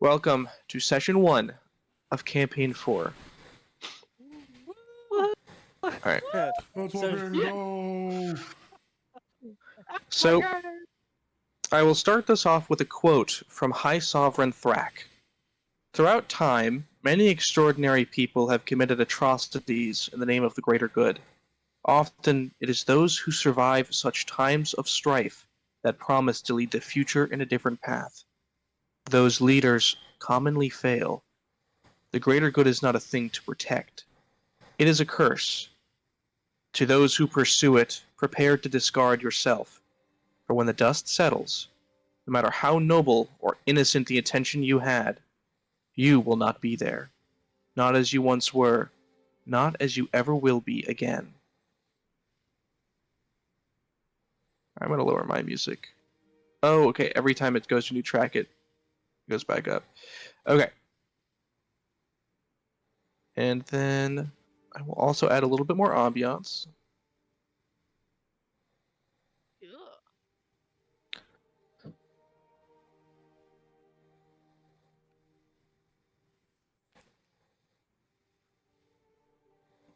Welcome to Session 1 of Campaign 4. Alright, Let's fucking go! so I will start this off with a quote from High Sovereign Thrak. Throughout time, many extraordinary people have committed atrocities in the name of the greater good. Often, it is those who survive such times of strife that promise to lead the future in a different path. Those leaders commonly fail. The greater good is not a thing to protect. It is a curse. To those who pursue it, prepare to discard yourself. For when the dust settles, no matter how noble or innocent the intention you had, you will not be there. Not as you once were, not as you ever will be again. I'm going to lower my music. Oh, okay, every time it goes to a new track, it goes back up. Okay. And then I will also add a little bit more ambiance.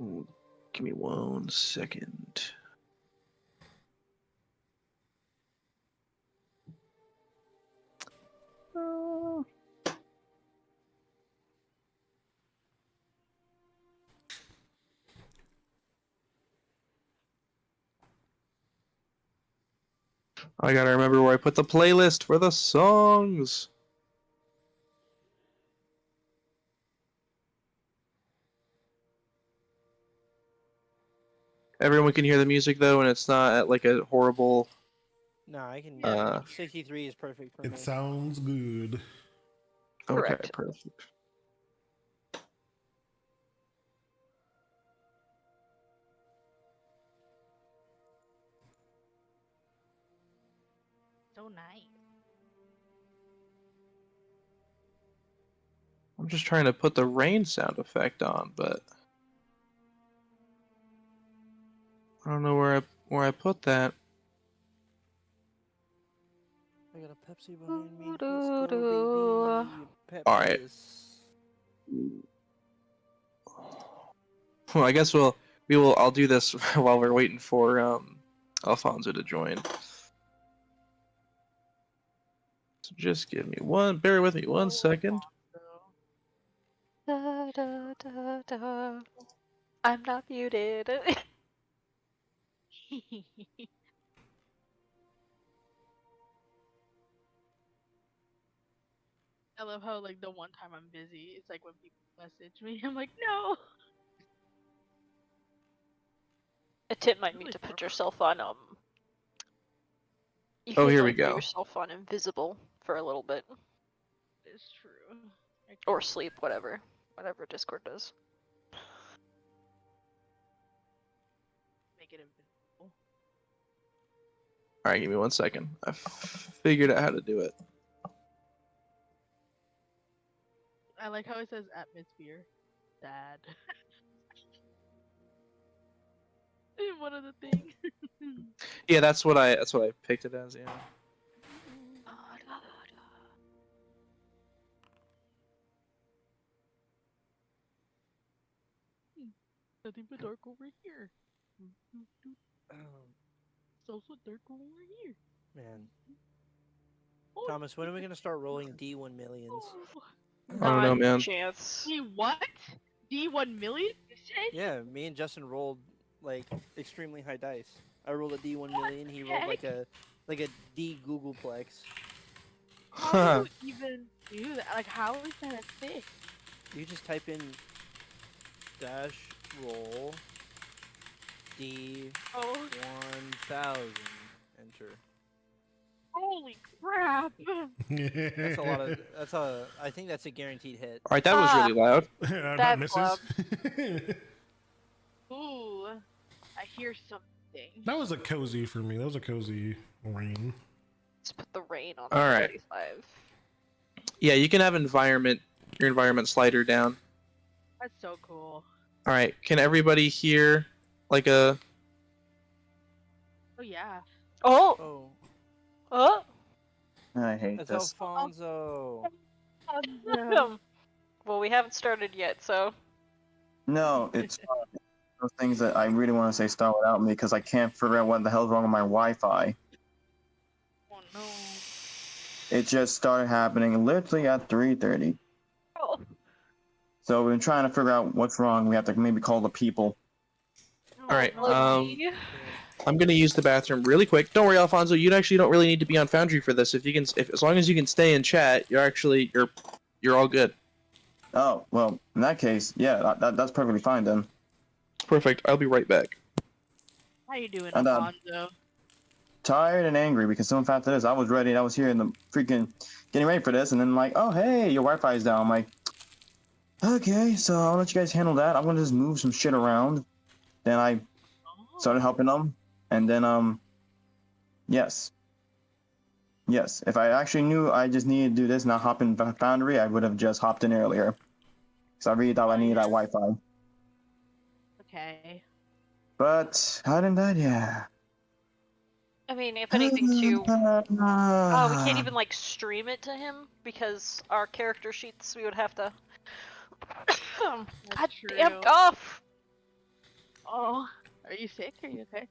Ooh, give me 1 second. I gotta remember where I put the playlist for the songs. Everyone can hear the music though, and it's not at like a horrible. No, I can. 63 is perfect for me. It sounds good. Okay, Correct. perfect. So nice. I'm just trying to put the rain sound effect on, but I don't know where I put that. I got a Pepsi behind me. Let's go, baby. Pep All right. this. Well, I guess I'll do this while we're waiting for Alfonso to join. So just bear with me 1 second. Da, da, da, da. I'm not muted. I love how like the one time I'm busy, it's like when people message me, I'm like, no. A tip might be to put yourself on You Oh, could, here we like, go. Put yourself on invisible for a little bit, It's true. or sleep, whatever Discord does. Make it invisible. All right, give me 1 second. I figured out how to do it. I like how it says atmosphere. Sad. One of the things. Yeah, that's what I picked it as. Yeah. Nothing but dark over here. It's also dark over here. Man. Thomas, when are we gonna start rolling D1 millions? I don't know, Not man. a chance. What? D1 million? You said? Yeah, me and Justin rolled like extremely high dice. I rolled a D1 million. He rolled like a D Googleplex. How do you even do that? Like, how is that a thing? You just type in dash roll D 1000. Enter. Holy crap! That's a lot of. I think that's a guaranteed hit. All right, that was really loud. That That's misses. Ooh, I hear something. That was a cozy for me. That was a cozy rain. Let's put the rain on All right. 45. Yeah, you can have your environment slider down. That's so cool. All right, can everybody hear like a? Oh yeah. Oh! Oh, Oh! I hate that's this. Alfonso. Well, we haven't started yet, so. No, it's those things that I really want to say start without me because I can't figure out what the hell's wrong with my Wi-Fi. Oh no. It just started happening literally at 3:30. Oh. So we've been trying to figure out what's wrong. We have to maybe call the people. All right. Lucky. I'm gonna use the bathroom really quick. Don't worry, Alfonso. You actually don't really need to be on Foundry for this. If you can, as long as you can stay in chat, you're all good. Oh, well, in that case, yeah, that's perfectly fine then. Perfect. I'll be right back. How you doing, And, Alfonso? Tired and angry because someone fact is I was ready. I was here in the freaking getting ready for this, and then like, oh hey, your Wi-Fi is down. I'm like, okay, so I'll let you guys handle that. I'm gonna just move some shit around. Then I started helping them, and then yes. If I actually knew I just needed to do this, not hop in Foundry, I would have just hopped in earlier. So I really thought I needed that Wi-Fi. Okay. But other than that, yeah. I mean, if anything, too. Oh, we can't even like stream it to him because our character sheets. We would have to. God damn true. cough! Oh, are you sick? Are you okay?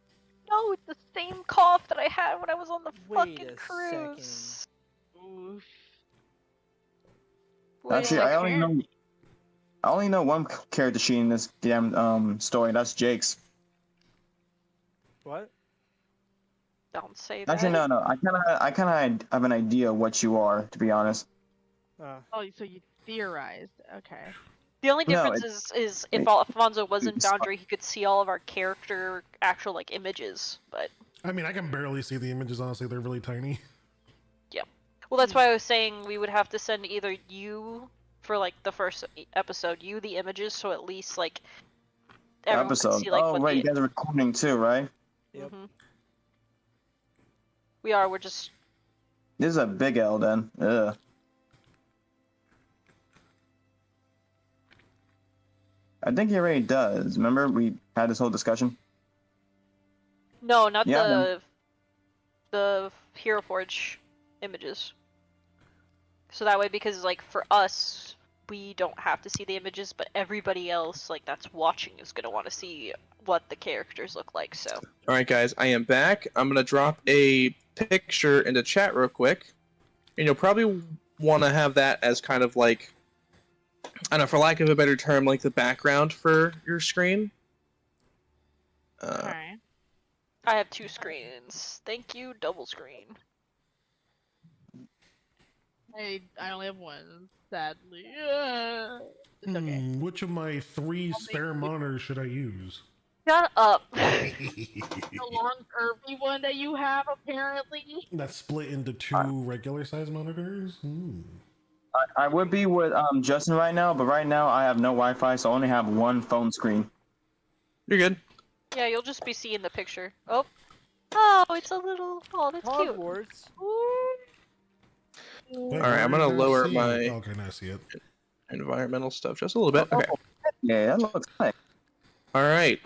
No, it's the same cough that I had when I was on the Wait fucking a cruise. Oof. Actually, Well, I only know one character sheet in this damn story. That's Jake's. What? Don't say that. Actually, no. I kind of have an idea what you are, to be honest. Oh, so you theorized. Okay. The only No, difference is if Alfonso was in Foundry, he could see all of our character actual like images. But I mean, I can barely see the images. Honestly, they're really tiny. well, that's why I was saying we would have to send either you for like the first episode, you the images, so at least like everyone could Episode. see like Oh, what right, the. you guys are recording too, right? Yep. We are. We're just. This is a big L then. Ugh. I think he already does. Remember we had this whole discussion? No, not Yeah, the Hero Forge images. So that way, because like for us, we don't have to see the images, but everybody else like that's watching is gonna want to see what the characters look like. So. All right, guys. I am back. I'm gonna drop a picture into chat real quick, and you'll probably want to have that as kind of like, I don't know, for lack of a better term, like the background for your screen. Alright. I have two screens. Thank you, double screen. I only have one, sadly. It's okay. Which of my 3 spare monitors should I use? Shut up. The long curvy one that you have, apparently. That's split into 2 regular size monitors? I would be with Justin right now, but right now I have no Wi-Fi, so I only have one phone screen. You're good. Yeah, you'll just be seeing the picture. Oh. Oh, it's a little. Oh, that's cute. Hogwarts. Wait, All right, I'm gonna lower my Okay, now I see it. environmental stuff just a little bit. Okay. Yeah, that looks nice. All right.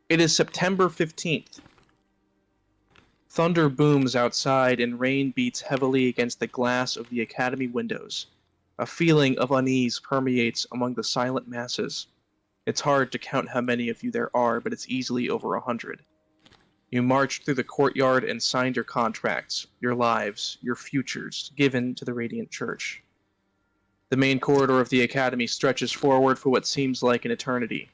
It is September 15th. Thunder booms outside and rain beats heavily against the glass of the academy windows. A feeling of unease permeates among the silent masses. It's hard to count how many of you there are, but it's easily over 100. You marched through the courtyard and signed your contracts, your lives, your futures, given to the Radiant Church. The main corridor of the academy stretches forward for what seems like an eternity.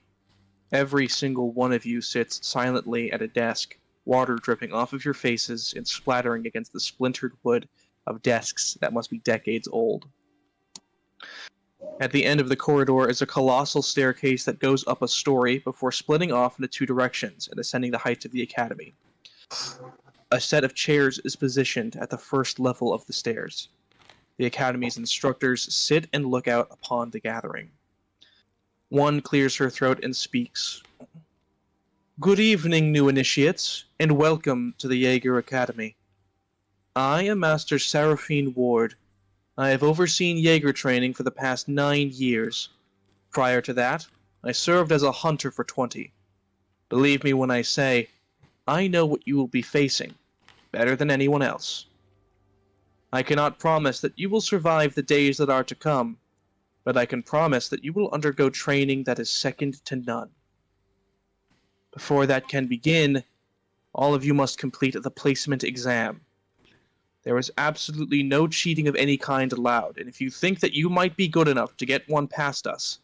Every single one of you sits silently at a desk, water dripping off of your faces and splattering against the splintered wood of desks that must be decades old. At the end of the corridor is a colossal staircase that goes up a story before splitting off into 2 directions and ascending the heights of the academy. A set of chairs is positioned at the first level of the stairs. The academy's instructors sit and look out upon the gathering. One clears her throat and speaks. Good evening, new initiates, and welcome to the Jaeger Academy. I am Master Seraphine Ward. I have overseen Jaeger training for the past 9 years. Prior to that, I served as a hunter for 20. Believe me when I say, I know what you will be facing better than anyone else. I cannot promise that you will survive the days that are to come, but I can promise that you will undergo training that is second to none. Before that can begin, all of you must complete the placement exam. There is absolutely no cheating of any kind allowed, and if you think that you might be good enough to get one past us,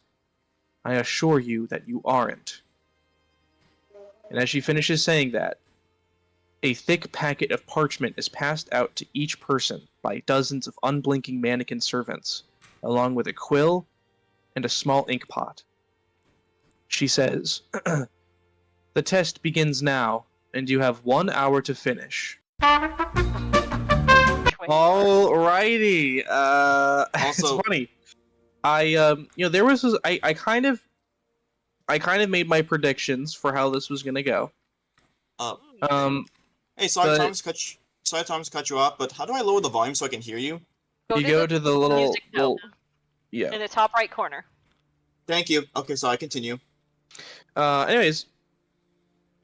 I assure you that you aren't. And as she finishes saying that, a thick packet of parchment is passed out to each person by dozens of unblinking mannequin servants, along with a quill and a small ink pot. She says, "The test begins now, and you have 1 hour to finish." Alrighty. It's Also- funny. There was this, I kind of made my predictions for how this was gonna go. Hey, sorry, but- Tom's cut you off, but how do I lower the volume so I can hear you? You go to the little, music note yeah. in the top right corner. Thank you. Okay, so I continue. Anyways,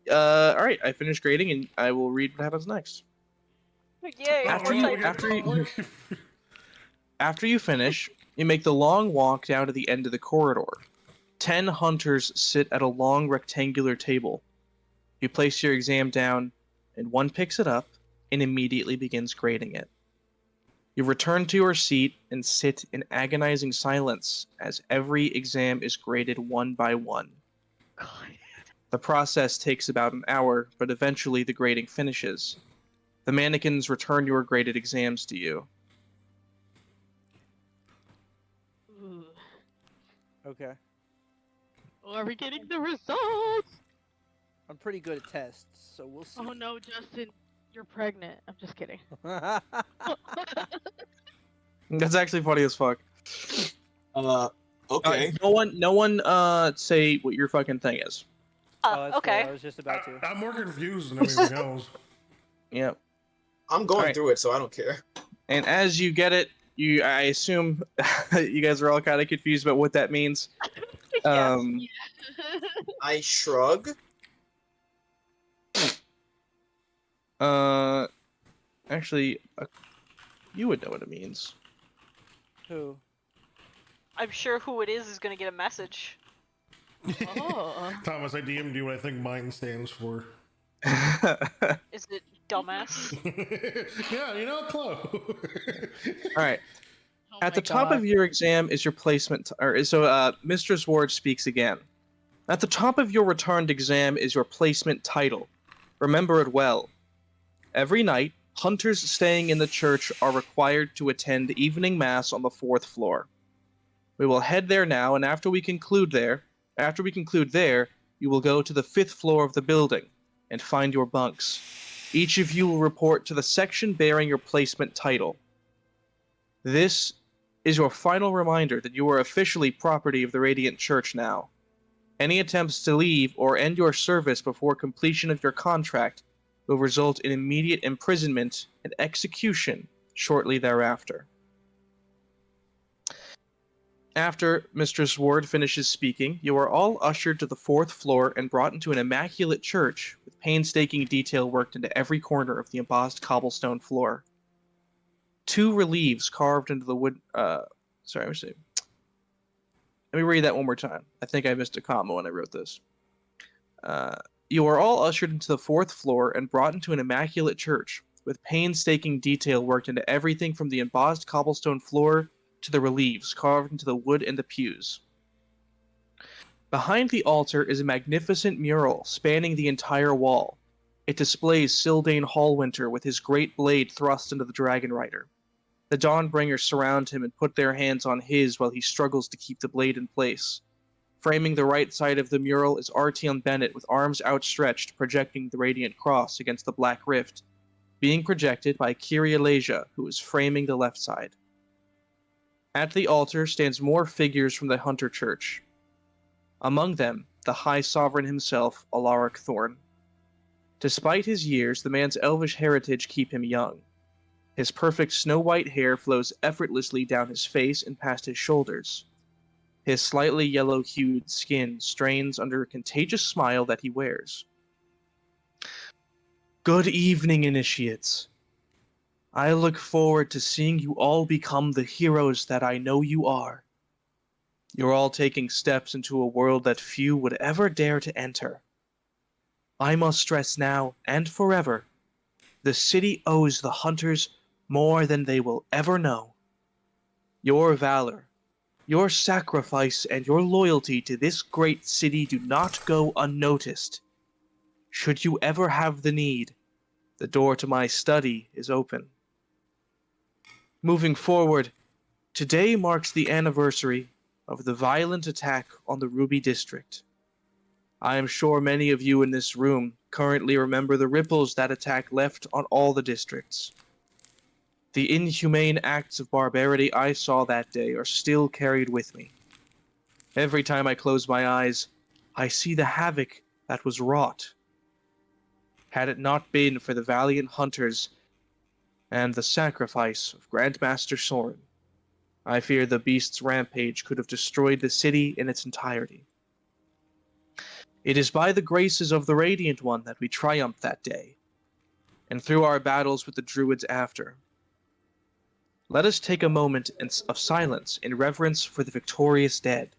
all right. I finished grading, and I will read what happens next. Yay! After more you- typing. after After you finish, you make the long walk down to the end of the corridor. 10 hunters sit at a long rectangular table. You place your exam down, and one picks it up and immediately begins grading it. You return to your seat and sit in agonizing silence as every exam is graded one by one. The process takes about an hour, but eventually the grading finishes. The mannequins return your graded exams to you. Ooh. Okay. Are we getting the results? I'm pretty good at tests, so we'll see. Oh no, Justin, you're pregnant. I'm just kidding. That's actually funny as fuck. Okay. No one, say what your fucking thing is. Oh, that's Okay. fair, I was just about to. I'm more confused than anything else. Yep. I'm going Alright. through it, so I don't care. And as you get it, I assume you guys are all kind of confused about what that means. Yeah. I shrug. Actually, you would know what it means. Who? I'm sure who it is gonna get a message. Oh. Thomas, I DM'd you what I think mine stands for. Is it dumbass? Yeah, close. All right. Oh At my the top God. of your exam is your placement. Mistress Ward speaks again. At the top of your returned exam is your placement title. Remember it well. Every night, hunters staying in the church are required to attend evening mass on the 4th floor. We will head there now, and after we conclude there, you will go to the 5th floor of the building and find your bunks. Each of you will report to the section bearing your placement title. This is your final reminder that you are officially property of the Radiant Church now. Any attempts to leave or end your service before completion of your contract will result in immediate imprisonment and execution shortly thereafter. After Mistress Ward finishes speaking, you are all ushered to the 4th floor and brought into an immaculate church with painstaking detail worked into every corner of the embossed cobblestone floor. 2 reliefs carved into the wood. Sorry, let me read that one more time. I think I missed a comma when I wrote this. You are all ushered into the 4th floor and brought into an immaculate church with painstaking detail worked into everything from the embossed cobblestone floor to the reliefs carved into the wood and the pews. Behind the altar is a magnificent mural spanning the entire wall. It displays Sildane Hallwinter with his great blade thrust into the Dragon Rider. The Dawnbringers surround him and put their hands on his while he struggles to keep the blade in place. Framing the right side of the mural is Artyom Bennett with arms outstretched, projecting the Radiant Cross against the Black Rift, being projected by Kyria Leja, who is framing the left side. At the altar stands more figures from the Hunter Church. Among them, the High Sovereign himself, Alaric Thorn. Despite his years, the man's elvish heritage keep him young. His perfect snow-white hair flows effortlessly down his face and past his shoulders. His slightly yellow-hued skin strains under a contagious smile that he wears. Good evening, initiates. I look forward to seeing you all become the heroes that I know you are. You're all taking steps into a world that few would ever dare to enter. I must stress now and forever, the city owes the hunters more than they will ever know. Your valor, your sacrifice, and your loyalty to this great city do not go unnoticed. Should you ever have the need, the door to my study is open. Moving forward, today marks the anniversary of the violent attack on the Ruby District. I am sure many of you in this room currently remember the ripples that attack left on all the districts. The inhumane acts of barbarity I saw that day are still carried with me. Every time I close my eyes, I see the havoc that was wrought. Had it not been for the valiant hunters and the sacrifice of Grandmaster Soren, I fear the beast's rampage could have destroyed the city in its entirety. It is by the graces of the Radiant One that we triumphed that day, and through our battles with the Druids after. Let us take a moment of silence in reverence for the victorious dead.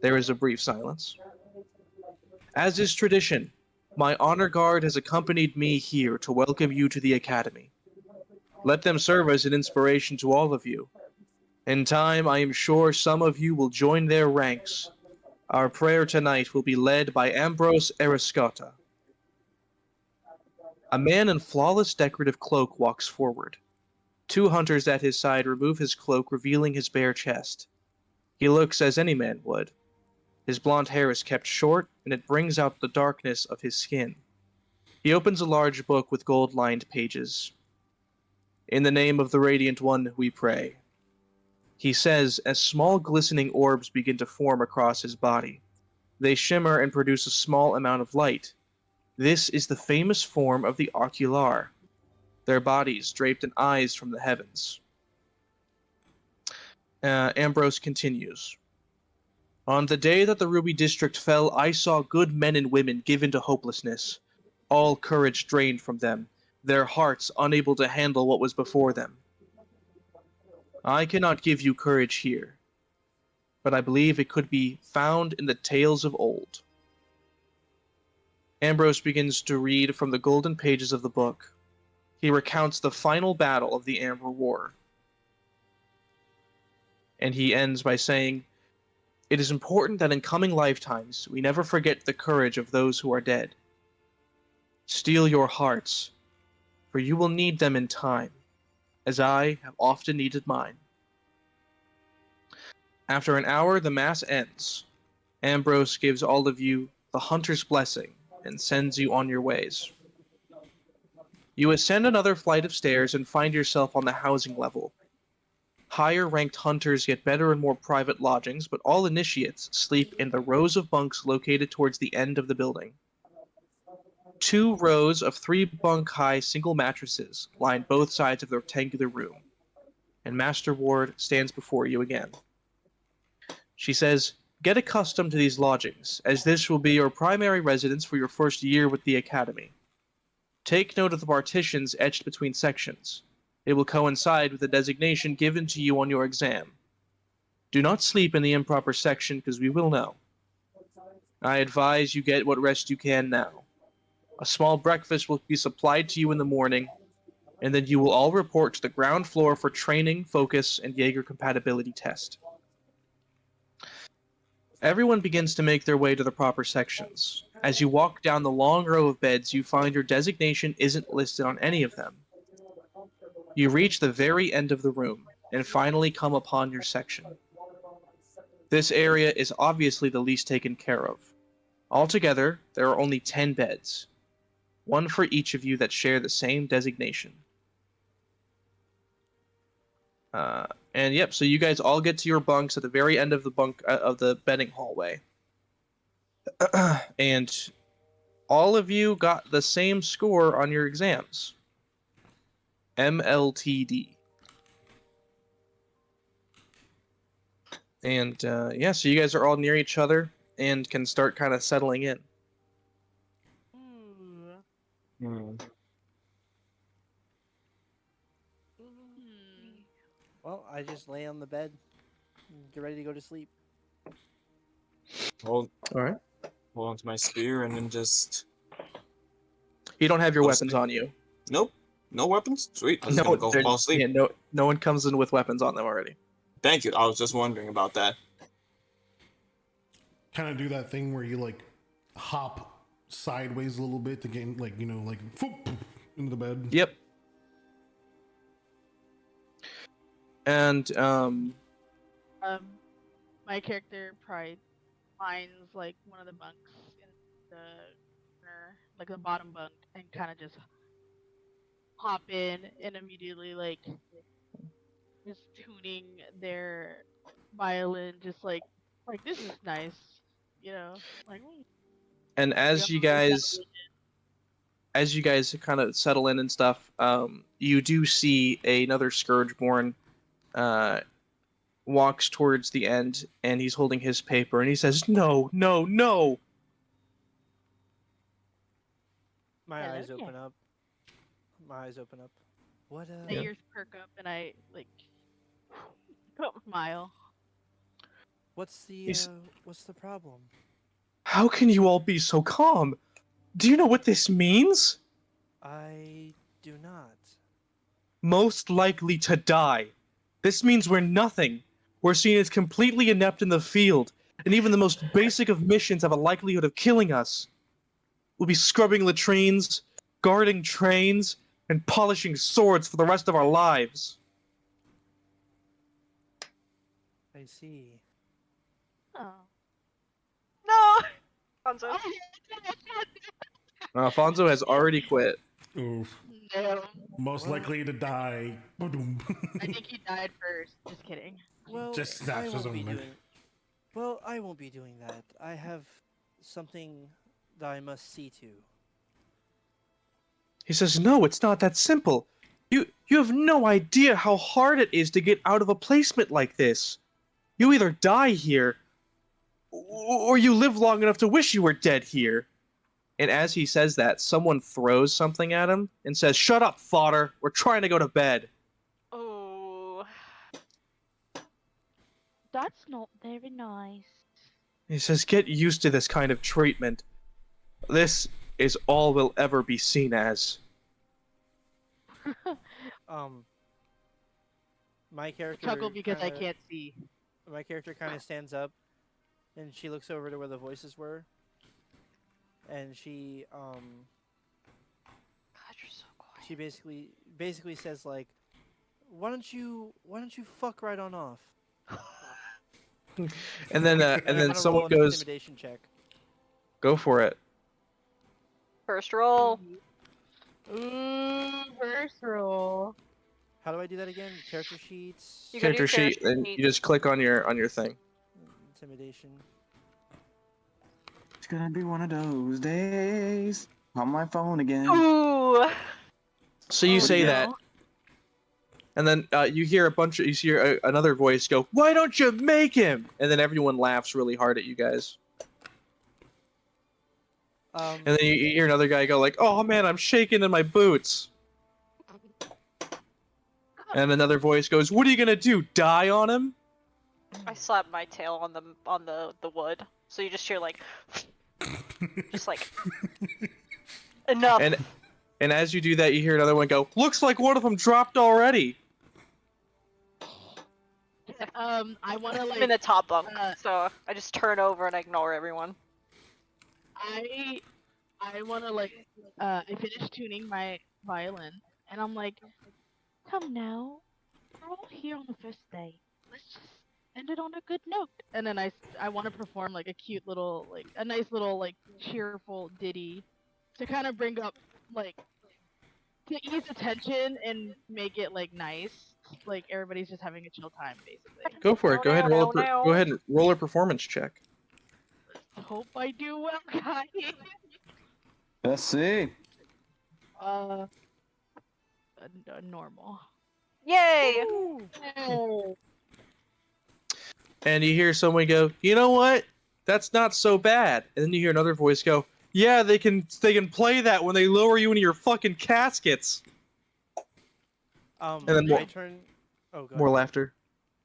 There is a brief silence. As is tradition, my honor guard has accompanied me here to welcome you to the Academy. Let them serve as an inspiration to all of you. In time, I am sure some of you will join their ranks. Our prayer tonight will be led by Ambrose Eriscotta. A man in flawless decorative cloak walks forward. Two hunters at his side remove his cloak, revealing his bare chest. He looks as any man would. His blonde hair is kept short, and it brings out the darkness of his skin. He opens a large book with gold-lined pages. In the name of the Radiant One, we pray. He says as small glistening orbs begin to form across his body. They shimmer and produce a small amount of light. This is the famous form of the Ocular, their bodies draped in eyes from the heavens. Ambrose continues. On the day that the Ruby District fell, I saw good men and women given to hopelessness, all courage drained from them, their hearts unable to handle what was before them. I cannot give you courage here, but I believe it could be found in the tales of old. Ambrose begins to read from the golden pages of the book. He recounts the final battle of the Amber War. And he ends by saying, "It is important that in coming lifetimes we never forget the courage of those who are dead. Steel your hearts, for you will need them in time, as I have often needed mine." After an hour, the Mass ends. Ambrose gives all of you the Hunter's Blessing and sends you on your ways. You ascend another flight of stairs and find yourself on the housing level. Higher-ranked hunters get better and more private lodgings, but all initiates sleep in the rows of bunks located towards the end of the building. 2 rows of 3-bunk-high single mattresses line both sides of the rectangular room, and Master Ward stands before you again. She says, "Get accustomed to these lodgings, as this will be your primary residence for your first year with the Academy. Take note of the partitions etched between sections. It will coincide with the designation given to you on your exam. Do not sleep in the improper section, because we will know. I advise you get what rest you can now. A small breakfast will be supplied to you in the morning, and then you will all report to the ground floor for training, focus, and Jaeger compatibility test." Everyone begins to make their way to the proper sections. As you walk down the long row of beds, you find your designation isn't listed on any of them. You reach the very end of the room, and finally come upon your section. This area is obviously the least taken care of. Altogether, there are only 10 beds, one for each of you that share the same designation. And yep, so you guys all get to your bunks at the very end of the bedding hallway. And all of you got the same score on your exams. MLTD. And yeah, so you guys are all near each other and can start kind of settling in. Hmm. Hmm. Well, I just lay on the bed, and get ready to go to sleep. Hold, All right. hold on to my spear and then just You don't have your go to weapons sleep. on you. Nope. No weapons? Sweet. I'm just No, gonna go fall asleep. yeah, no one comes in with weapons on them already. Thank you. I was just wondering about that. Kind of do that thing where you like hop sideways a little bit to get like like whoop, into the bed. Yep. And My character probably finds like one of the bunks in the corner, like the bottom bunk, and kind of just hop in and immediately like just tuning their violin, just like this is nice, you know, like and you as you guys kind of settle in and stuff, you do see another Scourgeborn walks towards the end, and he's holding his paper, and he says, "No, no, no!" My Hello eyes there. open up. My eyes open up. What My Yeah. ears perk up and I like smile. what's the He's- what's the problem? How can you all be so calm? Do you know what this means? I do not. Most likely to die. This means we're nothing. We're seen as completely inept in the field, and even the most basic of missions have a likelihood of killing us. We'll be scrubbing latrines, guarding trains, and polishing swords for the rest of our lives. I see. Oh. No! Hanzo. Alfonso has already quit. Oof. No, Most Well- likely to die. Ba-doom. I think he died first. Just kidding. Well, Just I snaps his won't be own neck. doing. Well, I won't be doing that. I have something that I must see to. He says, "No, it's not that simple. You have no idea how hard it is to get out of a placement like this. You either die here, or you live long enough to wish you were dead here." And as he says that, someone throws something at him and says, "Shut up, fodder. We're trying to go to bed." Oh. That's not very nice. He says, "Get used to this kind of treatment. This is all we'll ever be seen as." My character Chuckle because I kinda- can't see. My character kind of stands up, and she looks over to where the voices were, and she God, you're so quiet. she basically says like, why don't you fuck right on off? And then I'm gonna someone roll an goes, intimidation check. "Go for it." First roll. Ooh, first roll. How do I do that again? Character sheets, You gotta do Character sheet, and sheet. you just click on your thing. intimidation. It's gonna be one of those days. On my phone again. Ooh. So you Oh, say no. that, and then you hear you hear another voice go, "Why don't you make him?" And then everyone laughs really hard at you guys. And then you hear another guy go like, "Oh man, I'm shaking in my boots." And another voice goes, "What are you gonna do? Die on him?" I slapped my tail on the wood. So you just hear like just like enough. And as you do that, you hear another one go, "Looks like one of them dropped already." I want to I'm in the like. top bunk, uh, so I just turn over and ignore everyone. I want to like. I finished tuning my violin, and I'm like, come now, we're all here on the first day. Let's just end it on a good note. And then I want to perform like a cute little like a nice little like cheerful ditty to kind of bring up like to ease attention and make it like nice. Like everybody's just having a chill time basically. Go for it. Go ahead and go ahead and roll a performance check. Hope I do well, guys. Let's see. Normal. Yay! Oh. And you hear someone go, "You know what? That's not so bad." And then you hear another voice go, Yeah, they can play that when they lower you into your fucking caskets. And then I turn. Oh, go more ahead. laughter.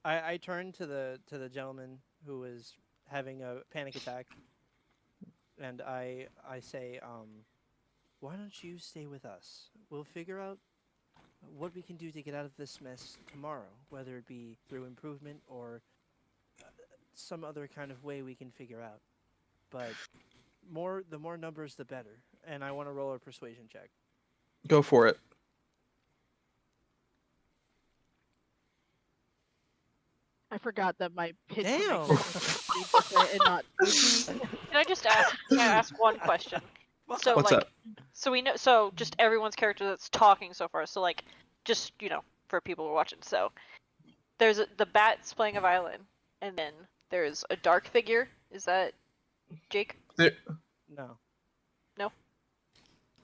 I turned to the gentleman who was having a panic attack, and I say, why don't you stay with us? We'll figure out what we can do to get out of this mess tomorrow, whether it be through improvement or some other kind of way we can figure out. But the more numbers, the better. And I want to roll a persuasion check. Go for it. I forgot that my pitch Damn! makes 3% and not 2. Can I just ask? Can I ask one question? So What's like, up? so we know. So just everyone's character that's talking so far. So like, just for people who are watching. So there's the bat's playing a violin, and then there's a dark figure. Is that Jake? No.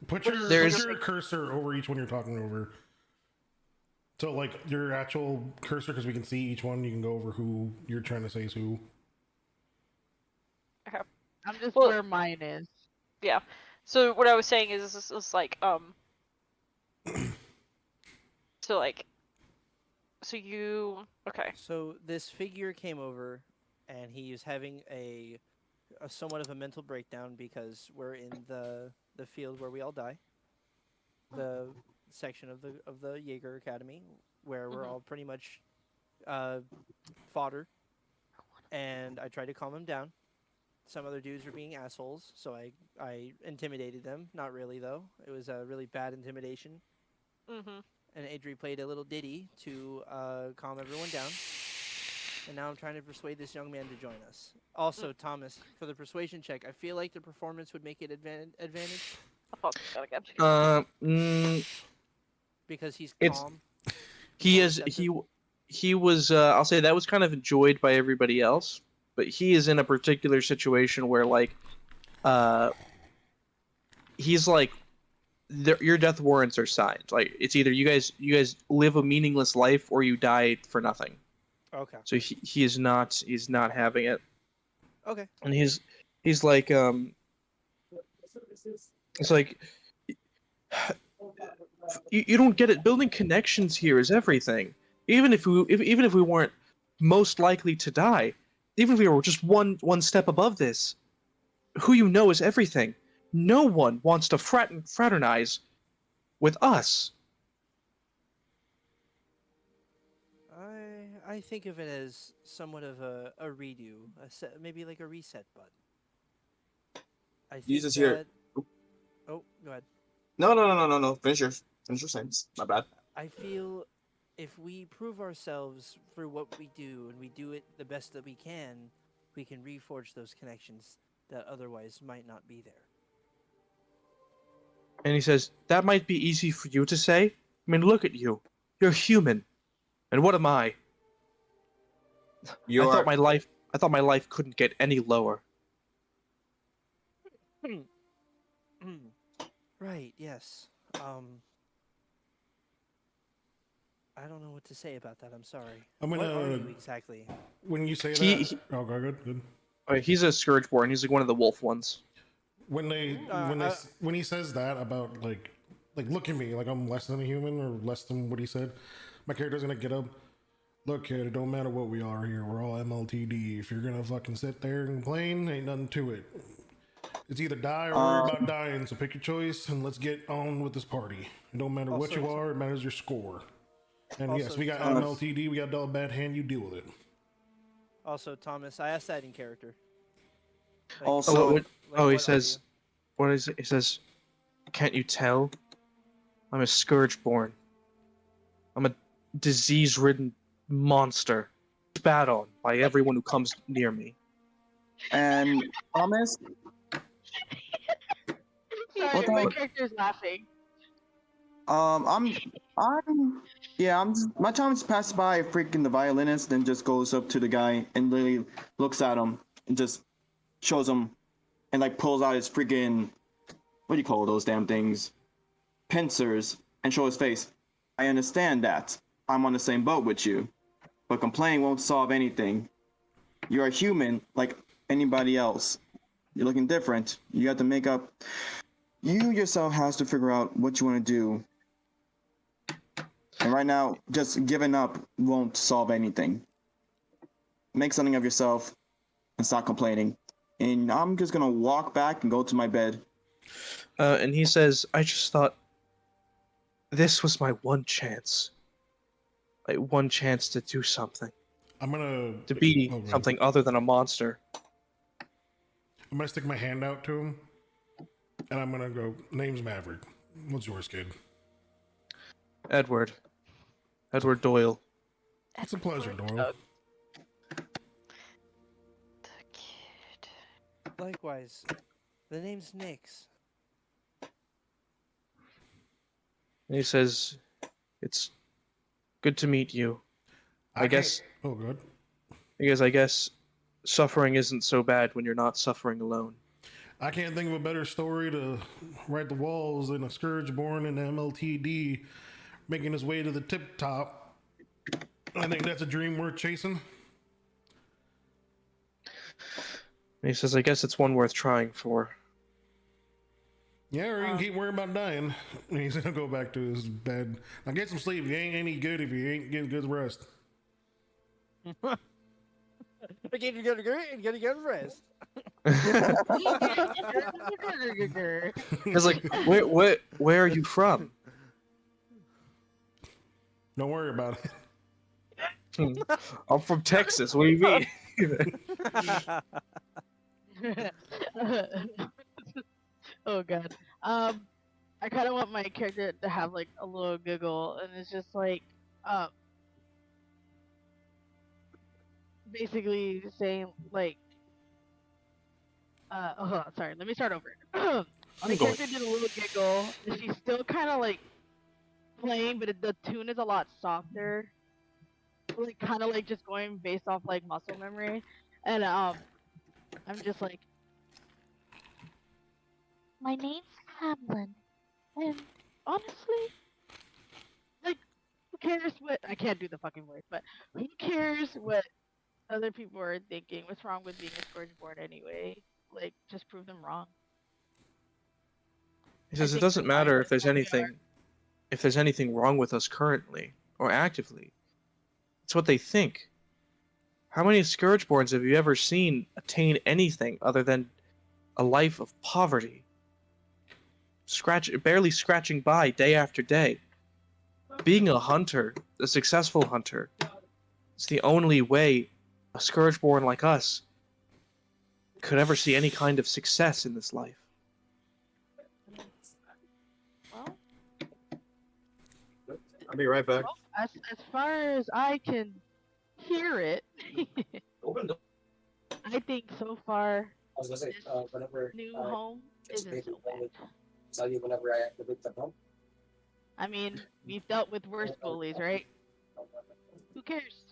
Put There's- your cursor over each one you're talking over. So like your actual cursor, because we can see each one. You can go over who you're trying to say is who. I'm just Well- where mine is. Yeah. So what I was saying is like So like, so you okay? So this figure came over, and he is having a somewhat of a mental breakdown because we're in the field where we all die. The section of the Jaeger Academy where we're Mhm. all pretty much fodder. And I tried to calm him down. Some other dudes were being assholes, so I intimidated them. Not really though. It was a really bad intimidation. Mm-hmm. And Adri played a little ditty to calm everyone down. And now I'm trying to persuade this young man to join us. Also, Thomas, for the persuasion check, I feel like the performance would make it advantage I'll pause that again. because he's It's- calm. He more is receptive. he was I'll say that was kind of enjoyed by everybody else, but he is in a particular situation where like he's like your death warrants are signed. Like it's either you guys live a meaningless life or you die for nothing. Okay. So he's not having it. Okay. And he's like it's like you don't get it. Building connections here is everything. Even if we weren't most likely to die, even if we were just one step above this, who you know is everything. No one wants to fraternize with us. I think of it as somewhat of a redo, maybe like a reset button. I think Jesus here. that. Oh, go ahead. No. Finish your sentence. My bad. I feel if we prove ourselves through what we do and we do it the best that we can reforge those connections that otherwise might not be there. And he says, that might be easy for you to say. I mean, look at you. You're human. And what am I? You I are. thought my life couldn't get any lower. Right, yes. I don't know what to say about that. I'm sorry. I'm What are gonna you exactly? when you say He- that. Oh, good. Okay, he's a Scourgeborn. He's like one of the wolf ones. When when he says that about like look at me like I'm less than a human or less than what he said, my character's gonna get up. Look, kid, it don't matter what we are here. We're all MLTD. If you're gonna fucking sit there and complain, ain't nothing to it. It's either die or worry about dying. So pick your choice and let's get on with this party. It don't matter what Also, you are. It matters your score. And Also, yes, we got Thomas- MLTD. We got double bad hand. You deal with it. Also, Thomas, I asked that in character. Also- like, he what are says, what is it? He says, can't you tell? I'm a Scourgeborn. I'm a disease-ridden monster. Spat on by everyone who comes near me. And Thomas, Sorry, the- my character's laughing. I'm my time just passed by freaking the violinist, then just goes up to the guy and literally looks at him and just shows him and like pulls out his freaking what do you call those damn things? Pincers and show his face. I understand that. I'm on the same boat with you. But complaining won't solve anything. You're a human like anybody else. You're looking different. You have to make up. You yourself has to figure out what you want to do. And right now, just giving up won't solve anything. Make something of yourself and stop complaining. And I'm just gonna walk back and go to my bed. And he says, I just thought this was my one chance. Like, one chance to do something. I'm gonna To be oh, good. something other than a monster. I'm gonna stick my hand out to him, and I'm gonna go. Name's Maverick. What's yours, kid? Edward Doyle. It's a pleasure, Doyle. The kid. Likewise, the name's Nix. And he says, it's good to meet you. I guess. Oh, good. Because I guess suffering isn't so bad when you're not suffering alone. I can't think of a better story to write the walls than a scourge born in MLTD making his way to the tip top. I think that's a dream worth chasing. And he says, I guess it's one worth trying for. Yeah, or you can keep worrying about dying. And he's gonna go back to his bed. Now get some sleep. You ain't any good if you ain't getting good rest. Again, you're gonna get rest. It's like, where are you from? Don't worry about it. I'm from Texas. What do you mean? Oh god. I kind of want my character to have like a little giggle, and it's just like, basically saying like, oh, sorry. Let me start over. My character did a little giggle, and she's still kind of like playing, but the tune is a lot softer. Like kind of like just going based off like muscle memory, and I'm just like, my name's Hamlin, and honestly, like, who cares what? I can't do the fucking voice, but who cares what other people are thinking? What's wrong with being a Scourgeborn anyway? Like, just prove them wrong. He says it doesn't matter if there's anything wrong with us currently or actively. It's what they think. How many Scourgeborns have you ever seen attain anything other than a life of poverty? Barely scratching by day after day. Being a hunter, a successful hunter, is the only way a Scourgeborn like us could ever see any kind of success in this life. Well, I'll be right back. as far as I can hear it, I think so far this new home isn't so bad. Tell you whenever I activate the home. I mean, we've dealt with worse bullies, right? Who cares?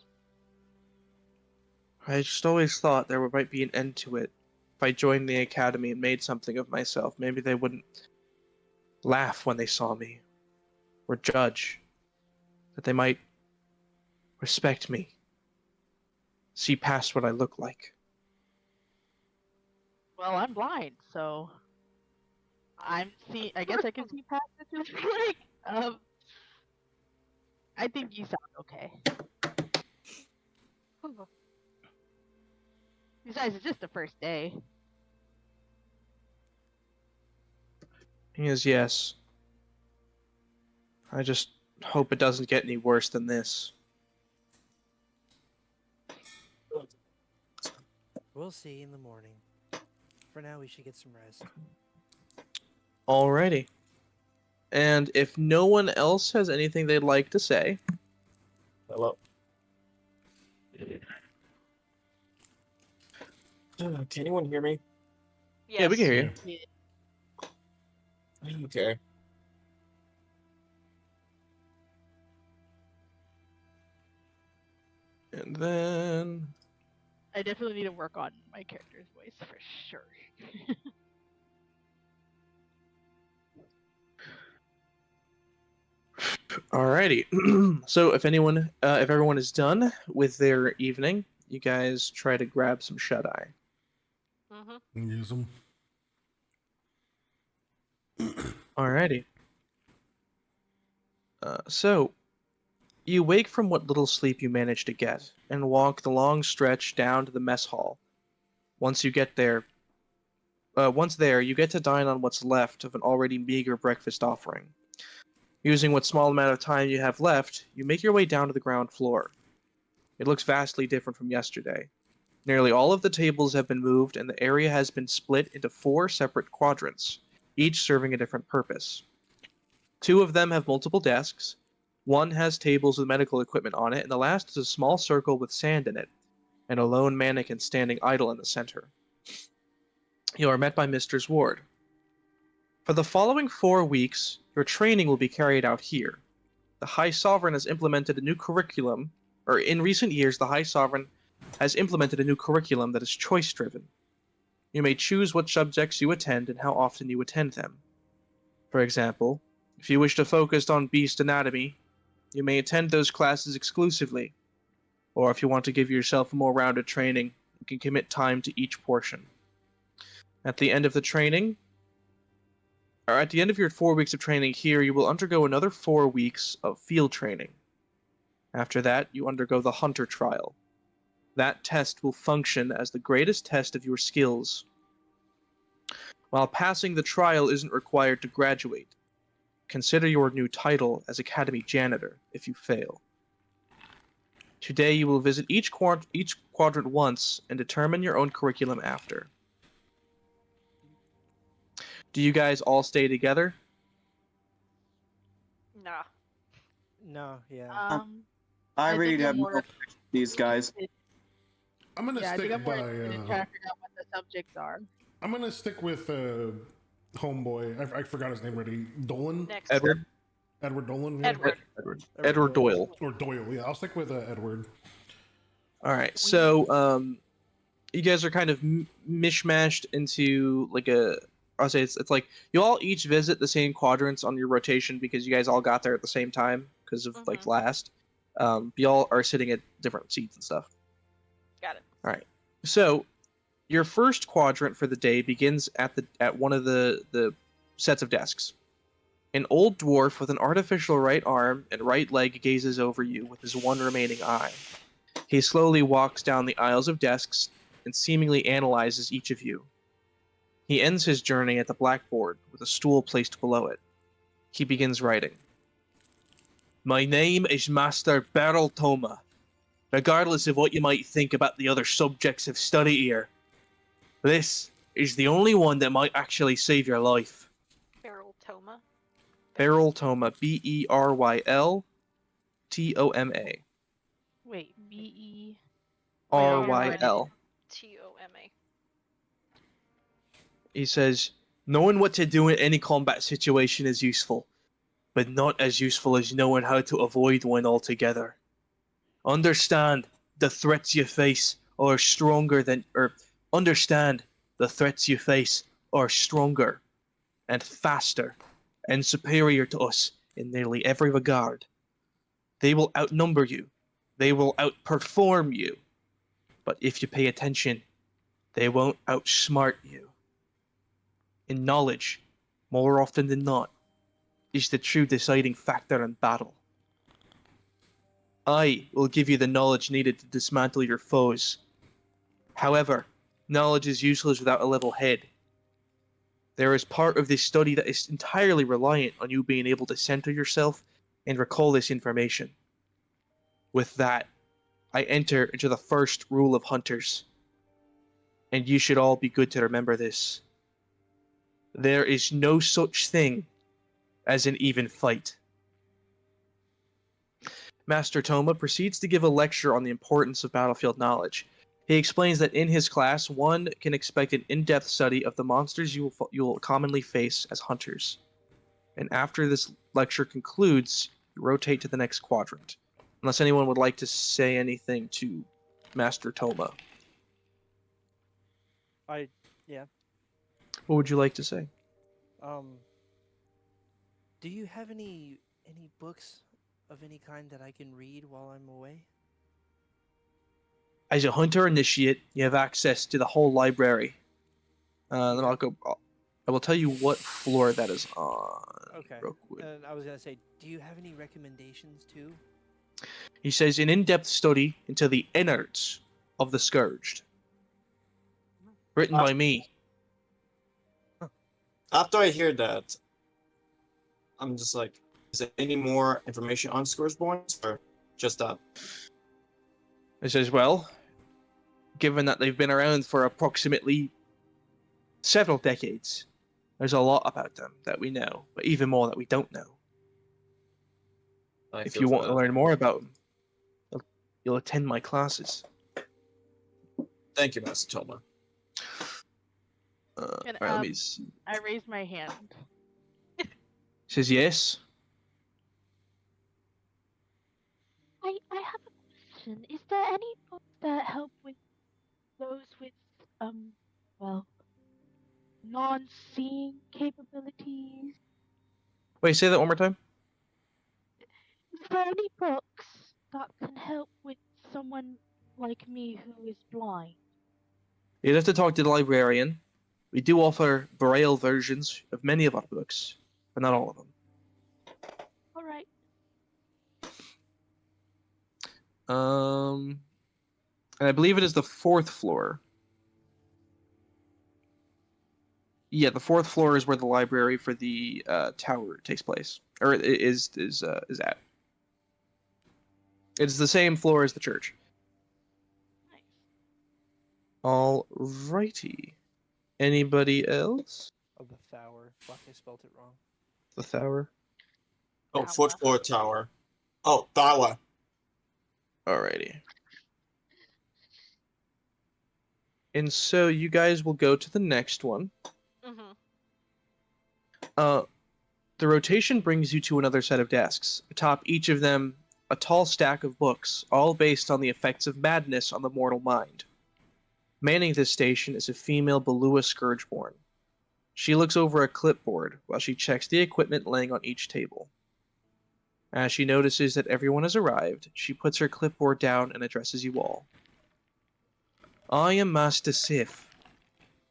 I just always thought there might be an end to it. If I joined the academy and made something of myself, maybe they wouldn't laugh when they saw me, or judge. That they might respect me, see past what I look like. Well, I'm blind, so I guess I can see past it. Like, I think you sound okay. Besides, it's just the first day. He is, yes. I just hope it doesn't get any worse than this. We'll see in the morning. For now, we should get some rest. Alrighty. And if no one else has anything they'd like to say... Hello. Can anyone hear me? Yes. Yeah, we can hear you. Okay. And then... I definitely need to work on my character's voice for sure. Alrighty. So if everyone is done with their evening, you guys try to grab some shut-eye. Mm-hmm. Use them. Alrighty. So, you wake from what little sleep you manage to get, and walk the long stretch down to the mess hall. Once you get there, once there, you get to dine on what's left of an already meager breakfast offering. Using what small amount of time you have left, you make your way down to the ground floor. It looks vastly different from yesterday. Nearly all of the tables have been moved, and the area has been split into 4 separate quadrants, each serving a different purpose. 2 of them have multiple desks, one has tables with medical equipment on it, and the last is a small circle with sand in it, and a lone mannequin standing idle in the center. You are met by Mr. Ward. For the following 4 weeks, your training will be carried out here. The High Sovereign has implemented a new curriculum, or in recent years, the High Sovereign has implemented a new curriculum that is choice-driven. You may choose what subjects you attend and how often you attend them. For example, if you wish to focus on beast anatomy, you may attend those classes exclusively, or if you want to give yourself a more rounded training, you can commit time to each portion. At the end of the training, or at the end of your 4 weeks of training here, you will undergo another 4 weeks of field training. After that, you undergo the Hunter Trial. That test will function as the greatest test of your skills. While passing the trial isn't required to graduate, consider your new title as Academy Janitor if you fail. Today you will visit each quadrant once and determine your own curriculum after. Do you guys all stay together? Nah. No, yeah. I really think have I'm no more connection to these guys. I'm gonna Yeah, I think stick I'm more by. interested in trying to figure out what the subjects are. I'm gonna stick with homeboy. I forgot his name already. Dolan. Next. Edward? Edward Dolan. Yeah? Edward. Doyle. Or Doyle. Yeah, I'll stick with Edward. Alright, so, you guys are kind of mishmashed into, like, I'll say it's like, you all each visit the same quadrants on your rotation because you guys all got there at the same time because of, like, last. Y'all are sitting at different seats and stuff. Got it. Alright, so, your first quadrant for the day begins at one of the sets of desks. An old dwarf with an artificial right arm and right leg gazes over you with his one remaining eye. He slowly walks down the aisles of desks and seemingly analyzes each of you. He ends his journey at the blackboard with a stool placed below it. He begins writing. My name is Master Beryl Toma. Regardless of what you might think about the other subjects of study here, this is the only one that might actually save your life. Beryl Toma. Beryl Toma, Beryl Toma. Wait, B-E... Ryl. Toma. He says, knowing what to do in any combat situation is useful, but not as useful as knowing how to avoid one altogether. Understand the threats you face are stronger and faster and superior to us in nearly every regard. They will outnumber you. They will outperform you. But if you pay attention, they won't outsmart you. In knowledge, more often than not, is the true deciding factor in battle. I will give you the knowledge needed to dismantle your foes. However, knowledge is useless without a level head. There is part of this study that is entirely reliant on you being able to center yourself and recall this information. With that, I enter into the first rule of hunters. And you should all be good to remember this. There is no such thing as an even fight. Master Toma proceeds to give a lecture on the importance of battlefield knowledge. He explains that in his class, one can expect an in-depth study of the monsters you will commonly face as hunters. And after this lecture concludes, you rotate to the next quadrant. Unless anyone would like to say anything to Master Toma. Yeah. What would you like to say? Do you have any books of any kind that I can read while I'm away? As a hunter initiate, you have access to the whole library. Then I'll go. I will tell you what floor that is on. Okay. Real quick. And I was gonna say, do you have any recommendations too? He says an in-depth study into the innards of the Scourged. Written by me. After I hear that, I'm just like, is there any more information on Scourgeborns or just that? He says, well, given that they've been around for approximately several decades, there's a lot about them that we know, but even more that we don't know. I If feel you for want to that. learn more about them, you'll attend my classes. Thank you, Master Toma. Can, Alright, let me see. I raise my hand. He says, yes. I have a question. Is there any books that help with those with well, non-seeing capabilities? Wait, say that one more time. Is there any books that can help with someone like me who is blind? You'd have to talk to the librarian. We do offer braille versions of many of our books, but not all of them. All right. And I believe it is the 4th floor. Yeah, the 4th floor is where the library for the tower takes place, or is at. It's the same floor as the church. Nice. Alrighty. Anybody else? Of the Tower. Fuck, I spelled it wrong. The tower. Oh, Tower. 4th floor tower. Oh, tower. Alrighty. And so you guys will go to the next one. Mm-hmm. The rotation brings you to another set of desks. Atop each of them, a tall stack of books, all based on the effects of madness on the mortal mind. Manning this station is a female Balua Scourgeborn. She looks over a clipboard while she checks the equipment laying on each table. As she notices that everyone has arrived, she puts her clipboard down and addresses you all. I am Master Sif.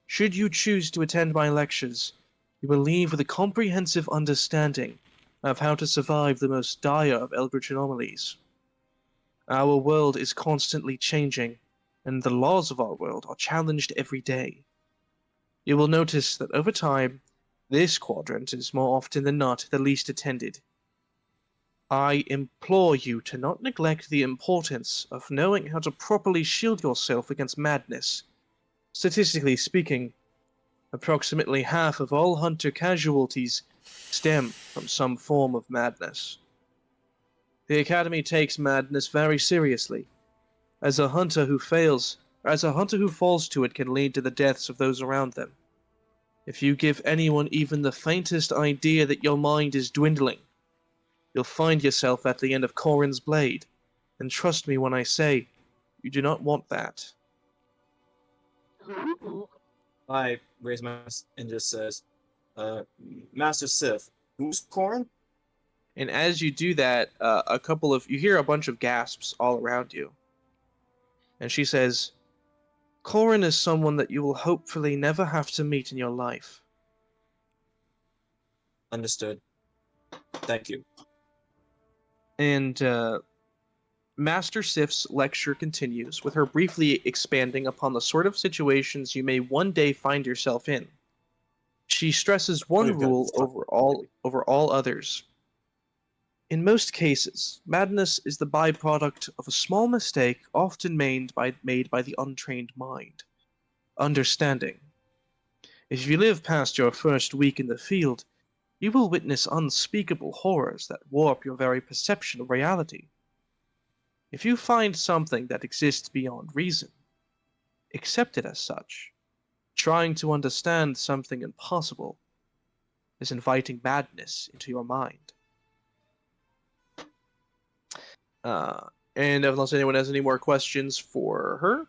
Should you choose to attend my lectures, you will leave with a comprehensive understanding of how to survive the most dire of eldritch anomalies. Our world is constantly changing, and the laws of our world are challenged every day. You will notice that over time, this quadrant is more often than not the least attended. I implore you to not neglect the importance of knowing how to properly shield yourself against madness. Statistically speaking, approximately half of all hunter casualties stem from some form of madness. The Academy takes madness very seriously. As a hunter who falls to it can lead to the deaths of those around them. If you give anyone even the faintest idea that your mind is dwindling, you'll find yourself at the end of Corin's blade. And trust me when I say, you do not want that. Ooh. I raise my hand and just says, Master Sith, who's Corin? And as you do that, you hear a bunch of gasps all around you. And she says, Corin is someone that you will hopefully never have to meet in your life. Understood. Thank you. And Master Sif's lecture continues, with her briefly expanding upon the sort of situations you may one day find yourself in. She stresses one We've got rule this talk. over all others. In most cases, madness is the byproduct of a small mistake often made by the untrained mind. Understanding. If you live past your first week in the field, you will witness unspeakable horrors that warp your very perception of reality. If you find something that exists beyond reason, accept it as such. Trying to understand something impossible is inviting madness into your mind. And unless anyone has any more questions for her,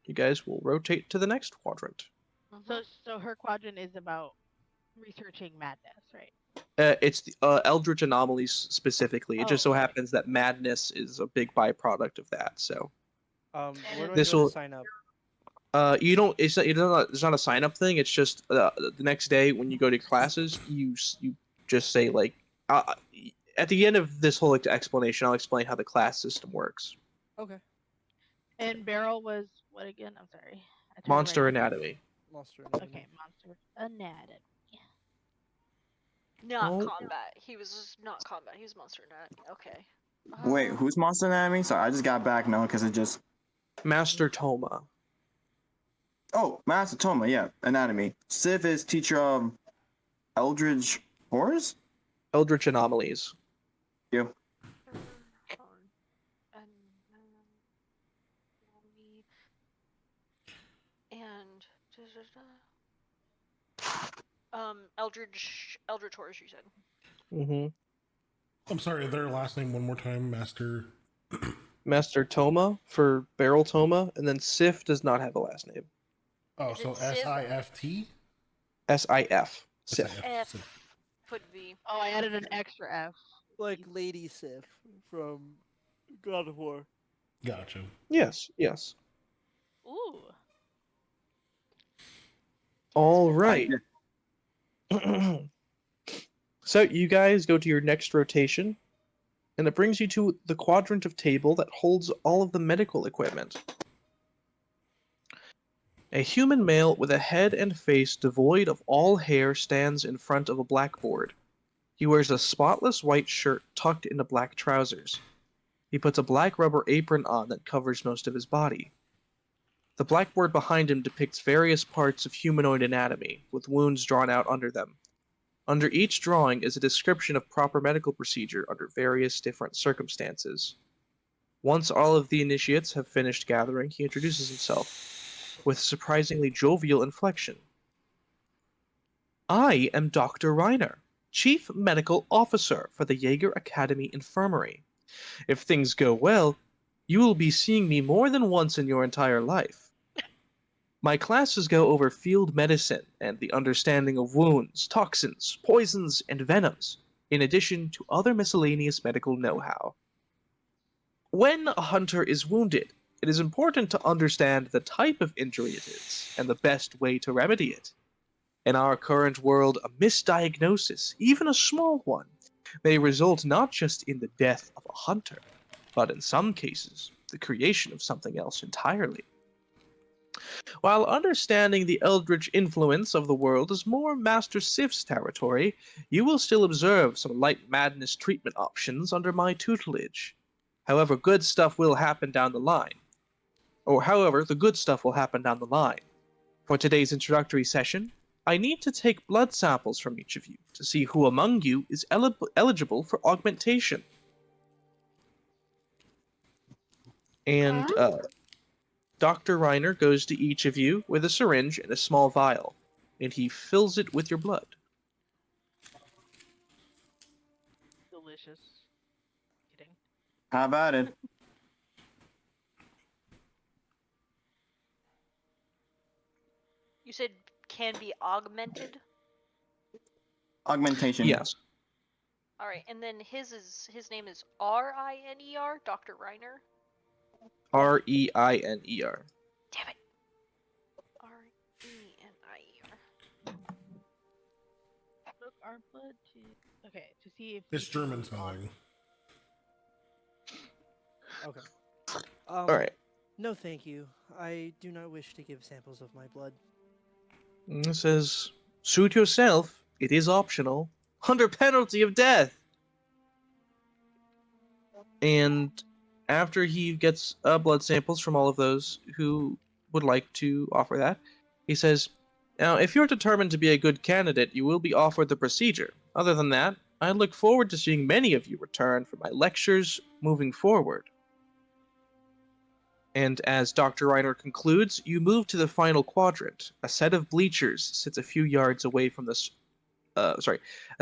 you guys will rotate to the next quadrant. So her quadrant is about researching madness, right? It's the Eldritch anomalies specifically. It just so Okay. happens that madness is a big byproduct of that. So Where do I this go to will sign up? You don't. It's not a sign up thing. It's just the next day when you go to classes, you just say like, at the end of this whole explanation, I'll explain how the class system works. Okay. And Beryl was what again? I'm sorry. I tried to Monster write it. Anatomy. Monster Anatomy. Okay, Monster Anatomy. Not Oh. combat. He was not combat. He was monster anatomy. Okay. Wait, who's Monster Anatomy? Sorry, I just got back now because it just. Master Toma. Oh, Master Toma, yeah, Anatomy. Civ is teacher of Eldritch Horrors? Eldritch Anomalies. You. And Eldritch Horrors, you said. Mm-hmm. I'm sorry, their last name one more time, Master. Master Toma for Barrel Toma, and then Sif does not have a last name. Oh, Is so it Civ? SIFT? SIF. Sif. SIF. F would be. Oh, I added an extra F. Like Lady Sif from God of War. Gotcha. Yes. Yes. Ooh. All right. So you guys go to your next rotation, and it brings you to the quadrant of table that holds all of the medical equipment. A human male with a head and face devoid of all hair stands in front of a blackboard. He wears a spotless white shirt tucked into black trousers. He puts a black rubber apron on that covers most of his body. The blackboard behind him depicts various parts of humanoid anatomy, with wounds drawn out under them. Under each drawing is a description of proper medical procedure under various different circumstances. Once all of the initiates have finished gathering, he introduces himself, with a surprisingly jovial inflection. I am Dr. Reiner, Chief Medical Officer for the Jaeger Academy Infirmary. If things go well, you will be seeing me more than once in your entire life. My classes go over field medicine and the understanding of wounds, toxins, poisons, and venoms, in addition to other miscellaneous medical know-how. When a hunter is wounded, it is important to understand the type of injury it is and the best way to remedy it. In our current world, a misdiagnosis, even a small one, may result not just in the death of a hunter, but in some cases, the creation of something else entirely. While understanding the eldritch influence of the world is more Master Sif's territory, you will still observe some light madness treatment options under my tutelage. However, good stuff will happen down the line. However, the good stuff will happen down the line. For today's introductory session, I need to take blood samples from each of you to see who among you is eligible for augmentation. And Dr. Reiner goes to each of you with a syringe and a small vial, and he fills it with your blood. Delicious. Kidding. How about it? You said can be augmented. Augmentation. Yes. All right, and then his name is Reiner, Dr. Reiner. Reiner. Damn it. Rener. Took our blood to. Okay, to see if. It's German spelling. Okay. All right. No, thank you. I do not wish to give samples of my blood. It says, suit yourself. It is optional. Under penalty of death. And after he gets blood samples from all of those who would like to offer that, he says, now, if you're determined to be a good candidate, you will be offered the procedure. Other than that, I look forward to seeing many of you return for my lectures moving forward. And as Dr. Reiner concludes, you move to the final quadrant. A set of bleachers sits a few yards away from a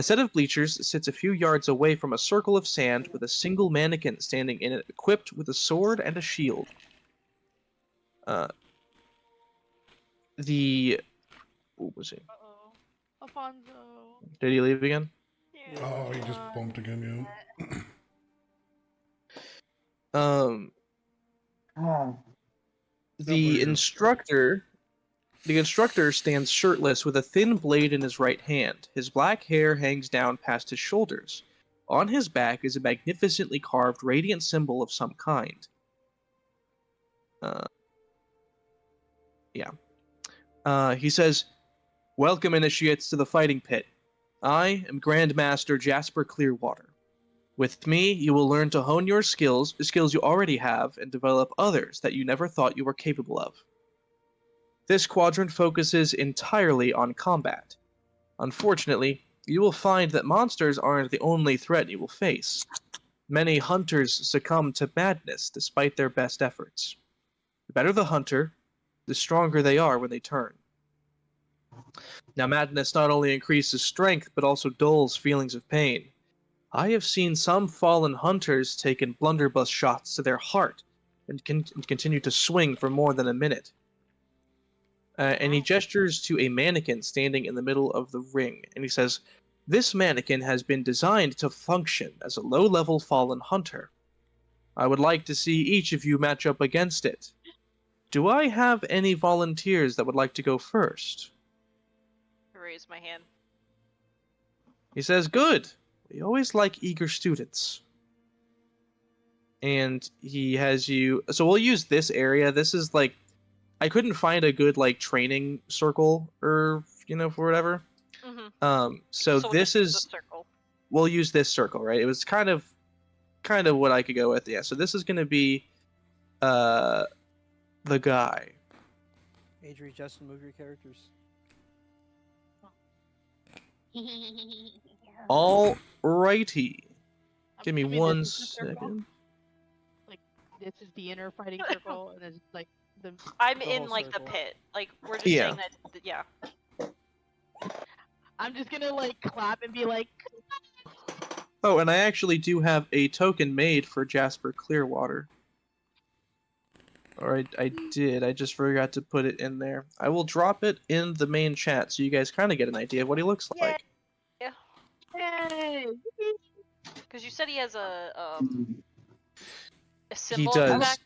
set of bleachers sits a few yards away from a circle of sand with a single mannequin standing in it, equipped with a sword and a shield. What was he? Uh-oh. Alfonso. Did he leave again? Yeah. Oh, he just bumped again, yeah. The instructor stands shirtless with a thin blade in his right hand. His black hair hangs down past his shoulders. On his back is a magnificently carved radiant symbol of some kind. He says, "Welcome, initiates, to the fighting pit. I am Grand Master Jasper Clearwater. With me, you will learn to hone your skills you already have, and develop others that you never thought you were capable of. This quadrant focuses entirely on combat. Unfortunately, you will find that monsters aren't the only threat you will face. Many hunters succumb to madness despite their best efforts. The better the hunter, the stronger they are when they turn. Now, madness not only increases strength, but also dulls feelings of pain. I have seen some fallen hunters taken blunderbuss shots to their heart and continue to swing for more than a minute." And he gestures to a mannequin standing in the middle of the ring, and he says, "This mannequin has been designed to function as a low-level fallen hunter. I would like to see each of you match up against it. Do I have any volunteers that would like to go first?" I raise my hand. He says, "Good. We always like eager students." And he has you... So we'll use this area. This is like... I couldn't find a good like training circle or for whatever. So we'll this just use is the circle. we'll use this circle, right? It was kind of what I could go with. Yeah. So this is going to be the guy. Adri, Justin, move your characters. All righty. Give me I mean, one this is the circle. second. Like, this is the inner fighting circle, and it's like the. I'm The in whole like the circle. pit. Like we're just Yeah. saying that. Yeah. I'm just gonna like clap and be like, Oh, and I actually do have a token made for Jasper Clearwater. Or I did. I just forgot to put it in there. I will drop it in the main chat so you guys kind of get an idea of what he looks like. "Hey!" Because you said he has a He symbol on his does. back.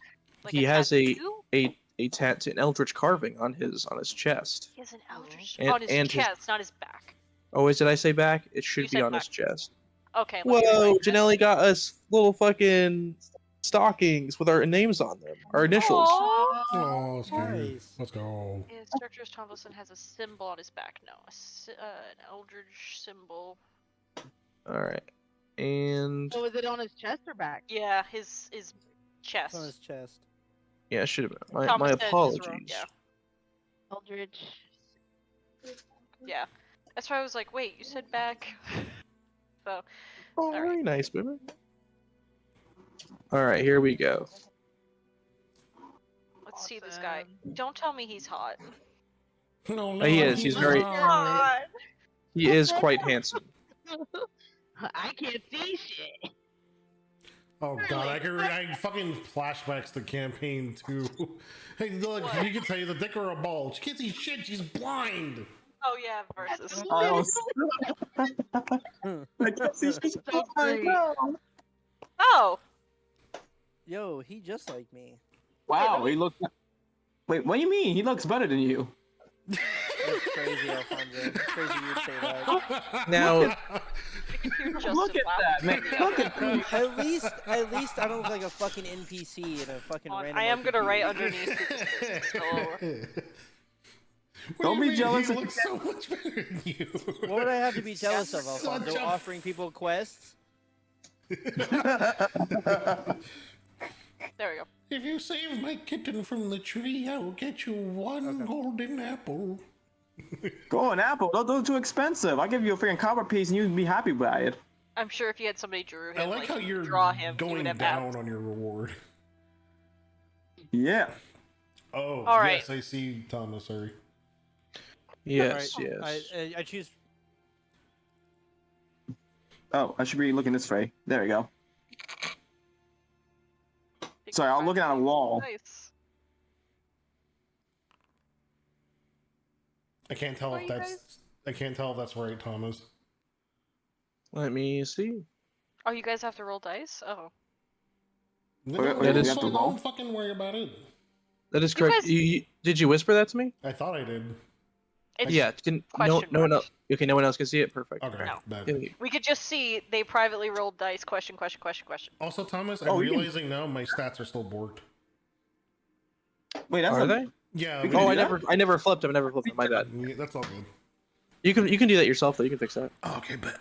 Like He a has tattoo? a tattoo, an eldritch carving on his chest. He has an eldritch And- on his and his- chest, not his back. Oh, did I say back? It should You be said on his back. chest. Okay. let me Whoa, write that. Janelli got us little fucking stockings with our names on them, our initials. Aw. Oh, scary. Nice. Let's go. Yeah, Instructor Tomlinson has a symbol on his back. No, an eldritch symbol. All right, and So is it on his chest or back? Yeah, his It's chest. on his chest. yeah, should have been. Thomas My said it's apologies. wrong, yeah. Eldritch. Yeah. That's why I was like, wait, you said back. So, Oh, All right. very nice, baby. All right, here we go. let's see this guy. Awesome. Don't tell me he's hot. No, no. He is. He's very. God. He is quite handsome. I can't see shit. Oh god, I fucking flashbacks to campaign 2. Hey, look, What? you can tell you the dick or a ball. She can't see shit. She's blind. Oh yeah, versus. Oh, So great. Oh, Yo, he just like me. wow, he looks. Wait, what do you mean? He looks better than you. That's crazy, Alfonso. It's crazy you'd say that. Now, Look at that, man. Look at that. At least I don't look like a fucking NPC in a fucking random. I am gonna RPG. write underneath. So, Don't be jealous. He looks so much better than you. What would I have to be jealous of, Such Alfonso? a- Offering people quests? there we go. If you save my kitten from the tree, I will get you one golden apple. Go on, Apple. Those are too expensive. I'll give you a freaking copper piece and you'd be happy by it. I'm sure if you had somebody drew him, I like how you you're draw him, he going would have down abs. on your reward. Yeah. Oh, All right. yes, I see, Thomas. Sorry. yes, Alright, yes. I choose. Oh, I should be looking this way. There we go. Sorry, I was looking at a wall. Nice. I can't tell Oh, if you that's. guys- I can't tell if that's right, Thomas. Let me see. Oh, you guys have to roll dice? Oh. No, Wait, no, wait, we no, have to don't roll? fucking worry about it. That is You correct. guys- Did you whisper that to me? I thought I did. It's Yeah. No question one marks. else. Okay, no one else can see it. Perfect. Okay. No. Bad. Yeah, We could just see they privately rolled dice. Question. Also, Thomas, I'm Oh, you can- realizing now my stats are still borked. Wait, that's Are not- they? Yeah. We can Oh, do I that? never flipped them. I never flipped them. My bad. Yeah, that's all good. You can do that yourself though. You can fix that. Oh, okay, bet.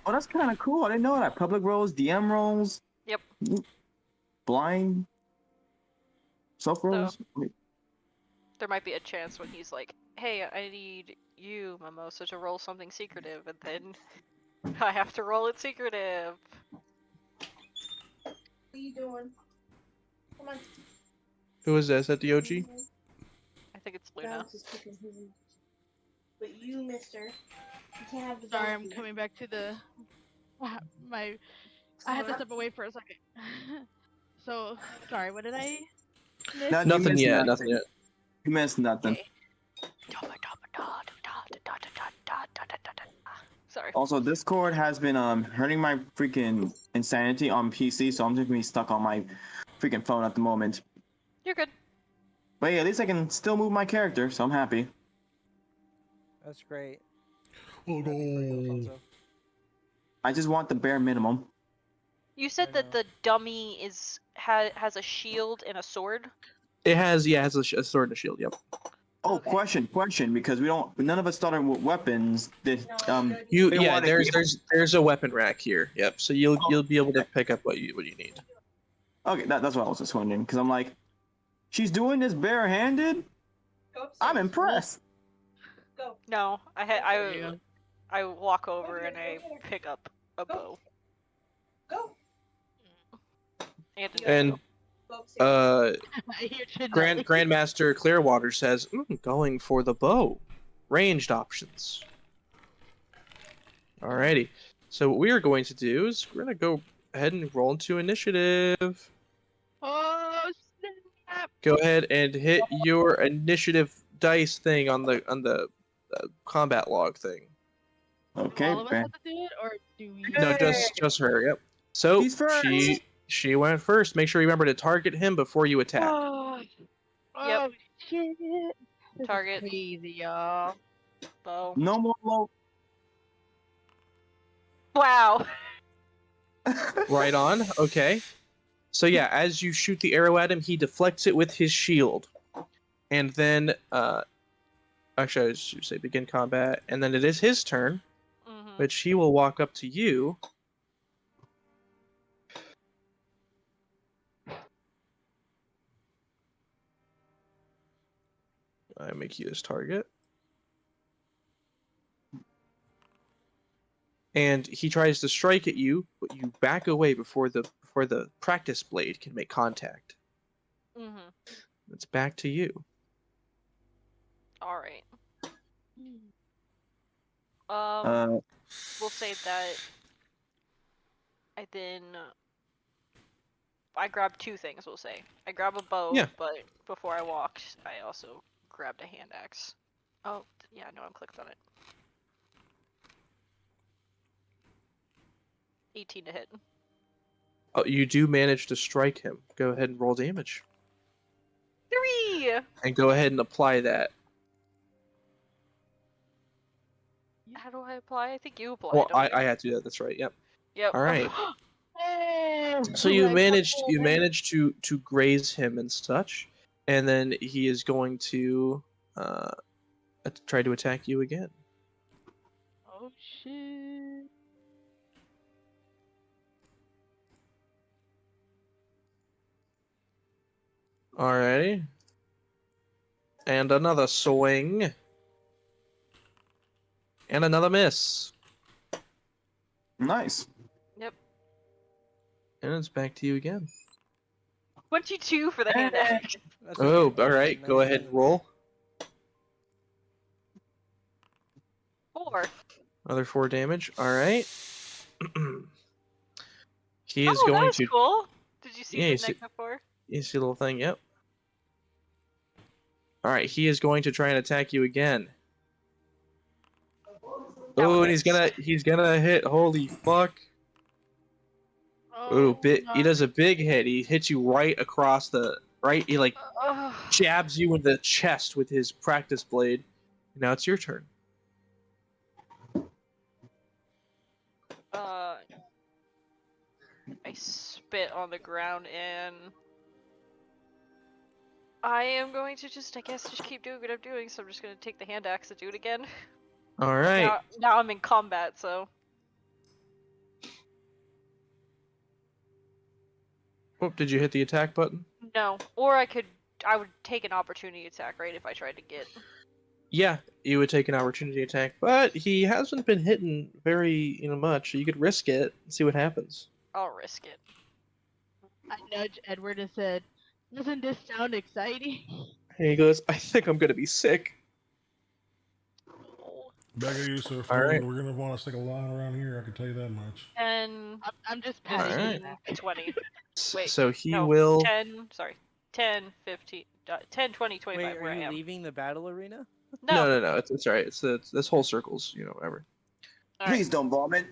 Oh, that's kind of cool. I didn't know that. Public rolls, DM rolls. Yep. Blind. Self rolls. There might be a chance when he's like, "Hey, I need you, Mimosa, to roll something secretive," and then I have to roll it secretive. What are you doing? Come on. Who is that? Is that the OG? I think it's Luna. Alex is cooking his. But you, mister, you can't have the Sorry, I'm donkey. coming back to the my. I had to step away for a second. So sorry. What did I miss? No, you Nothing missed yet. Nothing yet. You missed nothing. Okay. Sorry. Also, Discord has been hurting my freaking insanity on PC, so I'm just gonna be stuck on my freaking phone at the moment. You're good. But yeah, at least I can still move my character, so I'm happy. That's great. Oh Happy for you, no. Alfonso. I just want the bare minimum. You said that the dummy has a shield and a sword. It has a sword and a shield. Yep. Oh, Okay. question, because none of us started with weapons. There's You We don't yeah. wanna There's a weapon rack here. Yep. So you'll be able to pick up what you need. okay, that's what I was just wondering, because I'm like, she's doing this barehanded. Go upstairs. I'm impressed. Go. No, Yeah. I walk over and I pick up a bow. Go. And And Go upstairs. I hear Janelle. Grandmaster Clearwater says, going for the bow. Ranged options. Alrighty. So what we are going to do is we're going to go ahead and roll into initiative. Oh snap! Go ahead and hit your initiative dice thing on the combat log thing. Okay, All of us have to do it, or do we? No, just her. Yep. So She's first. she went first. Make sure you remember to target him before you attack. Oh, oh shit! This is Target. crazy, y'all. bow. no more low. Wow. Right on. Okay. So yeah, as you shoot the arrow at him, he deflects it with his shield, and then actually I should say begin combat, and then it is his turn, Mhm. which he will walk up to you. I make you his target. And he tries to strike at you, but you back away before the practice blade can make contact. Mhm. It's back to you. All right. Uh, We'll say that I grabbed two things. We'll say I grab a bow, Yeah. but before I walked, I also grabbed a hand axe. Oh yeah, no, I'm clicked on it. 18 to hit. Oh, you do manage to strike him. Go ahead and roll damage. 3. And go ahead and apply that. How do I apply? I think you apply. Well, don't I you? had to do that. That's right. Yep. Yep. All right. Hey, So you I managed got to graze him and such, and then he is going to try to attack you again. Oh shit! Alrighty. And another swing. And another miss. nice. And it's back to you again. 22 for the hand axe. That's Oh, okay. alright. Go ahead and roll. 4. Another 4 damage. Alright. He is Oh, that going was to. cool. Did you see Yeah, the you see- negative 4? You see the little thing? Yep. Alright, he is going to try and attack you again. That Oh, one and he's gonna hit. Holy fuck. Oh, He does a big hit. He hits you right across the right? He like Ugh. jabs you in the chest with his practice blade. Now it's your turn. I spit on the ground and I am going to just, I guess, just keep doing what I'm doing. So I'm just gonna take the hand axe and do it again. All right. Now I'm in combat, so. Oh, did you hit the attack button? No, or I would take an opportunity attack, right, if I tried to get. Yeah, you would take an opportunity attack, but he hasn't been hitting very much. So you could risk it and see what happens. I'll risk it. I nudge Edward and said, "Doesn't this sound exciting?" And he goes, I think I'm gonna be sick. Back at you, sir. All right. We're gonna want to stick a line around here. I can tell you that much. And I'm just patting Alright. him back. 20. Wait, So he no, will. 10, sorry. 10, 15, 10, 20, 25, Wait, where are I you am. leaving the battle arena? No. It's alright. It's this whole circle's whatever. Please don't vomit.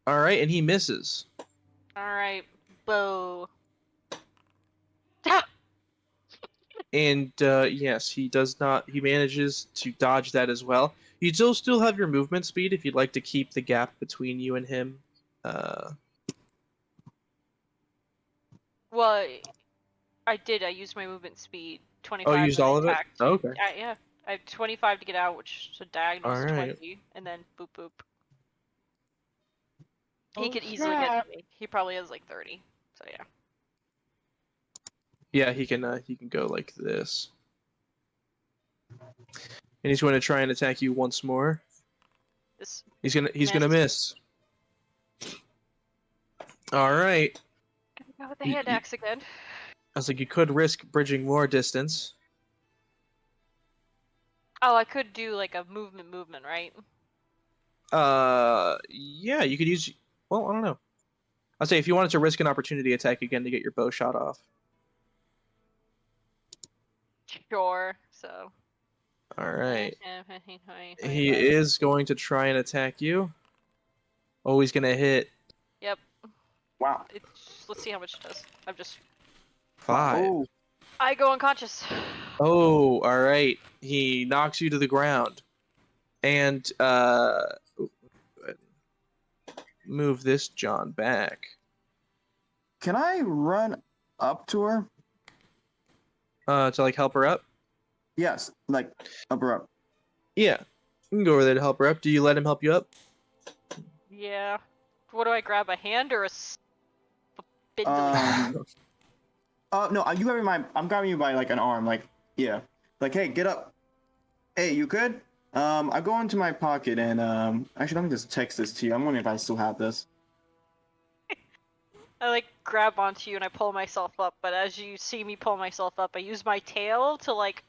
All right, and he misses. Alright, bow. And yes, he does not. He manages to dodge that as well. You still have your movement speed if you'd like to keep the gap between you and him. Well, I did. I used my movement speed. 25. Oh, you used and I all of it? attacked. Oh, okay. Yeah. I have 25 to get out, which so diagonal is Alright. 20, and then boop boop. He Oh, could easily get snap. to me. He probably has like 30. So yeah. Yeah, he can go like this. And he's going to try and attack you once more. This He's gonna miss. All right. Go with the hand axe again. I was like, you could risk bridging more distance. Oh, I could do like a movement, right? Yeah, you could use. Well, I don't know. I'll say if you wanted to risk an opportunity attack again to get your bow shot off. Sure. So. All right. 10, 15, 20, He 25. is going to try and attack you. Oh, he's gonna hit. Yep. Wow. Let's see how much it does. I'm just. 5. Oh, I go unconscious. Oh, all right. He knocks you to the ground, and move this John back. can I run up to her? To like help her up. Yes, like up her up. Yeah, you can go over there to help her up. Do you let him help you up? Yeah. What do I grab? A hand or a spindly? No, you grabbing my. I'm grabbing you by like an arm, like yeah, like hey, get up. Hey, you good? I go into my pocket and actually let me just text this to you. I'm wondering if I still have this. I like grab onto you and I pull myself up, but as you see me pull myself up, I use my tail to like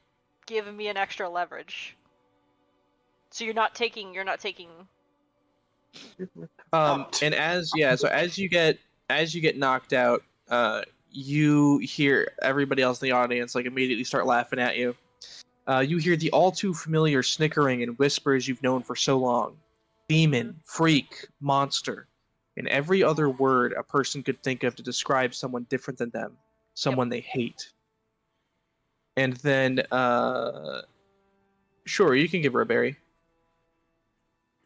give me an extra leverage. So you're not taking. And as you get knocked out, you hear everybody else in the audience like immediately start laughing at you. You hear the all too familiar snickering and whispers you've known for so long. Demon, freak, monster, and every other word a person could think of to describe someone different than them, someone they hate. And then, sure, you can give her a berry.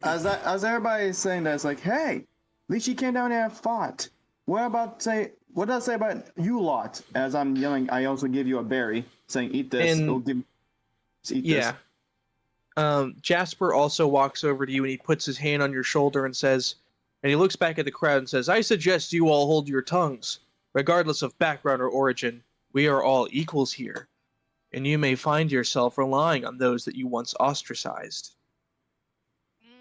As everybody is saying that, it's like, hey, at least she came down there and fought. What does that say about you lot? As I'm yelling, I also give you a berry, saying, eat this. And- Eat Yeah. Jasper also walks over to you and he puts his hand on your shoulder and says, and he looks back at the crowd and says, I suggest you all hold your tongues. Regardless of background or origin, we are all equals here. And you may find yourself relying on those that you once ostracized.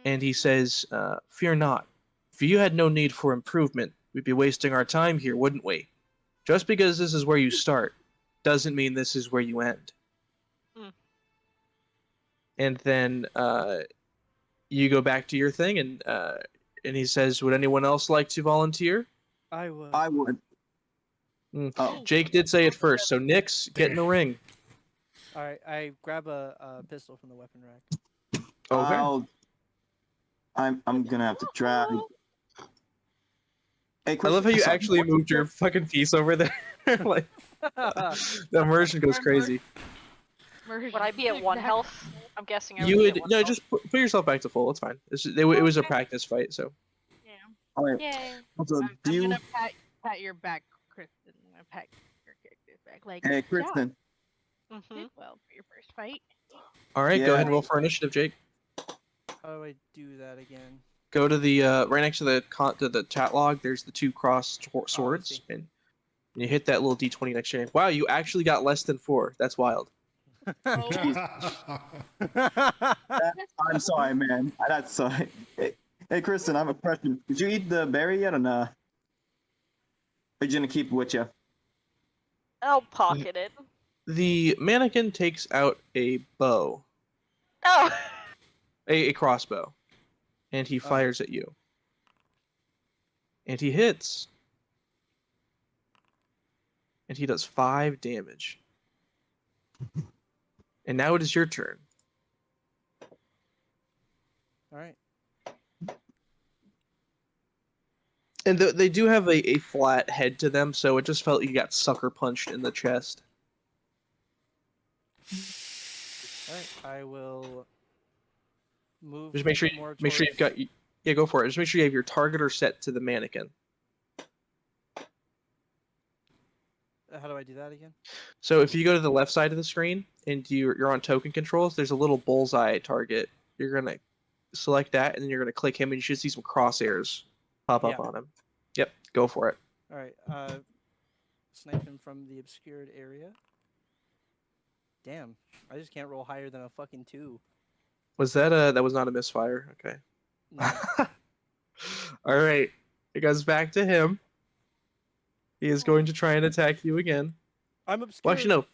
And he says, fear not. If you had no need for improvement, we'd be wasting our time here, wouldn't we? Just because this is where you start, doesn't mean this is where you end. And then you go back to your thing, and he says, would anyone else like to volunteer? I would. I would. Oh. Jake did say it first, so Nyx, get in the ring. All right, I grab a pistol from the weapon rack. Okay. I'm gonna have to try. Hey, I love how you actually moved your fucking piece over there. Like, The immersion goes crazy. Would I be at 1 health? I'm guessing I would You be would at 1 no, health. just put yourself back to full. It's fine. It was a practice fight, so. Yeah. All right. Yay. Also, I'm do you? gonna pat your back, Kristen. I'm gonna pat your character's back. Like, Hey, good job. Kristen. Mm-hmm. Did well for your first fight. All right, go Yeah. ahead and roll for initiative, Jake. How do I do that again? Go to the right next to the chat log. There's the 2 crossed swords, see. and you hit that little d20 next to your name. Wow, you actually got less than 4. That's wild. Oh, I'm sorry, man. That's sorry. Hey, Kristen, I have a question. Did you eat the berry yet or nah? Or you gonna keep it with you? I'll pocket it. The mannequin takes out a bow, Oh! a crossbow, and he fires at you. And he hits. And he does 5 damage. And now it is your turn. All right. And they do have a flat head to them, so it just felt like you got sucker punched in the chest. All right. I will move. Just make sure more you've towards- got. Yeah, go for it. Just make sure you have your targeter set to the mannequin. How do I do that again? So if you go to the left side of the screen and you're on token controls, there's a little bullseye target. You're gonna select that, and then you're gonna click him, and you should see some crosshairs pop up on him. Yep, go for it. All right. Snipe him from the obscured area. Damn, I just can't roll higher than a fucking 2. Was that that was not a misfire? Okay. No. All right, it goes back to him. He is going to try and attack you again. I'm obscured. Well, actually, no.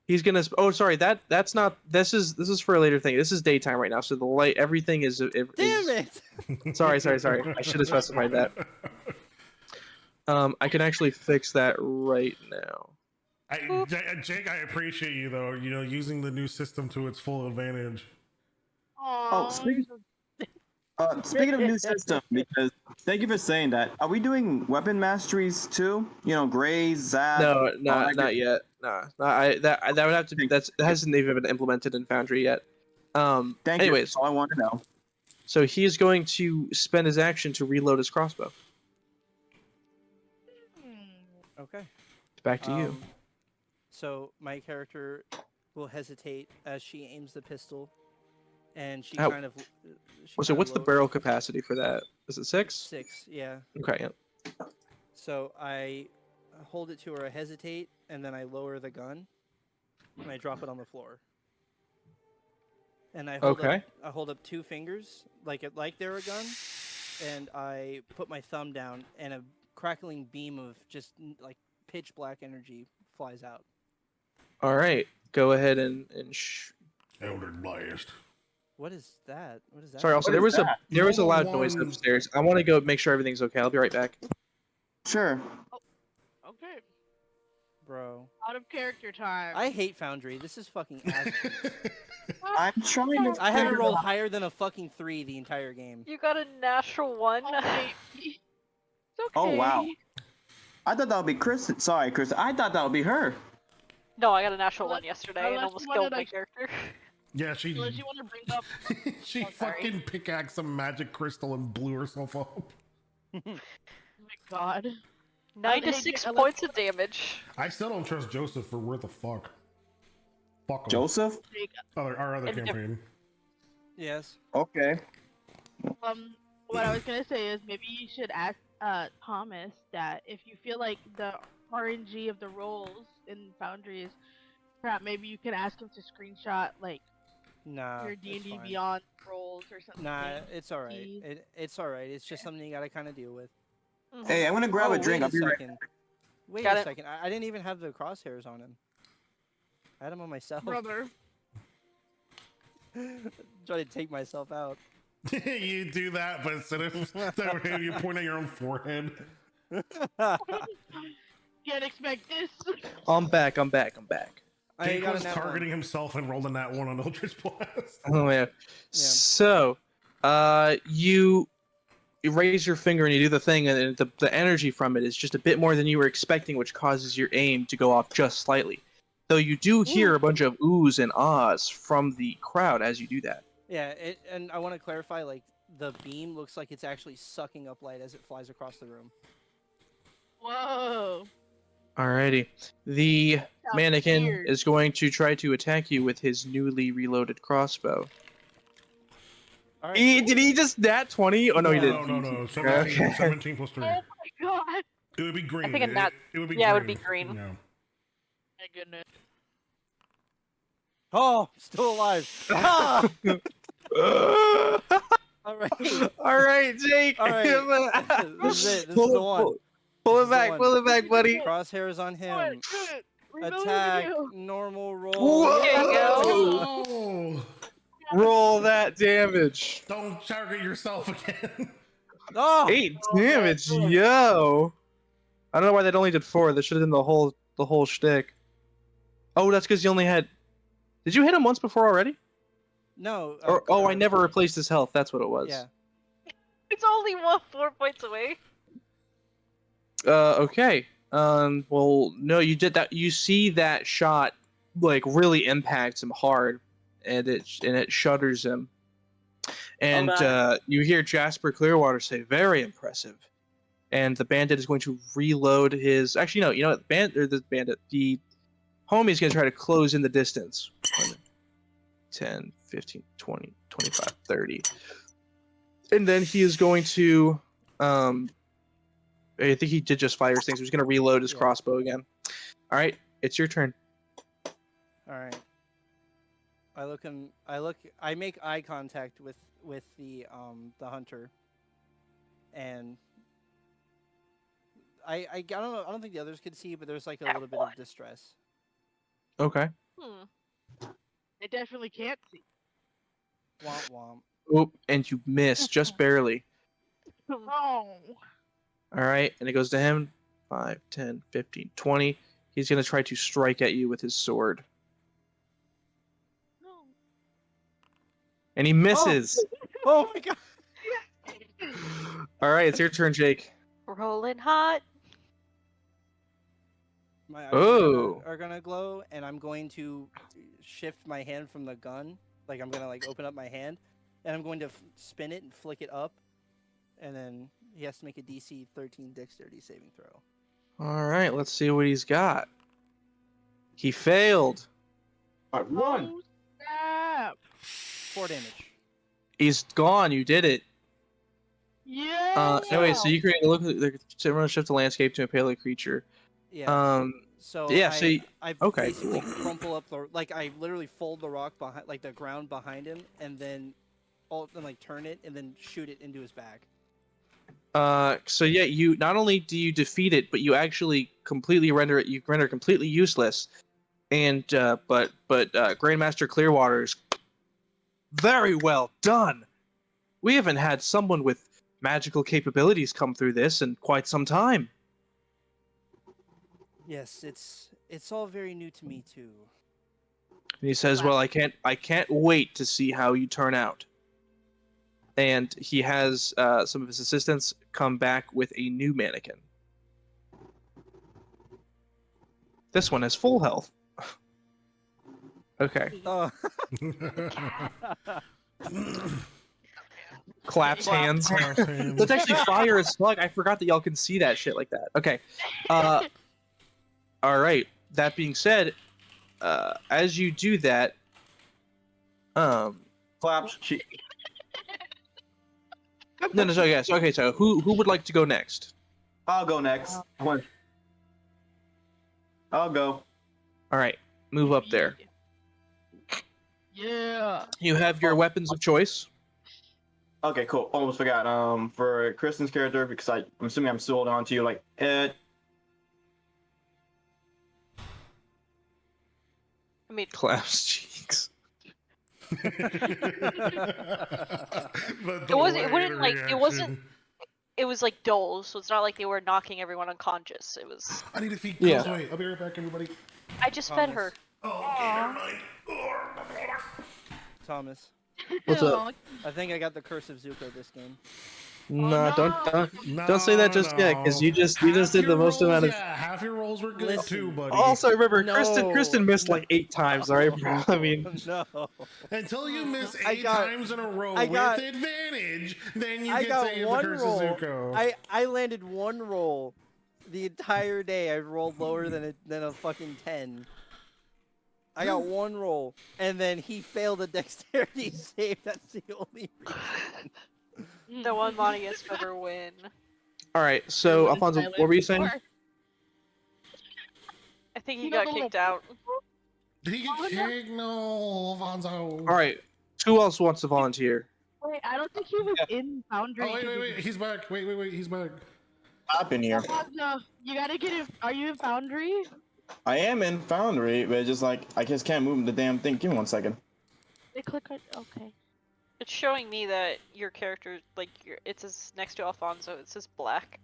He's gonna. Oh, sorry. That's not. This is for a later thing. This is daytime right now, so the light, everything is. Damn it! Sorry. I should have specified that. I can actually fix that right now. Jake, I appreciate you though. You know, using the new system to its full advantage. Oh, speaking of new system, because thank you for saying that. Are we doing weapon masteries too? You know, Graze, Zap. No, not yet. Nah, that would have to be. That hasn't even been implemented in Foundry yet. Thank you. Anyways, That's all I want to know. so he is going to spend his action to reload his crossbow. Okay. Back to you. So my character will hesitate as she aims the pistol, and she Ow. kind of. So what's the barrel capacity for that? Is it 6? 6, yeah. Okay. Yeah. So I hold it to her, I hesitate, and then I lower the gun, and I drop it on the floor. And I hold up 2 fingers like they're a gun, and I put my thumb down, and a crackling beam of just like pitch black energy flies out. All right. Go ahead and Eldritch Blast. What is that? What is that? Sorry. Also, there was a loud noise One- upstairs. I want to go make sure everything's okay. I'll be right back. Sure. okay. Bro. Out of character time. I hate Foundry. This is fucking ass. I'm trying to. I haven't rolled higher than a fucking 3 the entire game. You got a natural 1. Okay. It's okay. Oh wow. I thought that would be Kristen. Sorry, Kristen. I thought that would be her. No, I got a natural 1 Unless- yesterday and unless almost you killed wanted, my like- character. Yeah, she Unless you want to bring up. she Oh, sorry. fucking pickaxed some magic crystal and blew herself up. Oh my god. 9 to Hey, 6 I like- points of damage. I still don't trust Joseph for where the fuck. Fuck him. Joseph. Our other And- campaign. Yes. Okay. What I was gonna say is maybe you should ask Thomas that if you feel like the RNG of the rolls in Foundry is crap, maybe you could ask him to screenshot like Nah. your it's D&D fine. Beyond rolls or something. Nah, it's alright. Please. It's alright. It's just something you gotta kind of deal with. Hey, I'm gonna grab a drink. I'll Wait be right. second. Wait Got a it. second. I didn't even have the crosshairs on him. I had him on myself. Brother. Trying to take myself out. You do that, but instead of you point at your own forehead. Can't expect this. I'm back. I Jake got was a nat one. targeting himself and rolled a nat 1 on Eldritch Blast. Oh yeah. So, you you raise your finger and you do the thing, and the energy from it is just a bit more than you were expecting, which causes your aim to go off just slightly. Though you do hear a bunch of oohs and ahs from the crowd as you do that. Yeah, and I want to clarify, like, the beam looks like it's actually sucking up light as it flies across the room. Whoa. Alrighty. The Sounds mannequin weird. is going to try to attack you with his newly reloaded crossbow. All right. Did he just nat 20? Oh, no, he didn't. No. 17, Okay. 17 plus 3. Oh my god. It would be green. I think a nat- it would be yeah, green. it would be green. No. My goodness. Oh, still alive. Ah! All right. All right, Jake. All right. This is it. This is Pull the it- one. Pull This it is the back. one. Pull it back, buddy. Crosshairs on him. Good, good. We believe in Attack. you. Normal roll. Whoa! There you go. Oh! Roll that damage. Don't target yourself again. Oh! 8 damage, yo. I don't know why that only did 4. That should have been the whole shtick. Oh, that's because you only had. Did you hit him once before already? No. I never replaced his health. That's what it was. Yeah. It's only 4 points away. Okay. Well, no, you did that. You see that shot, like, really impacts him hard, and it shudders him. And you hear Jasper Clearwater say, "Very impressive." And the bandit is going to reload his. Actually, no. You know what? The homie's going to try to close in the distance. 10, 15, 20, 25, 30. And then he is going to. I think he did just fire his things. He's going to reload his crossbow again. All right, it's your turn. All right. I make eye contact with the hunter, and I don't know. I don't think the others could see, but there's like a little bit of distress. Okay. They definitely can't see. Womp womp. Oop, and you miss just barely. Oh. All right, and it goes to him. 5, 10, 15, 20. He's going to try to strike at you with his sword. No. And he misses. Oh my god. All right, it's your turn, Jake. Rolling hot. My eyes Oh. are gonna glow, and I'm going to shift my hand from the gun. Like, I'm gonna open up my hand, and I'm going to spin it and flick it up, and then he has to make a DC 13 Dexterity saving throw. All right, let's see what he's got. He failed. Run. Oh, snap. 4 damage. He's gone. You did it. Yeah. Anyway, so you create a look. Everyone shift the landscape to impale a creature. Yeah. So yeah, I, so you- I okay. basically crumple up the I literally fold the rock behind, like the ground behind him, and then turn it and then shoot it into his back. So yeah, you not only do you defeat it, but you actually completely render it. You render it completely useless. And but Grandmaster Clearwater's very well done. We haven't had someone with magical capabilities come through this in quite some time. Yes, it's all very new to me too. And he says, "Well, I can't wait to see how you turn out." And he has some of his assistants come back with a new mannequin. This one has full health. Okay. Oh. Claps hands. Claps hands. Let's actually fire a slug. I forgot that y'all can see that shit like that. Okay. All right. That being said, as you do that, Claps. no. So yes. Okay. So who would like to go next? I'll go next. I'll go. All right. Move up there. Yeah. You have your weapons of choice. Okay, cool. Almost forgot. For Kristen's character, because I'm assuming I'm still holding on to you, like I mean, Claps cheeks. it wasn't. It wouldn't like. It wasn't. It was like doles, so it's not like they were knocking everyone unconscious. It was. I need to feed Yeah. Cosway. I'll be right back, everybody. I just fed her. Oh, okay, never mind. Thomas, What's up? I think I got the curse of Zuko this game. Nah, don't No, don't say that just yet, because you just did the most amount of. Yeah, half your rolls were good Listen, too, buddy. Also, remember, No, Kristen missed no, like 8 times. All right, bro. I mean, no. Until you miss I 8 got- times in a row I got- with advantage, then you I can got say the one curse roll. of Zuko. I landed one roll the entire day. I rolled lower than a fucking 10. I got one roll, and then he failed a dexterity save. That's the only reason. The one Monius better win. all right. So, Everyone is Alfonso, silent. what were you saying? Or- I think he You know got the kicked little- out. Did he get kicked? No, Alfonso. All right. Who else wants to volunteer? Wait, I don't think he was in Foundry. Oh, wait. He's back. Wait. He's back. I've been here. No, you gotta get in. Are you in Foundry? I am in Foundry, but it's just like I just can't move the damn thing. Give me 1 second. They click on. Okay. It's showing me that your character, like, it says next to Alfonso, it says black.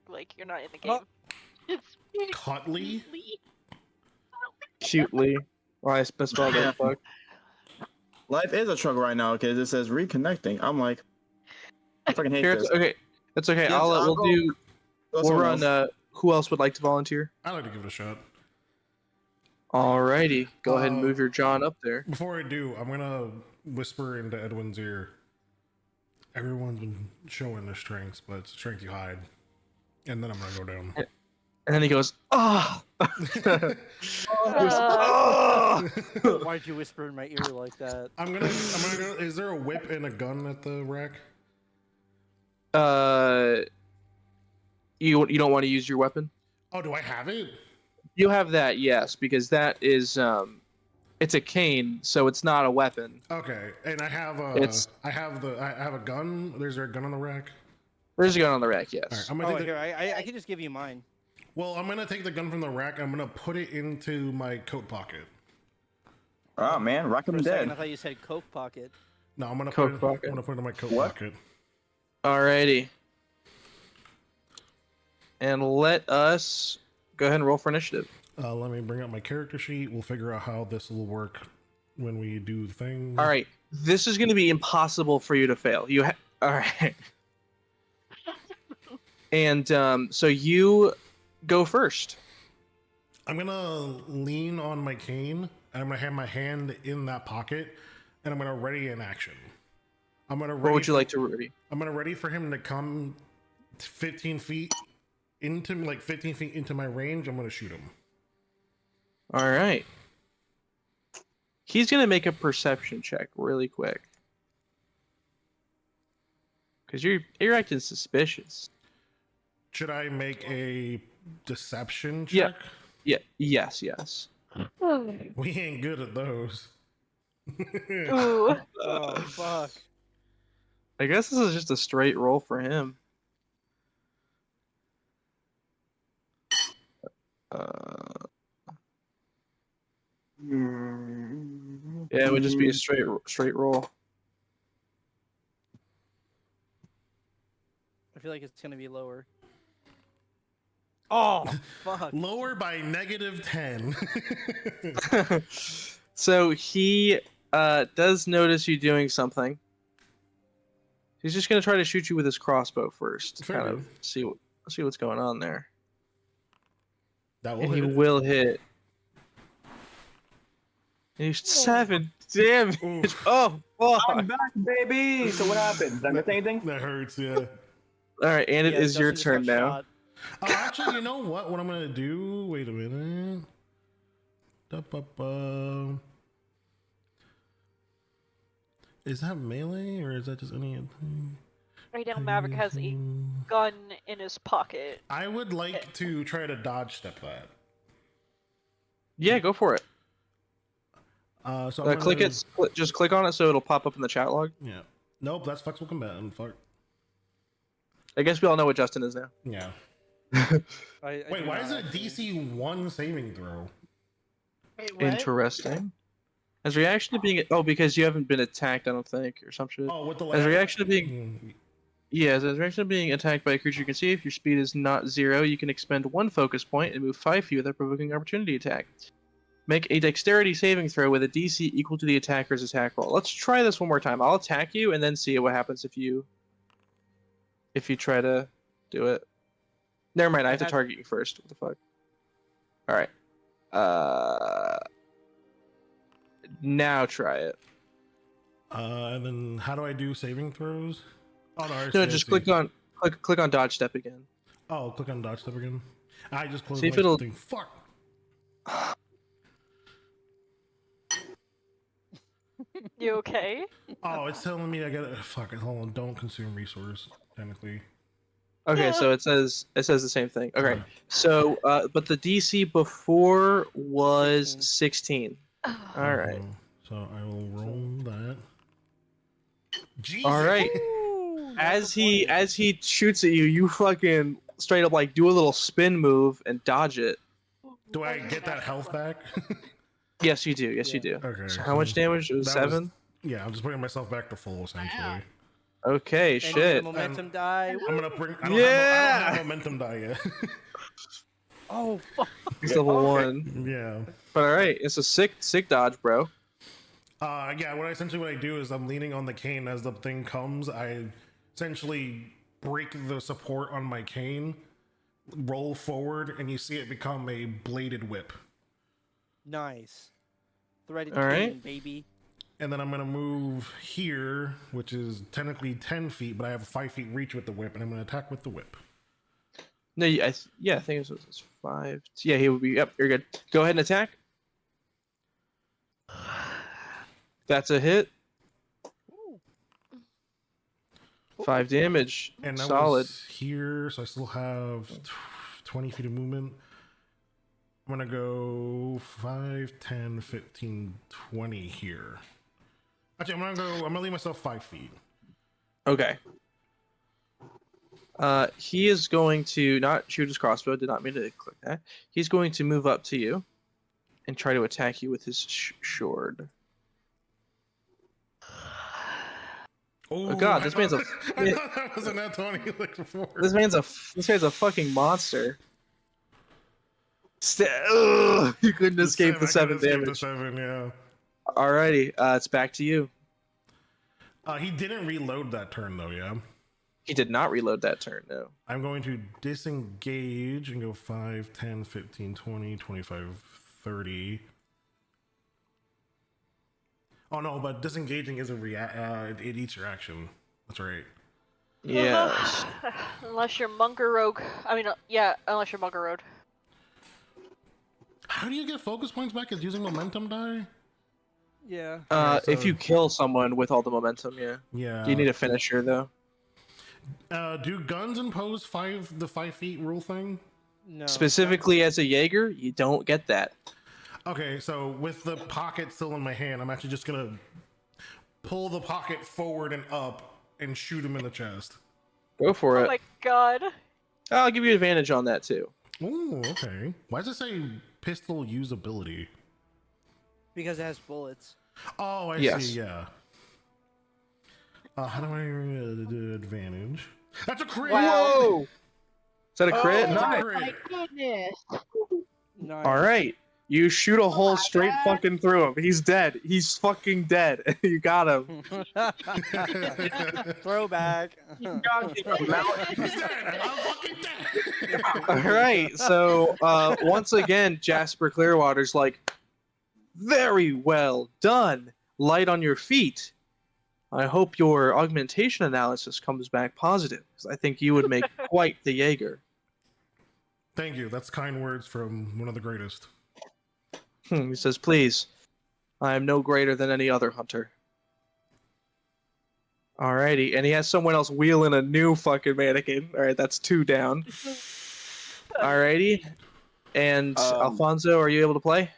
Like, you're not in the game. It's Cutley? Cutely. Well, I misspelled that. Fuck. Life is a struggle right now because it says reconnecting. I'm like, I fucking hate Here, this. okay. That's okay. Yeah, We'll go. do. Go We'll someone run. else. Who else would like to volunteer? I'd like to give it a shot. Alrighty. Go ahead and move your John up there. Before I do, I'm gonna whisper into Edwin's ear. Everyone's been showing their strengths, but it's strength you hide. And then I'm gonna go down. And then he goes, ah. Why'd you whisper in my ear like that? I'm gonna go. Is there a whip and a gun at the rack? You don't want to use your weapon? Oh, do I have it? You have that, yes, because that is it's a cane, so it's not a weapon. Okay, and I have I have a gun. There's there a gun on the rack? There's a gun on the rack, All right, yes. I'm gonna Oh, take here, I can just give you mine. well, I'm gonna take the gun from the rack. I'm gonna put it into my coat pocket. Oh man, rock For him a second, I dead. thought you said Coke pocket. No, I'm gonna Coat put it, pocket. I'm gonna put it in my coat What? pocket. Alrighty. And let us go ahead and roll for initiative. Let me bring up my character sheet. We'll figure out how this will work when we do the thing. All right. This is going to be impossible for you to fail. All right. And so you go first. I'm gonna lean on my cane, and I'm gonna have my hand in that pocket, and I'm gonna ready an action. I'm gonna. What would you like to ready? I'm gonna ready for him to come 15 feet into 15 feet into my range. I'm gonna shoot him. All right. He's going to make a perception check really quick. Because you're acting suspicious. Should I make a deception Yeah. check? Yeah. Yes. We ain't good at those. Ooh. Oh, fuck. I guess this is just a straight roll for him. Yeah, it would just be a straight roll. I feel like it's gonna be lower. Oh, fuck. Lower by -10. So he does notice you doing something. He's just gonna try to shoot you with his crossbow first, to Fair kind enough. of see what's going on there. That will And he hit. will hit. He's 7. Damn it! Oof. Oh, fuck! I'm back, baby. So what happened? Did I miss anything? That hurts, yeah. All right, and it Yeah, is your Justin just turn got now. shot. Actually, you know what? What I'm gonna do? Wait a minute. Da-ba-ba. Is that melee or is that just any? Right now, Maverick has a gun in his pocket. I would like to try to dodge step that. Yeah, go for it. So I'm Click gonna- it. Just click on it so it'll pop up in the chat log. Yeah. Nope, that's flexible combatant. Fuck. I guess we all know what Justin is now. Yeah. I Wait, do why not is it actually. DC 1 saving throw? Wait, what? Interesting. As a reaction to being because you haven't been attacked, I don't think, or some shit. Oh, with the As a reaction to being Mm, as a reaction to being attacked by a creature you can see, if your speed is not 0, you can expend 1 focus point and move 5 feet without provoking opportunity attack. Make a dexterity saving throw with a DC equal to the attacker's attack roll. Let's try this one more time. I'll attack you and then see what happens if you if you try to do it. Never mind, I have to had- target you first. What the fuck? Alright. Now try it. And then how do I do saving throws? Oh no, I No, see, I just see. click on dodge step again. Oh, click on dodge step again. I just closed See if my it'll- thing. Fuck. You okay? Oh, it's telling me I gotta. Fuck it. Hold on. Don't consume resource. Technically. Okay, so it says the same thing. Okay, so but the DC before was 16. All right. So I will roll that. Jesus. All right. Ooh, As natural he 20. shoots at you, you fucking straight up like do a little spin move and dodge it. Do I get that health back? Yes, you do. Yes, you do. Okay. So how much damage? It was that 7. Yeah, I'm just bringing myself back to full essentially. Okay, And shit. the momentum die. I'm gonna bring. I don't Yeah! have momentum die yet. Oh fuck! He's level 1. Yeah. But all right, it's a sick dodge, bro. Yeah. What I do is I'm leaning on the cane as the thing comes. I essentially break the support on my cane, roll forward, and you see it become a bladed whip. Nice. Threaded All right. cane, baby. And then I'm gonna move here, which is technically 10 feet, but I have a 5 feet reach with the whip, and I'm gonna attack with the whip. No, I think it was 5. Yeah, he would be. Yep, you're good. Go ahead and attack. That's a hit. 5 damage. And that Solid. was here, so I still have 20 feet of movement. I'm gonna go 5, 10, 15, 20 here. Actually, I'm gonna leave myself 5 feet. Okay. He is going to not shoot his crossbow. Did not mean to click that. He's going to move up to you and try to attack you with his sword. Oh God, this man's a- I thought that was a nat 20 like before. This guy's a fucking monster. Ugh, you couldn't escape the 7 damage. The 7, yeah. Alrighty, it's back to you. He didn't reload that turn though, yeah. He did not reload that turn, no. I'm going to disengage and go 5, 10, 15, 20, 25, 30. Oh no, but disengaging isn't it eats your action. That's right. Yes. Unless you're monk or rogue. I mean, yeah, unless you're monk or rogue. How do you get focus points back? Is using momentum die? Yeah. If you kill someone with all the momentum, yeah. Yeah. Do you need a finisher though? Do guns impose the 5 feet rule thing? No. Specifically as a Jaeger, you don't get that. Okay, so with the pocket still in my hand, I'm actually just gonna pull the pocket forward and up and shoot him in the chest. Go for Oh it. my god. I'll give you advantage on that too. Ooh, okay. Why does it say pistol usability? Because it has bullets. Oh, I Yes. see, yeah. How do I do advantage? That's a crit! Whoa! Is that a crit? Oh, Nice. nice. My goodness. Nice. All right. You shoot a hole straight fucking through him. He's dead. He's fucking dead. You got him. Throwback. He's dead! I'm fucking dead! All right. So once again, Jasper Clearwater's like, very well done. Light on your feet. I hope your augmentation analysis comes back positive, because I think you would make quite the Jaeger. Thank you. That's kind words from one of the greatest. He says, please, I am no greater than any other hunter. Alrighty, and he has someone else wheeling a new fucking mannequin. Alright, that's 2 down. Alrighty. And Alfonso, are you able to play?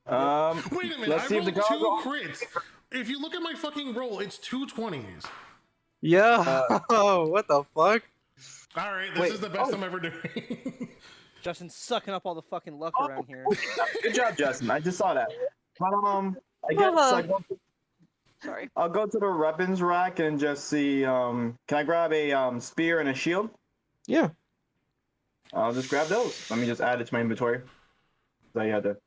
Wait a minute, Let's I see if the rolled 2 goggles- crits. If you look at my fucking roll, it's 2 20s. Yeah. What the fuck? Alright, this is the best I'm ever doing. Justin's sucking up all the fucking luck around here. Good job, Justin. I just saw that. I guess Sorry. I'll go to the weapons rack and just see. Can I grab a spear and a shield? Yeah. I'll just grab those. Let me just add it to my inventory. So you had to.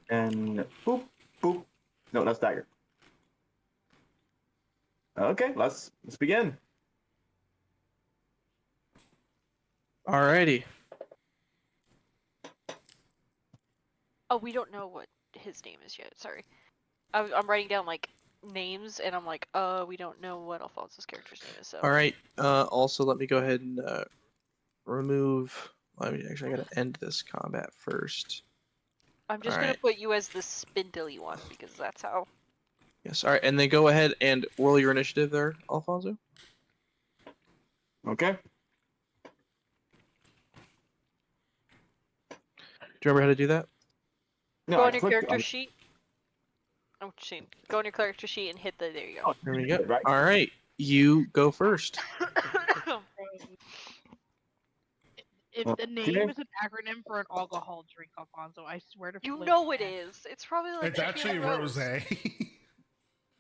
And boop, boop. No, that's dagger. Okay, let's begin. Alrighty. Oh, we don't know what his name is yet. Sorry. I'm writing down like names, and I'm like, we don't know what Alfonso's character's name is. So. All right. Also, let me go ahead and remove. I gotta end this combat first. I'm just gonna put you as the spindly one because that's how. Yes. All right, and then go ahead and roll your initiative there, Alfonso. Okay. Do you remember how to do that? No, Go I on your clicked character on- sheet. Oh, shit. Go on your character sheet and hit the. There you go. There we go. Right. All right, you go first. If the name is an acronym for an alcohol drink, Alfonso, I swear to You flip know it that. is. It's probably like. It's actually Rose. rose.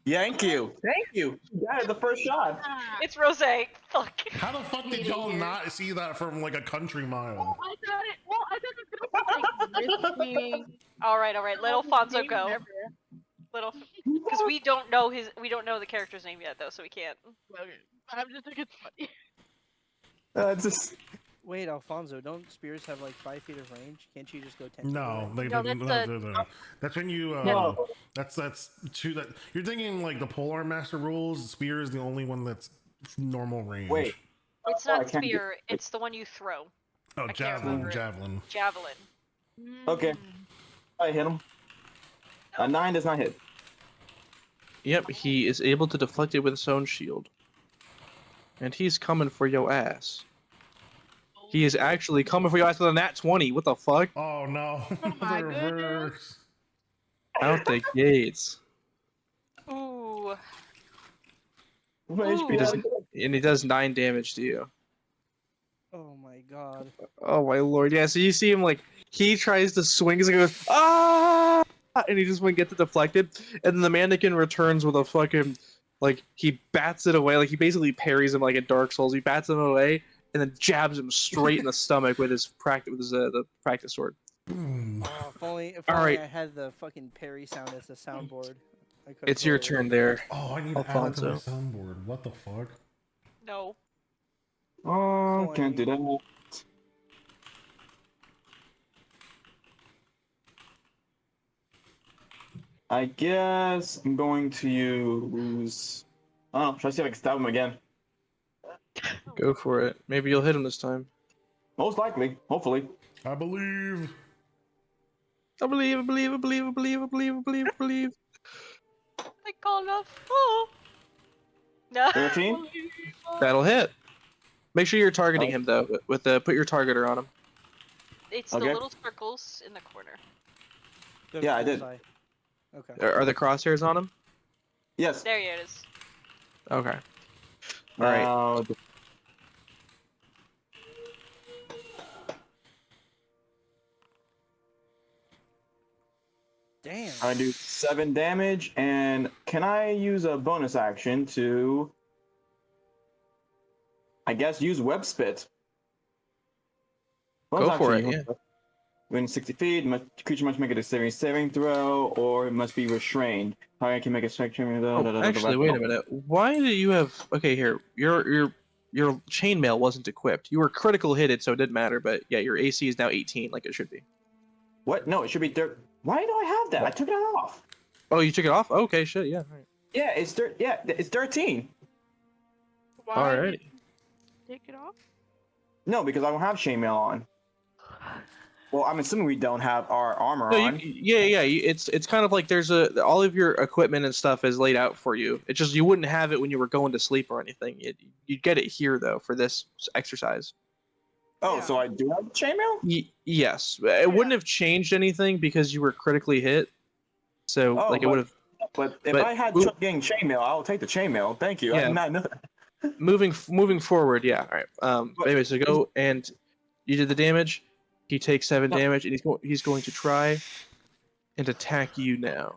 Thank you. Thank you. You got it the first shot. It's rose. Fuck. How the fuck did y'all not see that from like a country mile? I thought it. Well, I thought it was gonna be like risking. All right. Let Alfonso name go. ever. Because we don't know the character's name yet though, so we can't. Okay. I'm just think it's funny. It's just Wait, Alfonso, don't spears have like 5 feet of range? Can't you just go 10 feet No, away? that's when you. No. That's two. That you're thinking like the polar master rules. Spear is the only one that's normal range. wait. It's I not can't spear. It's the one you throw. Oh, I can't javelin, remember it. javelin. Javelin. Okay. I hit him. A 9 does not hit. Yep, he is able to deflect it with his own shield. And he's coming for your ass. He is actually coming for your ass with a nat 20. What the fuck? Oh no! Oh my The reverse. Out the gates. Ooh. What Ooh. He does, and he does 9 damage to you. Oh my god. Oh my lord. Yeah, so you see him like, he tries to swing and goes, ah! And he just won't get to deflected. And then the mannequin returns with a fucking, like, he bats it away. Like, he basically parries him like in Dark Souls. He bats him away and then jabs him straight in the stomach with his the practice sword. Boom. Oh, if only Alright. I had the fucking parry sound as a soundboard. I could've It's your rolled. turn there. Oh, I need to add that to my Alfonso. soundboard. What the fuck? No. Oh, can't do that. I guess I'm going to use. Oh, should I see if I can stab him again? Go for it. Maybe you'll hit him this time. Most likely, hopefully. I believe. I believe, I believe, I believe, I believe, I believe, I believe, I believe. I call love. Oh. No. 13. That'll hit. Make sure you're targeting him though. With the put your targeter on him. It's Okay. the little circles in the corner. The Yeah, I did. bullseye. Okay. Are the crosshairs on him? Yes. There it is. Okay. All right. Now, Damn. I do 7 damage, and can I use a bonus action to, I guess, use web spit? Go for it, yeah. Within 60 feet, creature must make a dexterity saving throw, or it must be restrained. Target can make a strike. Actually, wait a minute. Why do you have? Okay, here. Your chainmail wasn't equipped. You were critical hitted, so it didn't matter. But yeah, your AC is now 18, like it should be. What? No, it should be dirt. Why do I have that? I took it off. Oh, you took it off? Okay, shit. Yeah. All right. Yeah, it's dirt. Yeah, it's 13. Why Alrighty. did you take it off? No, because I don't have chainmail on. Well, I'm assuming we don't have our armor No, on. it's kind of like there's all of your equipment and stuff is laid out for you. It's just you wouldn't have it when you were going to sleep or anything. You'd get it here though for this exercise. Oh, Yeah. so I do have chainmail? Yes, it wouldn't have changed anything because you were critically hit. So Oh, like it would have. But if But I had move- trouble getting chainmail, I'll take the chainmail. Thank you. I Yeah. did not know that. Moving forward, yeah. All right. But- Anyway, so go and you did the damage. He takes 7 No. damage, and he's going to try and attack you now.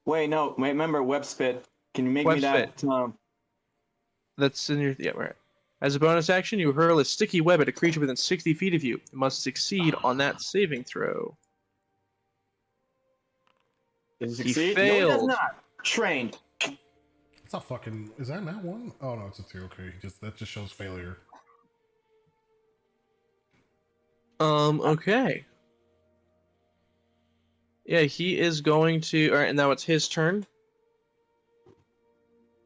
Wait, no. Wait, remember web spit. Can you make Web me that? That's in your right. As a bonus action, you hurl a sticky web at a creature within 60 feet of you. It must succeed on that saving throw. Does it He succeed? No, it does failed. not. Trained. It's not fucking. Is that not one? Oh no, it's a 2. Okay, that just shows failure. Okay. Yeah, he is going to. All right, and now it's his turn.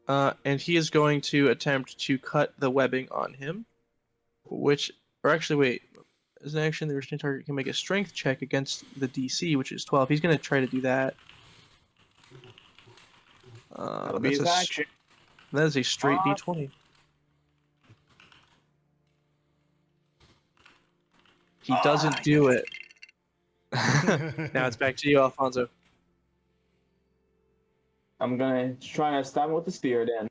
And he is going to attempt to cut the webbing on him, which, or actually, wait. As an action, the restrained target can make a strength check against the DC, which is 12. He's going to try to do that. That'll be his action. That is a straight D20. He doesn't do it. Now it's back to you, Alfonso. I'm gonna try to stab him with the spear then.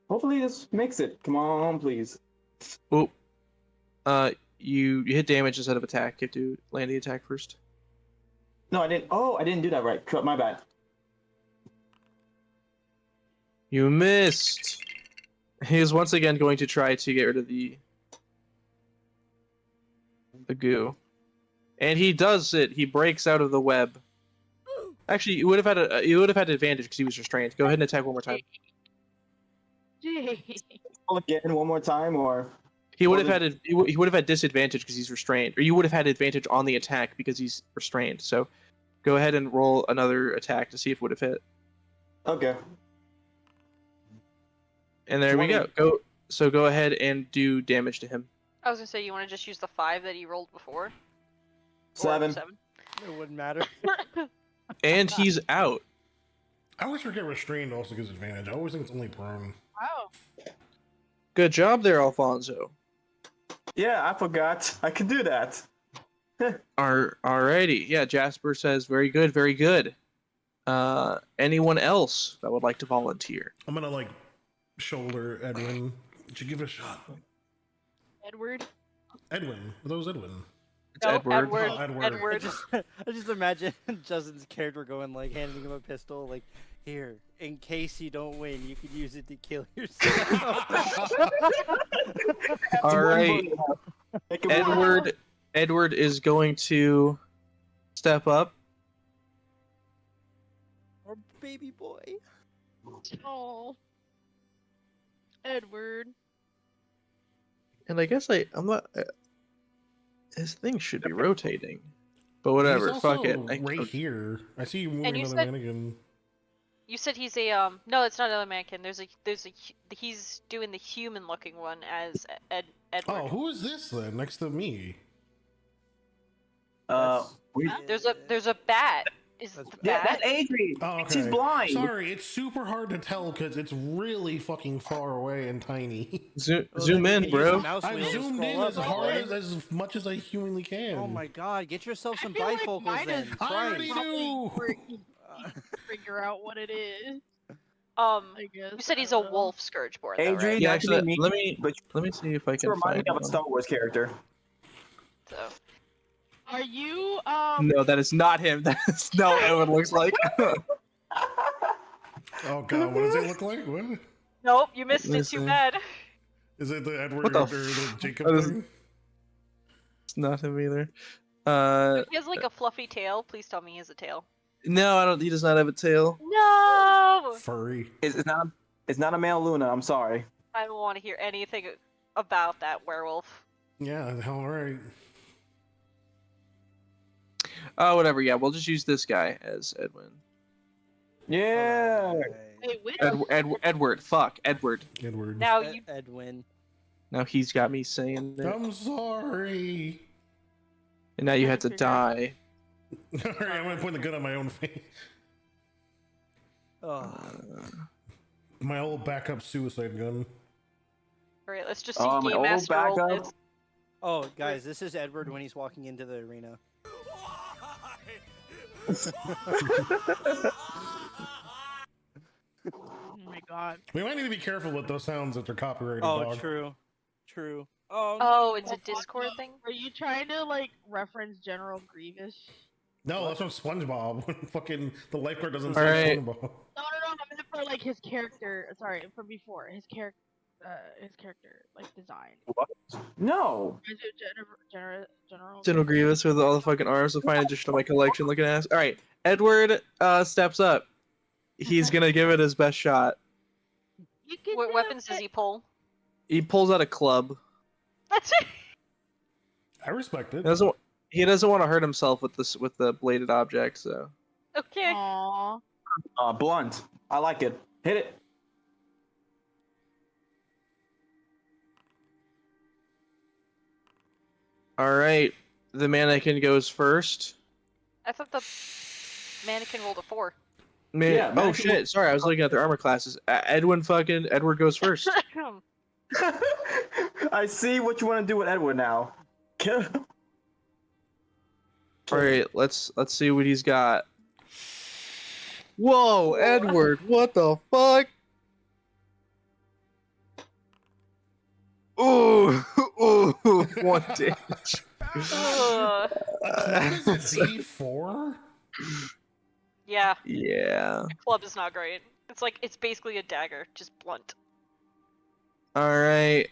Hopefully this makes it. Come on, please. Oh. You hit damage instead of attack. You have to land the attack first. No, I didn't. Oh, I didn't do that right. My bad. You missed. He is once again going to try to get rid of the goo, and he does it. He breaks out of the web. Actually, you would have had advantage because he was restrained. Go ahead and attack one more time. Again, one more time, or he would have had disadvantage because he's restrained, or you would have had advantage on the attack because he's restrained. So, go ahead and roll another attack to see if it would have hit. Okay. And there 20. we go. Go ahead and do damage to him. I was gonna say, you want to just use the 5 that he rolled before? 7. It wouldn't matter. And he's out. I always forget restrained also gives advantage. I always think it's only prone. Wow. Good job there, Alfonso. Yeah, I forgot. I can do that. Alrighty. Yeah, Jasper says very good, very good. Anyone else that would like to volunteer? I'm gonna shoulder Edwin. Should give it a shot. Edward. Edwin. That was Edwin. It's No, Edward. Oh, Edward. Edward. I just imagine Justin's character going handing him a pistol, here, in case you don't win, you could use it to kill yourself. All right. Edward is going to step up. Or baby boy. Oh. Edward. And I guess I'm not. His thing should be rotating, but whatever. He's Fuck also it. right here. I see you moving And you another said- mannequin. You said he's a no, it's not another mannequin. He's doing the human-looking one as Edward. Oh, who is this then? Next to me. There's a bat. Is That's the Yeah, bat? that's Adrian. Oh, okay. She's blind. Sorry, it's super hard to tell because it's really fucking far away and tiny. Zoom in, bro. I've zoomed in as hard as much as I humanly can. Oh my god, get yourself some I feel like bifocals mine then. is I already Christ. do. Figure out what it is. I guess. You said he's I a don't know. wolf Scourgeborn, though, Adrian, right? Yeah, that actually, could be me, let me see if I It's can reminding find me of a one. Star Wars character. So Are you No, that is not him. That is not what Edward looks like. Oh god, what does it look like? What? nope, you missed it. Listen. Too bad. Is it the Edward What the or the Jacob that is- thing? It's not him either. If he has a fluffy tail, please tell me he has a tail. No, I don't. He does not have a tail. No! Furry. It's not a male Luna. I'm sorry. I don't want to hear anything about that werewolf. Yeah, the hell right. Whatever. Yeah, we'll just use this guy as Edwin. Yeah. Wait, which? Edward. Fuck, Edward. Edward. Now you Edwin. Now he's got me saying it, I'm sorry. and now you have to die. Alright, I'm gonna point the gun on my own face. Oh. My old backup suicide gun. Alright, let's just see Oh, my Game old Master roll backup. this. Oh, guys, this is Edward when he's walking into the arena. Oh my god. We might need to be careful with those sounds if they're copyrighted, Oh, dog. true. True. Oh, Oh, it's a fuck Discord no. thing? Are you trying to reference General Grievous? No, that's from SpongeBob. When fucking the lifeguard doesn't Alright. say SpongeBob. No, I meant for his character. Sorry, from before his character. Design. No. Is it General? General Grievous with all the fucking arms. Will find addition to my collection. Looking ass. All right, Edward steps up. he's gonna give it his best shot. You can What do weapons does it. he pull? He pulls out a club. That's it. I respect it. He doesn't want to hurt himself with the bladed object, so. Okay. Aww. Blunt. I like it. Hit it. All right, the mannequin goes first. I thought the mannequin rolled a 4. Yeah, Oh mannequin shit! Sorry, I was looking at their armor classes. Edward goes first. I see what you want to do with Edward now. Kill. All right, let's see what he's got. Whoa, Edward! What the fuck? Ooh, ooh, 1 damage. Ugh. A club is a D4? Yeah, Yeah. club is not great. It's basically a dagger, just blunt. All right,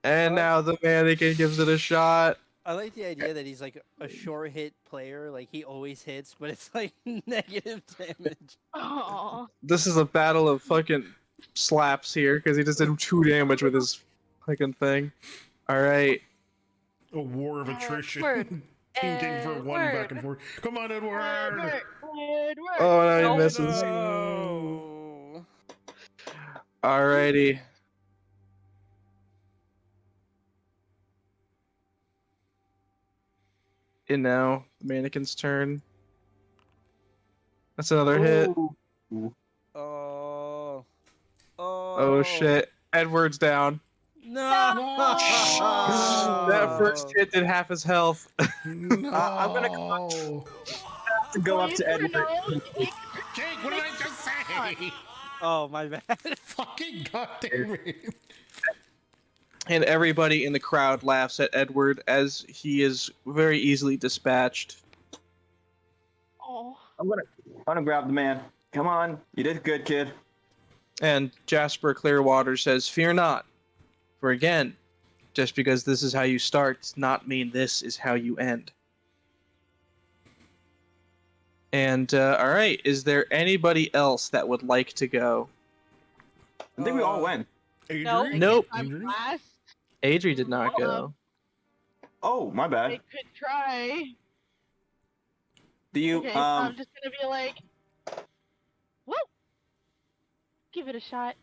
and now the mannequin gives it a shot. I like the idea that he's like a sure hit player. Like he always hits, but it's like negative damage. Aww. This is a battle of fucking slaps here because he just did 2 damage with his fucking thing. All right. A war of attrition. Edward. Team game for 1 back and Edward. forth. Come on, Edward! Edward. Oh, no, he No. misses. No. Alrighty. And now the mannequin's turn. That's another hit. Oh. Oh. Oh shit. Edward's down. No. That first hit did half his health. No. I'm gonna have to go up to Edward. Jake, what did I just say? Oh, my bad. Fucking goddamn it. And everybody in the crowd laughs at Edward as he is very easily dispatched. Oh. I'm gonna grab the man. Come on, you did good, kid. And Jasper Clearwater says, "Fear not, for again, just because this is how you start does not mean this is how you end." And all right, is there anybody else that would like to go? I think we all went. Adrian? Nope. I'm Adrian? last. Adri did not go. Oh, my I bad. could try. Do you Okay, so I'm just gonna be like, whoop. Give it a shot.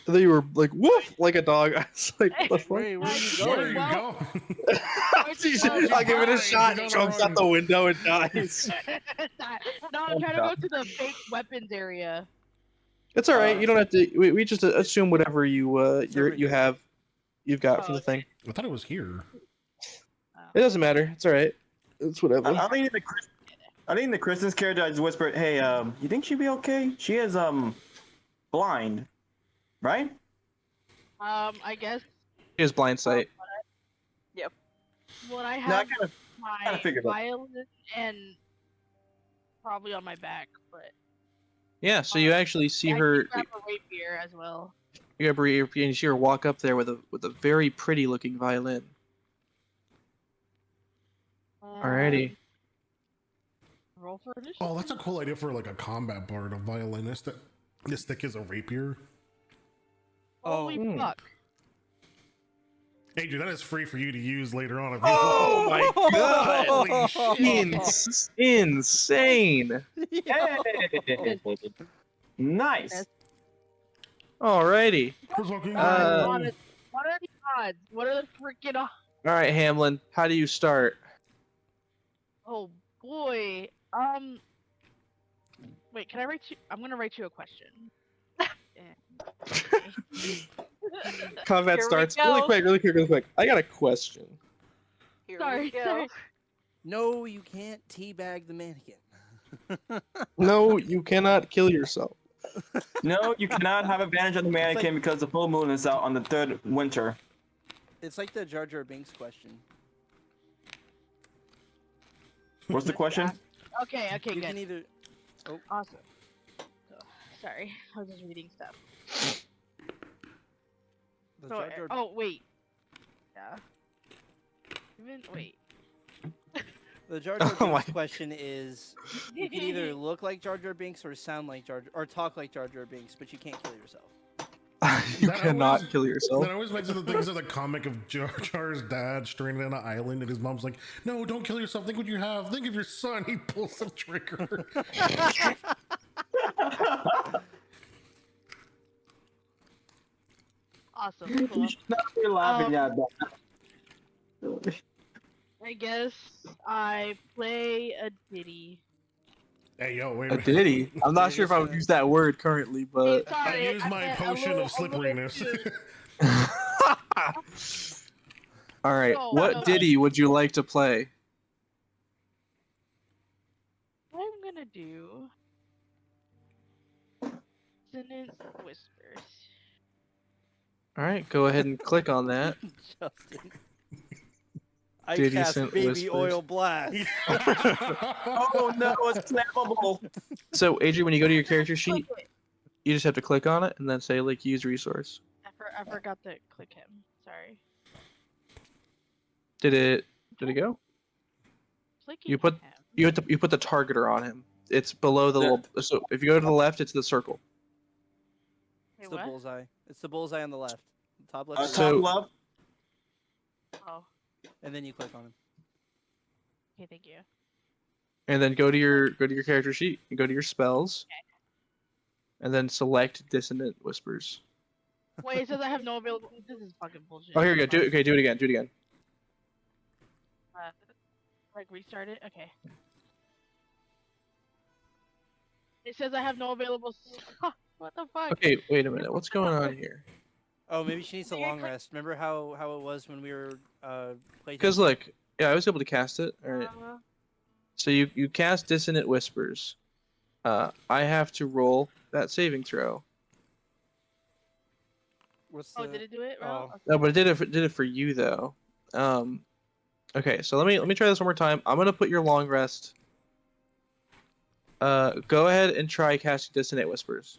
I thought you were like woof like a dog. I was like, what the fuck? Wait, where are you Where are going? you going? She said, I'll give it a shot. And jumps out the window and dies. No, I'm trying to go to the fake weapons area. It's all right. You don't have to. We just assume whatever you over you've got for the thing. I thought it was here. It doesn't matter. It's all right. It's whatever. I think the Kristen's character, I just whispered, "Hey, you think she'd be okay? She is blind, right?" I guess He has blind sight. when I No, I have kinda my figured that. violin and probably on my back, but Yeah. So you actually see I her. can grab a rapier as well. You grab her ear, and you see her walk up there with a very pretty looking violin. Alrighty. Roll for initiative. Oh, that's a cool idea for like a combat bard, a violinist. That this stick is a rapier. Holy Oh. fuck! Adrian, that is free for you to use later on. If you Oh my god! Holy shit. Insane! Hey! Nice. Alrighty. Fucking What are go. the odds? What are the freaking odds? All right, Hamlin. How do you start? Oh boy. Wait, can I write you? I'm gonna write you a question. Combat Here we starts go. really quick. I got a question. Here Sorry, we go. sorry. No, you can't teabag the mannequin. No, you cannot kill yourself. No, you cannot have advantage on the mannequin like- because the full moon is out on the 3rd winter. It's like the Jar Jar Binks question. What's the question? Okay, You good. can either. Awesome. So, sorry, I was just reading stuff. The So, Jar Jar. oh wait. Yeah. Even wait. The Jar Jar Oh my- Binks question is: you can either look like Jar Jar Binks or sound like or talk like Jar Jar Binks, but you can't kill yourself. You That cannot always- kill yourself. That always makes me think of the comic of Jar Jar's dad stranded on an island, and his mom's like, "No, don't kill yourself. Think what you have. Think of your son." He pulls the trigger. Awesome. You Cool. should not be laughing at that. I guess I play a ditty. Hey, yo, wait A a minute. ditty. I'm not You're sure if just I would gonna- use that word currently, Hey, but I sorry, use my meant a potion little- of slipperiness. all right. No, What no. ditty would you like to play? What I'm gonna do. Dissonant whispers. All right, go ahead and click on that. Justin. I Did he cast send baby whispers? oil blast. Oh no, it's flammable. So, Adrian, when you go to your character sheet, you just have to click on it and then say like use resource. I forgot to click him. Sorry. Did it go? Clicking You put him. you put the targeter on him. It's below the Yeah. little. So if you go to the left, it's the circle. Wait, It's the what? bullseye. It's the bullseye on the left. Top left. Uh, is So- top left. Oh, and then you click on him. okay, thank you. And then go to your character sheet. You go to your spells. And then select dissonant whispers. Wait, it says I have no available. This is fucking bullshit. Oh, here you go. Do it again. Do it again. Like restart it. Okay. It says I have no available. What the fuck? Okay, wait a minute. What's going on here? Oh, maybe she needs a Okay, long click- rest. Remember how it was when we were playing? Because look, yeah, I was able to cast it. All right. So you cast dissonant whispers. I have to roll that saving throw. What's Oh, the... did it do it? Well, Oh. No, but it did it for you though. Okay, so let me try this one more time. I'm gonna put your long rest. Go ahead and try casting dissonant whispers.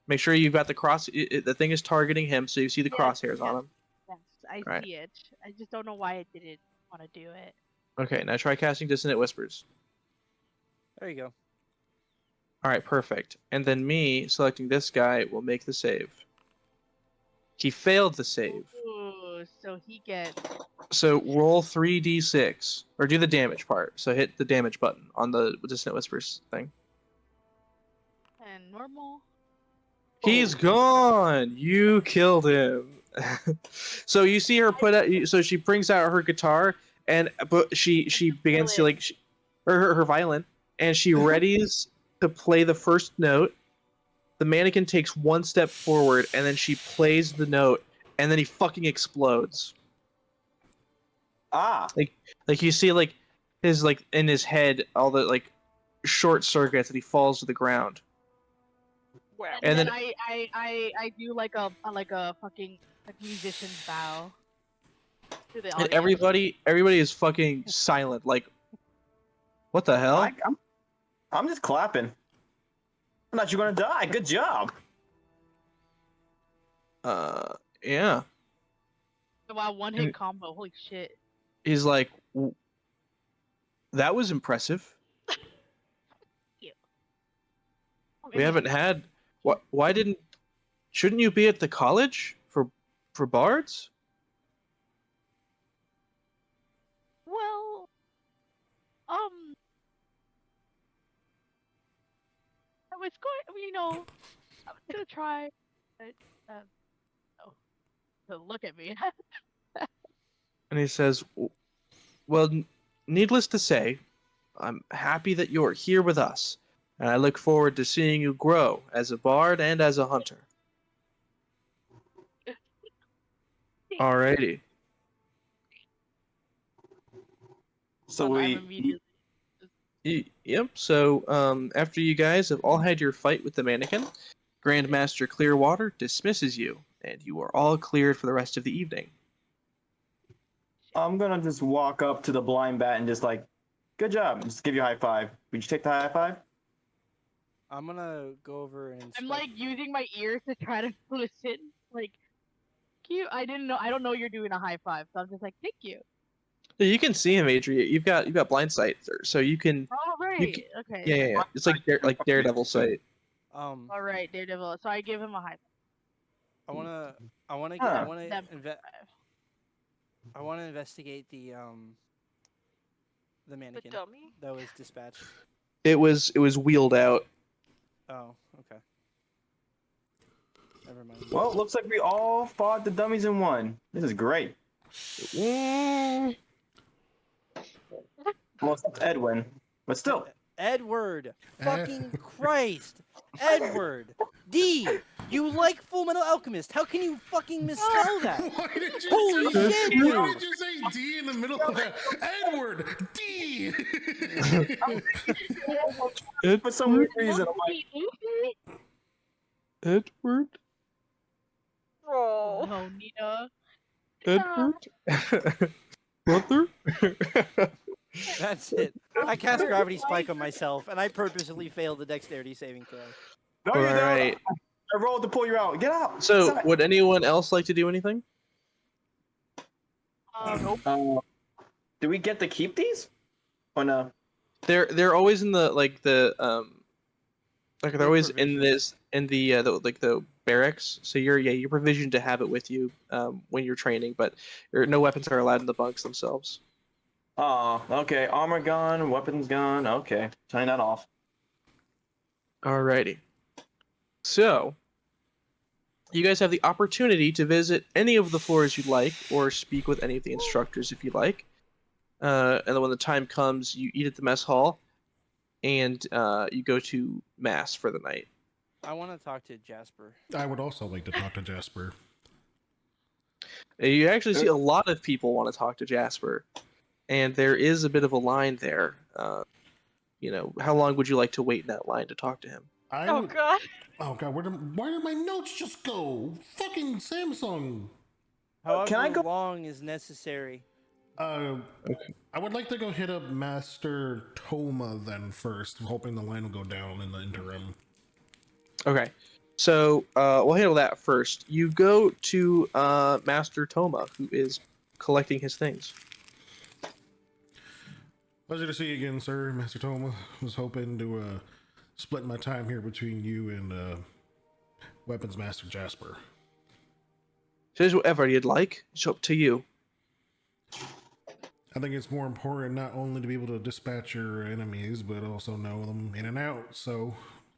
Make sure you've got the cross. The thing is targeting him, so you see the Yes, crosshairs on yes. him. yes, I Right. see it. I just don't know why it didn't want to do it. Okay, now try casting dissonant whispers. There you go. All right, perfect. And then me selecting this guy will make the save. He failed the save. Ooh, so he gets. So roll 3d6 or do the damage part. So hit the damage button on the dissonant whispers thing. And normal. He's gone. You killed him. So you see her put out. So she brings out her guitar and but she begins to like her violin and she readies to play the first note. The mannequin takes one step forward and then she plays the note and then he fucking explodes. Ah. Like you see like his like in his head all the like short circuits and he falls to the ground. Wow. And then then- I do like a fucking like musician's bow to the And audience. everybody is fucking silent. Like, what the hell? I'm just clapping. I thought you were gonna die. Good job. Yeah. Wow, one hit combo. Holy shit. He's like, that was impressive. We haven't had. Why didn't? Shouldn't you be at the college for bards? Well, I was going. I was gonna try, but to look at me. And he says, well, needless to say, I'm happy that you're here with us, and I look forward to seeing you grow as a bard and as a hunter. Alrighty. So I'm we. immediately. Yep. So, after you guys have all had your fight with the mannequin, Grandmaster Clearwater dismisses you, and you are all cleared for the rest of the evening. I'm gonna just walk up to the blind bat and just like, good job. Just give you a high five. Would you take the high five? I'm gonna go over and inspect. I'm like using my ears to try to listen. Like, cute. I don't know you're doing a high five, so I'm just like, thank you. You can see him, Adria. You've got blind sight, so you can. Oh right. You can Okay. yeah. It's like Daredevil sight. Um, All right, Daredevil. So I give him a high I wanna, I wanna, Huh. I wanna, five. I wanna investigate the The mannequin dummy. that was dispatched. It was wheeled out. Oh, okay. Never mind. Well, looks like we all fought the dummies in one. This is great. Mm, Well, except Edwin, but still. Edward, fucking Christ, Edward. D, you like Full Metal Alchemist? How can you fucking misspell that? Why did you Holy say, shit, why dude! did you say D in the middle of that? Edward D. For some weird reason, I'm like, Edward. Oh. No, Nina. Edward. Brother. That's it. I cast Gravity Spike on myself, and I purposely failed the Dexterity saving throw. no, you All don't. right. I rolled to pull you out. Get out. So, Stop it. would anyone else like to do anything? Nope. Do we get to keep these? Or no? They're always in the like they're always in provisions. the barracks. So you're provisioned to have it with you when you're training, but no weapons are allowed in the bunks themselves. Oh, okay. Armor gone, weapons gone. Okay, turn that off. Alrighty. So you guys have the opportunity to visit any of the floors you'd like, or speak with any of the instructors if you like. And then when the time comes, you eat at the mess hall, and you go to mass for the night. I want to talk to Jasper. I would also like to talk to Jasper. You actually see a lot of people want to talk to Jasper, and there is a bit of a line there. How long would you like to wait in that line to talk to him? Oh god. Oh god, why did my notes just go? Fucking Samsung. However I go- long is necessary. I would like to go hit up Master Toma then first, hoping the line will go down in the interim. Okay, so we'll handle that first. You go to Master Toma, who is collecting his things. Pleasure to see you again, sir. Master Toma. Was hoping to split my time here between you and Weapons Master Jasper. Says whatever you'd like. It's up to you. I think it's more important not only to be able to dispatch your enemies, but also know them in and out. So,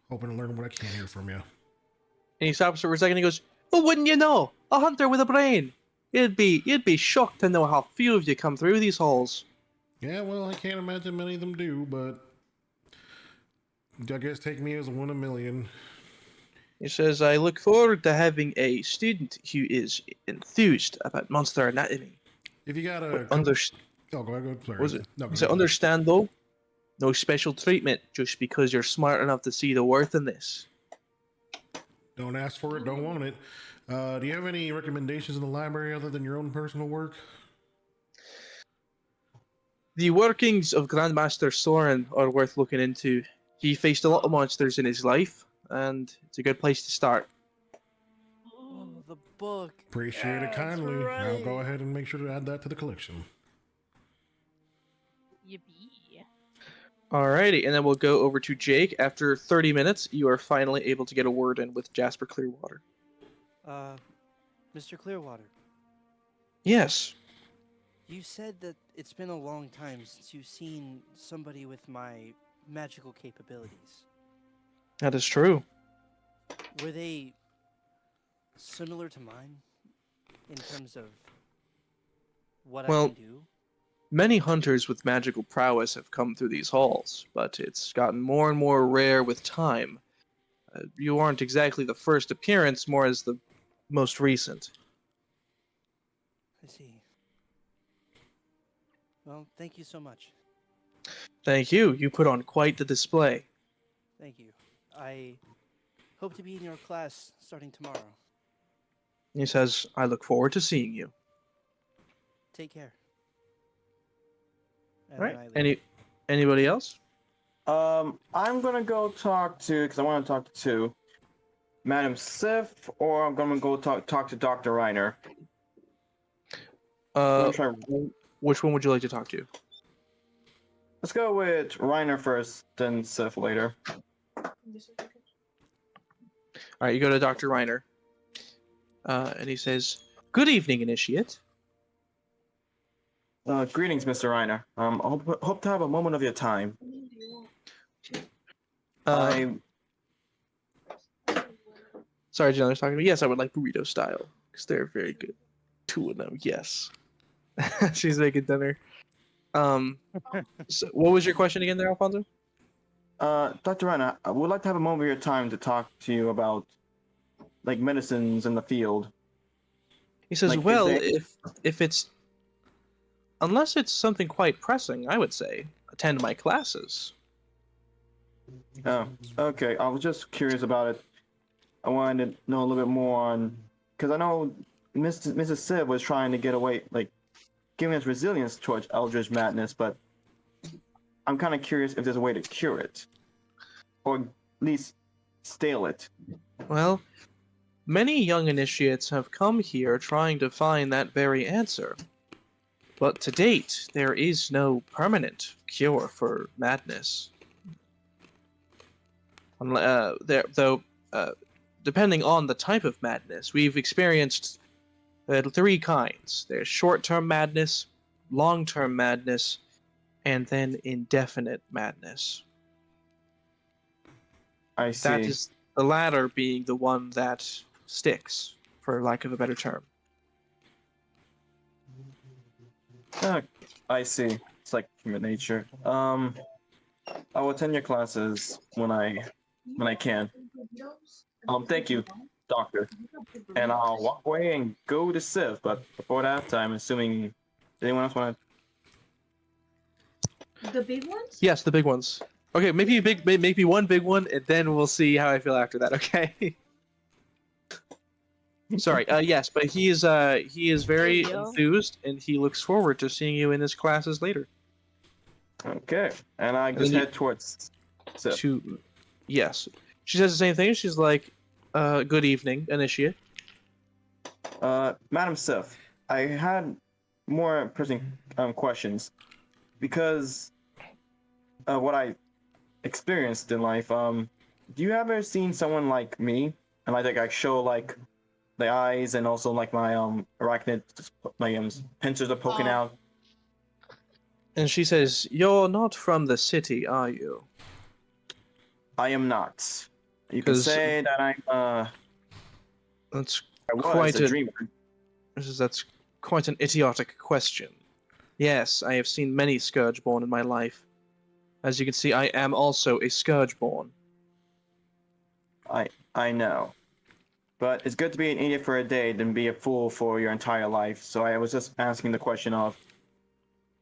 hoping to learn what I can here from you. And he stops for a second. And he goes, "Well, wouldn't you know? A hunter with a brain. You'd be shocked to know how few of you come through these halls." Yeah, well, I can't imagine many of them do, but I guess take me as 1 in a million. He says, "I look forward to having a student who is enthused about monster anatomy. If you got a Oh, go ahead. Sorry. was it? No, go So ahead. understand though, no special treatment just because you're smart enough to see the worth in this." Don't ask for it, don't want it. Do you have any recommendations in the library other than your own personal work? The workings of Grandmaster Soren are worth looking into. He faced a lot of monsters in his life, and it's a good place to start. Oh, the book. Appreciate it That's kindly. I'll right. go ahead and make sure to add that to the collection. Yippee. Alrighty, and then we'll go over to Jake. After 30 minutes, you are finally able to get a word in with Jasper Clearwater. Mr. Clearwater, Yes. you said that it's been a long time since you've seen somebody with my magical capabilities. That is true. Were they similar to mine in terms of what Well, I can do? Many hunters with magical prowess have come through these halls, but it's gotten more and more rare with time. You aren't exactly the first appearance, more as the most recent. I see. Well, thank you so much. Thank you. You put on quite the display. Thank you. I hope to be in your class starting tomorrow. He says, "I look forward to seeing you." Take care. And All right. then I leave. Anybody else? I'm gonna go talk to, because I want to talk to Madam Sif, or I'm gonna go talk to Dr. Reiner. I'm Uh, gonna try which one would you like to talk to? Let's go with Reiner first, then Sif later. All right, you go to Dr. Reiner, and he says, "Good evening, Initiate." Greetings, Mr. Reiner. Hope to have a moment of your time. Uh, Sorry, Jenna's talking to me. Yes, I would like burrito style because they're very good. 2 of them, yes. She's making dinner. So what was your question again, there, Alfonso? Dr. Reiner, I would like to have a moment of your time to talk to you about, like, medicines in the field. He says, Like, is "Well, there- if it's unless it's something quite pressing, I would say attend my classes." Oh, okay. I was just curious about it. I wanted to know a little bit more on, because I know Mrs. Civ was trying to get away, like, giving us resilience towards Eldritch madness, but I'm kind of curious if there's a way to cure it, or at least stale it. Well, many young initiates have come here trying to find that very answer. But to date, there is no permanent cure for madness. Though, depending on the type of madness, we've experienced 3 kinds. There's short-term madness, long-term madness, and then indefinite madness. I see. That is the latter being the one that sticks, for lack of a better term. I see. It's like human nature. I will attend your classes when I can. Thank you, doctor. And I'll walk away and go to Civ. But before that, I'm assuming anyone else want The big ones? Yes, the big ones. Okay, maybe one big one, and then we'll see how I feel after that. Okay. Sorry. Yes, but he is very Big deal. enthused, and he looks forward to seeing you in his classes later. to? Okay. And I And just then you- head towards Civ. Yes, she says the same thing. She's like, "Good evening, Initiate." Madam Sif, I had more pressing questions because of what I experienced in life. Do you ever seen someone like me, and like I show like the eyes and also like my arachnid, my pincers are poking out? And she says, "You're not from the city, are you?" I am not. You can 'Cause- say that That's I was quite a dreamer. That's quite an idiotic question. Yes, I have seen many Scourgeborn in my life. As you can see, I am also a Scourgeborn. I know. But it's good to be an idiot for a day than be a fool for your entire life. So I was just asking the question of,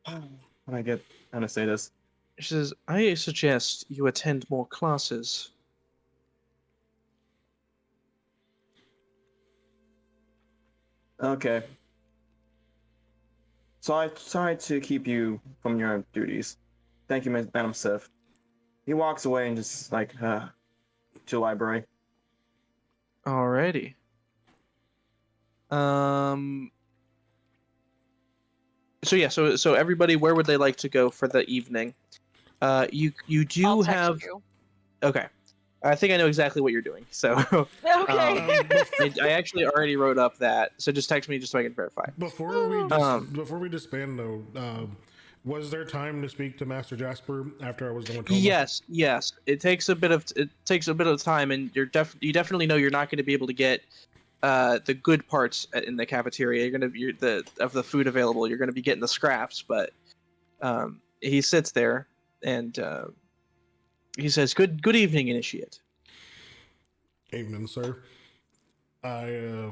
when I get how to say this. She says, "I suggest you attend more classes." Okay. So I sorry to keep you from your duties. Thank you, Madam Sif. He walks away and just like to the library. Alrighty. So yeah, so everybody, where would they like to go for the evening? You do I'll text have you. okay. I think I know exactly what you're doing. So Okay. I actually already wrote up that. So just text me just so I can verify. Before we disband though, was there time to speak to Master Jasper after I was done with Toma? Yes. It takes a bit of time, and you definitely know you're not going to be able to get the good parts in the cafeteria. You're the food available. You're going to be getting the scraps, but he sits there and he says, "Good evening, Initiate." Evening, sir. I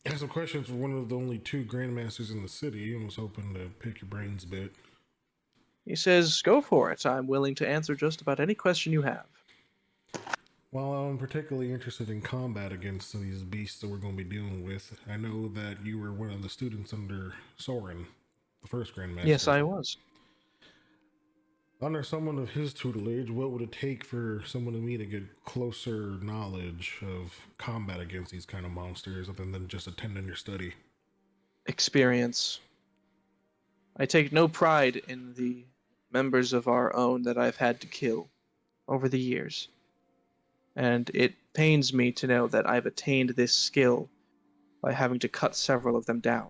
have some questions for one of the only 2 grandmasters in the city, and was hoping to pick your brains a bit. He says, "Go for it. I'm willing to answer just about any question you have." Well, I'm particularly interested in combat against some of these beasts that we're going to be dealing with. I know that you were one of the students under Soren, the first grandmaster. Yes, I was. Under someone of his tutelage, what would it take for someone to me to get closer knowledge of combat against these kind of monsters other than just attending your study? Experience. I take no pride in the members of our own that I've had to kill over the years, and it pains me to know that I've attained this skill by having to cut several of them down.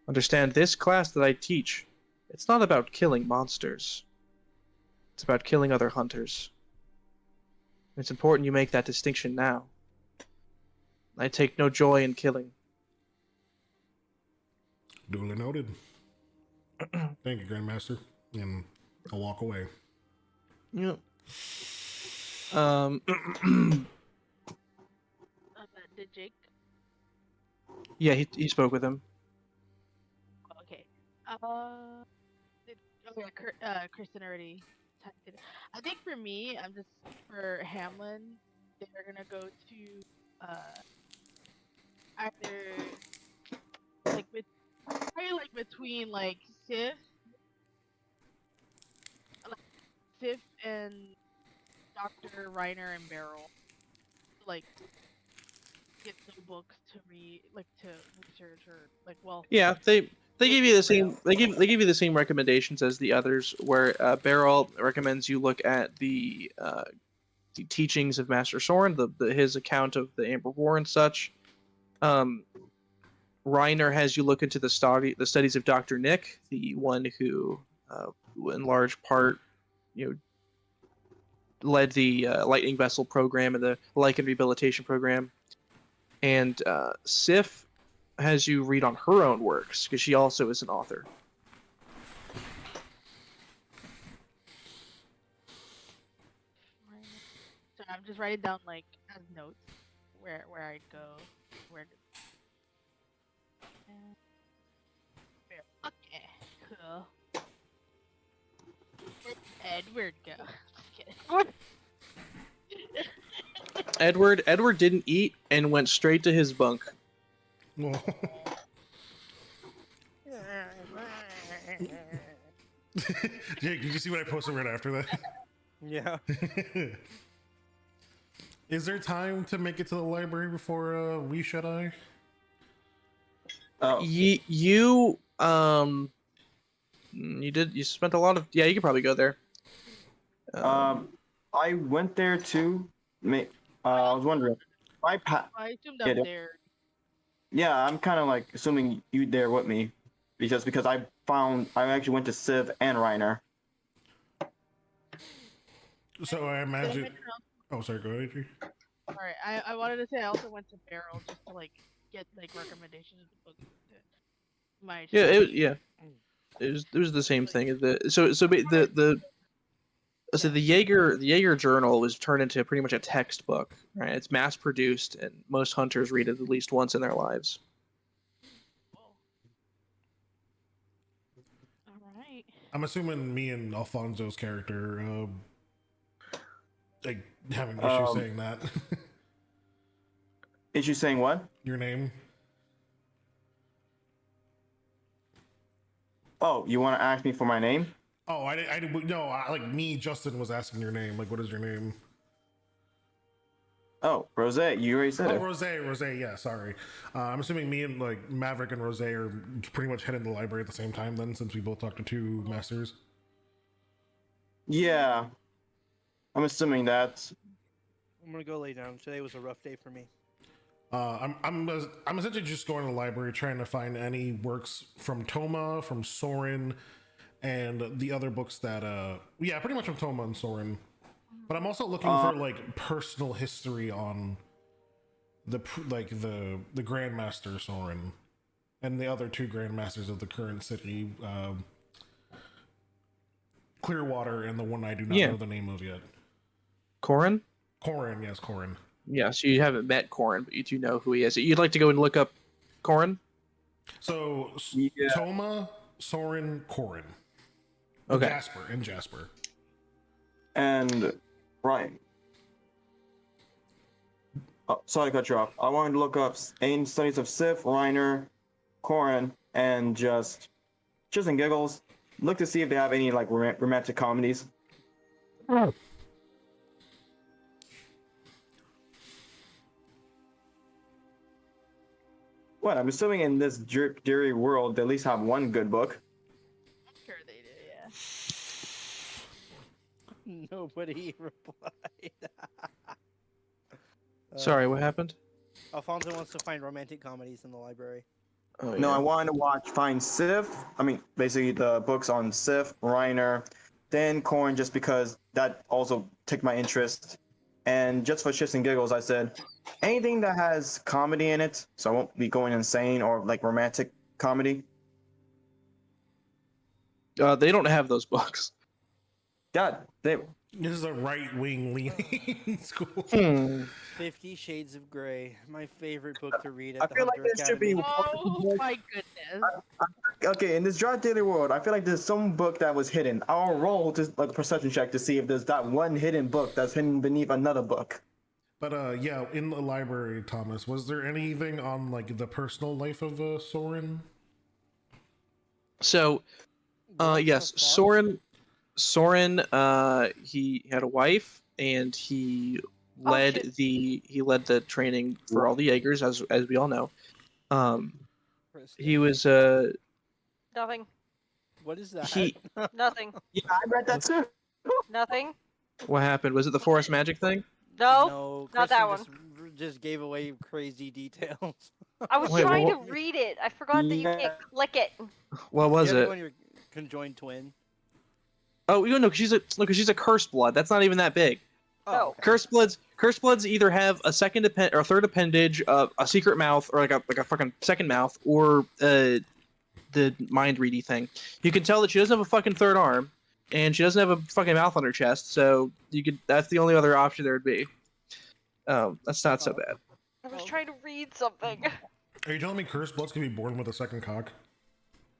Understand, this class that I teach, it's not about killing monsters. It's about killing other hunters. It's important you make that distinction now. I take no joy in killing. Duly noted. Thank you, Grandmaster. And I'll walk away. Yep. Did Jake? Yeah, he spoke with him. Okay. Did, oh yeah, Kristen already typed it. I think for me, I'm just for Hamlin. They're gonna go to either probably like between like Sif and Dr. Reiner and Beryl. Like get some books to read, like to research or like Yeah, they give you the same Trail. they give you the same recommendations as the others. Where Beryl recommends you look at the teachings of Master Soren, his account of the Amber War and such. Reiner has you look into the studies of Dr. Nick, the one who, in large part, you know, led the Lightning Vessel program and the Lycan Rehabilitation program. And Sif has you read on her own works, because she also is an author. So I'm just writing down like as notes where I'd go, where. Okay, cool. Where'd Edward go? Edward didn't eat and went straight to his bunk. Well, Jake, did you see what I posted right after that? Yeah. Is there time to make it to the library before we shut eye? Oh, You spent a lot of, yeah, you could probably go there. I went there too. I was wondering. I assumed I'm there. Yeah, I'm kind of like assuming you there with me, because I actually went to Civ and Reiner. So I imagine. Oh, sorry. Go ahead, Adri. Alright, I wanted to say I also went to Beryl just to like get like recommendations of books. My it was the same thing. So the Jaeger journal was turned into pretty much a textbook, right? It's mass produced, and most hunters read it at least once in their lives. Alright. I'm assuming me and Alfonso's character like having issues saying that. Is you saying what? Your name? Oh, you want to ask me for my name? Oh, I no, like me, Justin was asking your name. Like, what is your name? Oh, Rose, you already said it. Rose, yeah, sorry. I'm assuming me and like Maverick and Rose are pretty much heading to the library at the same time then, since we both talked to two masters. Yeah, I'm assuming that. I'm gonna go lay down. Today was a rough day for me. I'm essentially just going to the library trying to find any works from Toma, from Soren, and the other books that yeah, pretty much from Toma and Soren. But I'm also looking for like personal history on the Grandmaster Soren and the other two Grandmasters of the current city, Clearwater, and the one I do not know the name of yet. Corin? Corin, yes, Corin. Yeah, so you haven't met Corin, but you do know who he is. You'd like to go and look up Corin? So Yeah. Toma, Soren, Corin. Okay. Jasper. And Ryan. Oh, sorry to cut you off. I wanted to look up any studies of Sif, Reiner, Corin, and just in giggles, look to see if they have any like romantic comedies. What? I'm assuming in this dreary world, they at least have one good book. Sure they do, yeah. Nobody replied. Sorry, what happened? Alfonso wants to find romantic comedies in the library. Oh, No, I yeah. wanted to find Sif. I mean, basically the books on Sif, Reiner, then Korn, just because that also took my interest. And just for shits and giggles, I said anything that has comedy in it, so I won't be going insane, or like romantic comedy. They don't have those books. God, they. This is a right-wing leaning school. 50 Shades of Grey, my favorite book to read at I the feel like Hunter there should be. Academy. Oh my goodness. Okay, in this dry daily world, I feel like there's some book that was hidden. I'll roll just like a perception check to see if there's that one hidden book that's hidden beneath another book. But yeah, in the library, Thomas, was there anything on like the personal life of Soren? So, What yes, the fuck? Soren, he had a wife, and he led shit. the training for all the Jaegers, as we all know. Kristen, He was Nothing. What is that? he. Nothing. Yeah, I read that too. Nothing. What happened? Was it the forest magic thing? No. No, not Kristen that one. just gave away crazy details. I was Wait, trying what- to read it. I forgot that you can't click it. What was you have to it? go on your conjoined twin. Oh, you know, 'cause she's a cursed blood. That's not even that big. Oh. okay. Cursed bloods either have a or a third appendage, a secret mouth, or like a fucking second mouth, or the mind ready thing. You can tell that she doesn't have a fucking third arm, and she doesn't have a fucking mouth on her chest. So that's the only other option there would be. That's not so bad. I was trying to read something. Are you telling me cursed bloods can be born with a second cock?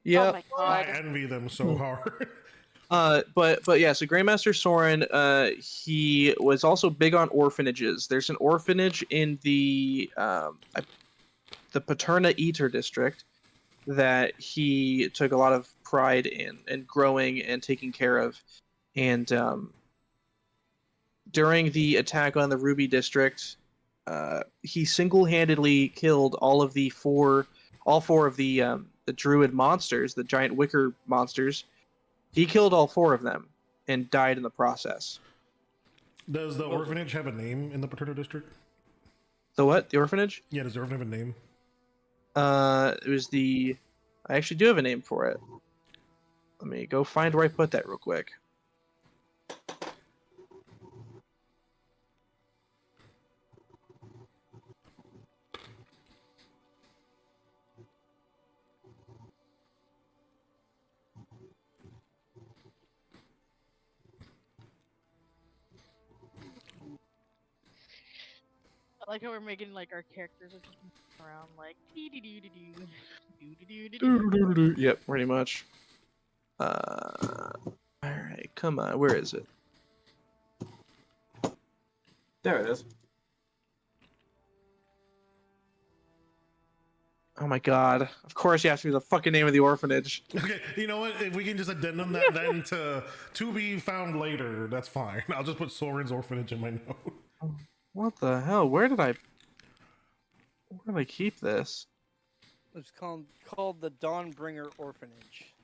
Yeah. Oh my I god. envy them so hard. But yeah, so Grandmaster Soren, he was also big on orphanages. There's an orphanage in the Paterna Eater district that he took a lot of pride in and growing and taking care of. And during the attack on the Ruby district, he single-handedly killed all four of the druid monsters, the giant wicker monsters. He killed all four of them and died in the process. Does the orphanage have a name in the Paterno district? The what? The orphanage? Yeah, does the orphanage have a name? It was I actually do have a name for it. Let me go find where I put that real quick. I like how we're making like our characters are just moving around like dee dee dee dee dee dee dee dee dee. Yep, pretty much. Alright, come on, where is it? There it is. Oh my god. Of course you have to be the fucking name of the orphanage. Okay, you know what? If we can just addendum that then to be found later, that's fine. I'll just put Soren's orphanage in my note. What the hell? Where did I keep this? It's called the Dawnbringer Orphanage.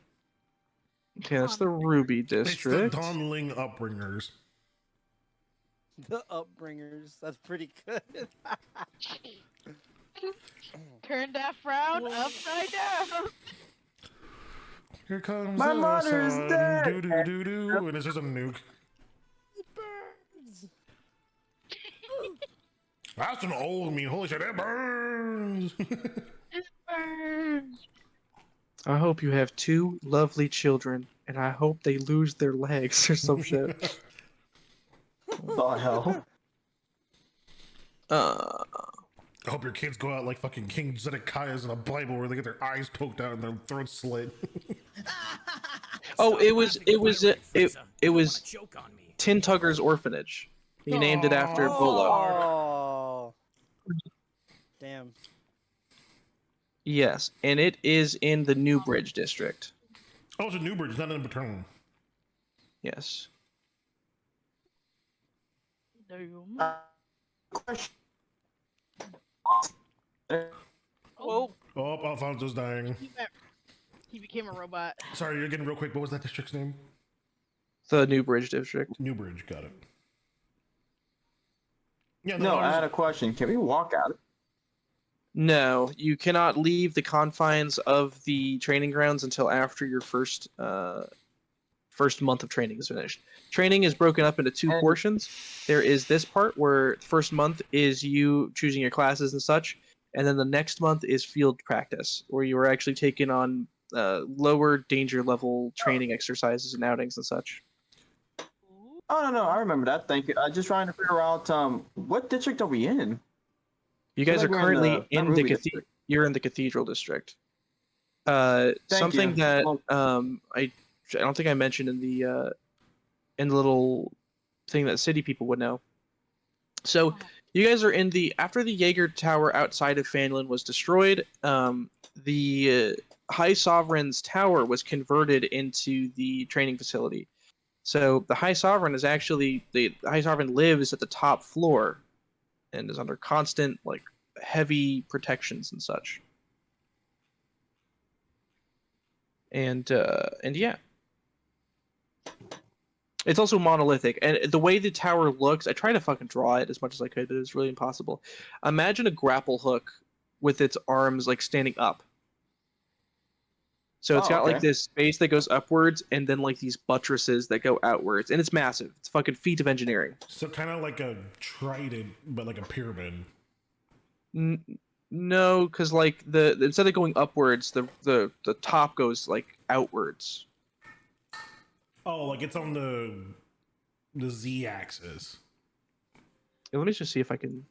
Okay, that's the Ruby It's the district. Dawnling Upbringers. The Upbringers. That's pretty good. Turn that frown upside down. Here comes My the mother's sun. dead. Do do do do, and it's just a nuke. It burns. That's an old meme. Holy shit, it burns. It burns. I hope you have two lovely children, and I hope they lose their legs or some shit. The hell? I hope your kids go out like fucking King Zedekiah's in the Bible, where they get their eyes poked out and their throats slit. Oh, it was Tin Tugger's orphanage. He named it after Bolo. Oh. Damn. Yes, and it is in the Newbridge district. Oh, it's a Newbridge, it's not in Paternal. Yes. Damn. Question. Whoa. Oh, Alfonso's dying. He became a robot. Sorry, you're getting real quick. What was that district's name? The New Bridge District. Newbridge, got it. Yeah, No, I had a question. Can we walk out? No, you cannot leave the confines of the training grounds until after your first month of training is finished. Training is broken up into two portions. There is this part where the first month is you choosing your classes and such, and then the next month is field practice, where you are actually taking on lower danger level training exercises and outings and such. Oh no, I remember that. Thank you. I'm just trying to figure out what district are we in? You guys are we're in currently the- not in the Ruby cathedral. You're in the cathedral district. Thank Something you. that Well- I don't think I mentioned in the little thing that city people would know. So you guys are in after the Jaeger Tower outside of Fanlin was destroyed. The High Sovereign's tower was converted into the training facility. So the High Sovereign is actually the High Sovereign lives at the top floor, and is under constant heavy protections and such. And yeah. It's also monolithic, and the way the tower looks, I try to fucking draw it as much as I could, but it's really impossible. Imagine a grapple hook with its arms standing up. So it's got okay. this space that goes upwards, and then these buttresses that go outwards, and it's massive. It's fucking feat of engineering. So kind of like a trident, but like a pyramid. No, because instead of going upwards, the top goes outwards. Oh, like it's on the z-axis. Yeah, let me just see if I can.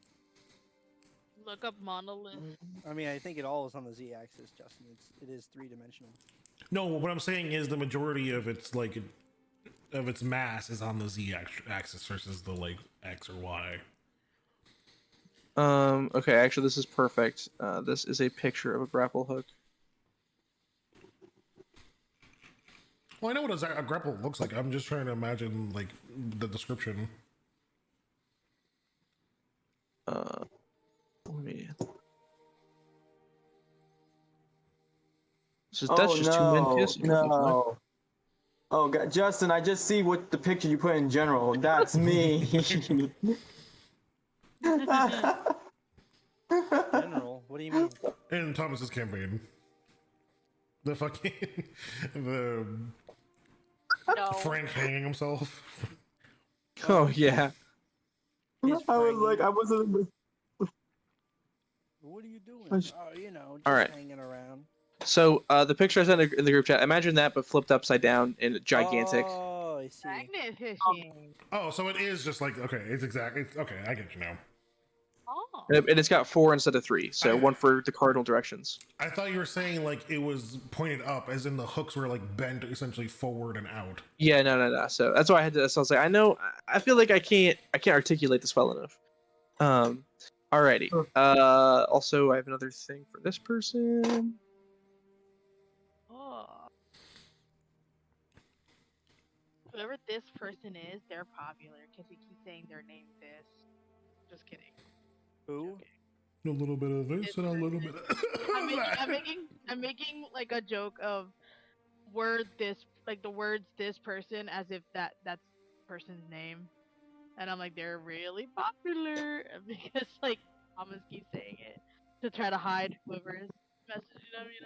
Look up monolith. I mean, I think it all is on the z-axis, Justin. It is 3-dimensional. No, what I'm saying is the majority of its mass is on the z-axis versus the x or y. Okay, actually, this is perfect. This is a picture of a grapple hook. Well, I know what a grapple looks like. I'm just trying to imagine the description. Let me. That's just two men kissing. No. Oh God, Justin, I just see what the picture you put in general. That's me. General? What do you mean? In Thomas's campaign. The fucking the No. Frank hanging himself. Oh yeah. I was like, I wasn't. What are you doing? I sh- Oh, just All right. hanging around. So the picture I sent in the group chat. Imagine that, but flipped upside down and gigantic. Oh, I see. Magnet fishing. Oh, so it is just okay. It's exactly. Okay, I get you now. Oh. And it's got 4 instead of 3, so one for the cardinal directions. I thought you were saying it was pointed up, as in the hooks were bent essentially forward and out. Yeah, no. So that's why I had to. So I was like, I feel like I can't articulate this well enough. Alrighty. Also, I have another thing for this person. Oh. Whoever this person is, they're popular because we keep saying their name this. Just kidding. Who? A little bit of this and a little bit of I'm making a joke of the words this person as if that's person's name, and I'm like, they're really popular because Thomas keeps saying it to try to hide whoever's messaging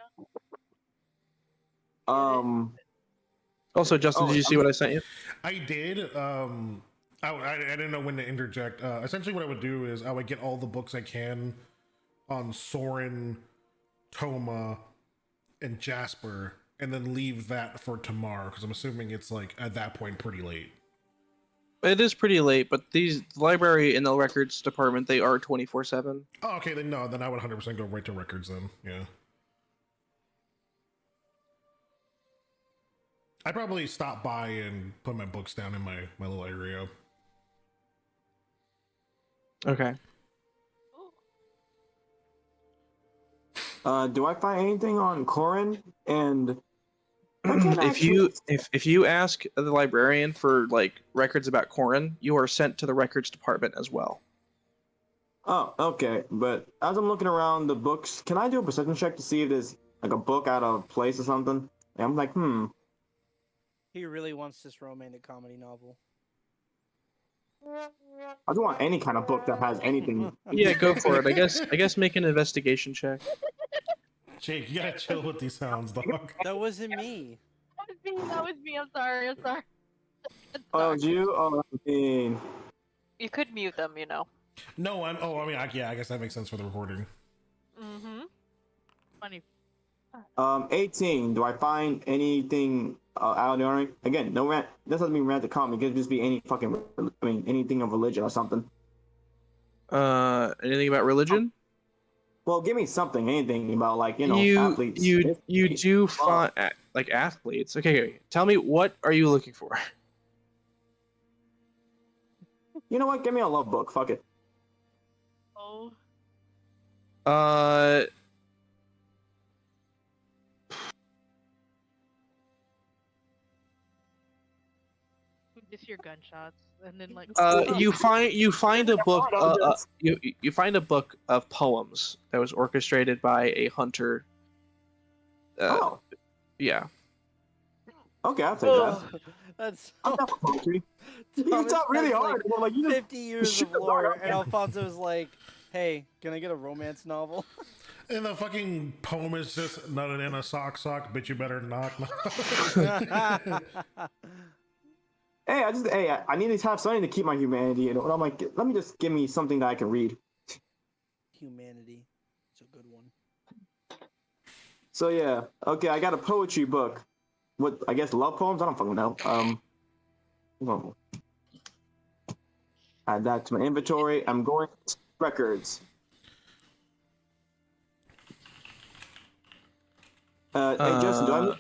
them. Also, Justin, did you see what I sent you? I did. I didn't know when to interject. Essentially, what I would do is I would get all the books I can on Soren, Toma, and Jasper, and then leave that for tomorrow because I'm assuming it's at that point pretty late. It is pretty late, but the library and the records department, they are 24/7. Oh, okay. Then no. Then I would 100% go right to records. Then yeah. I'd probably stop by and put my books down in my little area. Okay. Do I find anything on Corin? And if you ask the librarian for records about Corin, you are sent to the records department as well. Oh, okay. But as I'm looking around the books, can I do a perception check to see if there's like a book out of place or something? And I'm like, He really wants this romantic comedy novel. I don't want any kind of book that has anything. Yeah, go for it. I guess make an investigation check. Jake, you gotta chill with these sounds, dog. That wasn't me. That was me. That was me. I'm sorry. I'm sorry. I'm Oh, sorry. it's you? Oh, I mean, You could mute them, you know. No, I'm. Oh, I mean, yeah, I guess that makes sense for the recording. Mm-hmm. Funny. 18. Do I find anything out of the ordinary? Again, no rant. This doesn't mean rant to comic. It could just be any fucking. I mean, anything of religion or something. Anything about religion? Well, give me something, anything about like athletes. You do find like athletes. Okay, tell me, what are you looking for? You know what? Give me a love book. Fuck it. Oh. Uh, Just hear gunshots and then like. you find a book. You find a book of poems that was orchestrated by a hunter. Oh, Yeah. okay, I'll take that. That's I'm down for poetry. Thomas It's not really has, hard. Like, Like, you just 50 years shoot of the lore, dog and out. Alfonso's like, "Hey, can I get a romance novel?" And the fucking poem is just nothing in a sock, bitch. You better knock. Hey, I need to have something to keep my humanity. You know, and I'm like, let me just give me something that I can read. Humanity. It's a good one. So yeah, okay, I got a poetry book. What, I guess love poems? I don't fucking know. Well, add that to my inventory. I'm going to records. Hey Justin, do I need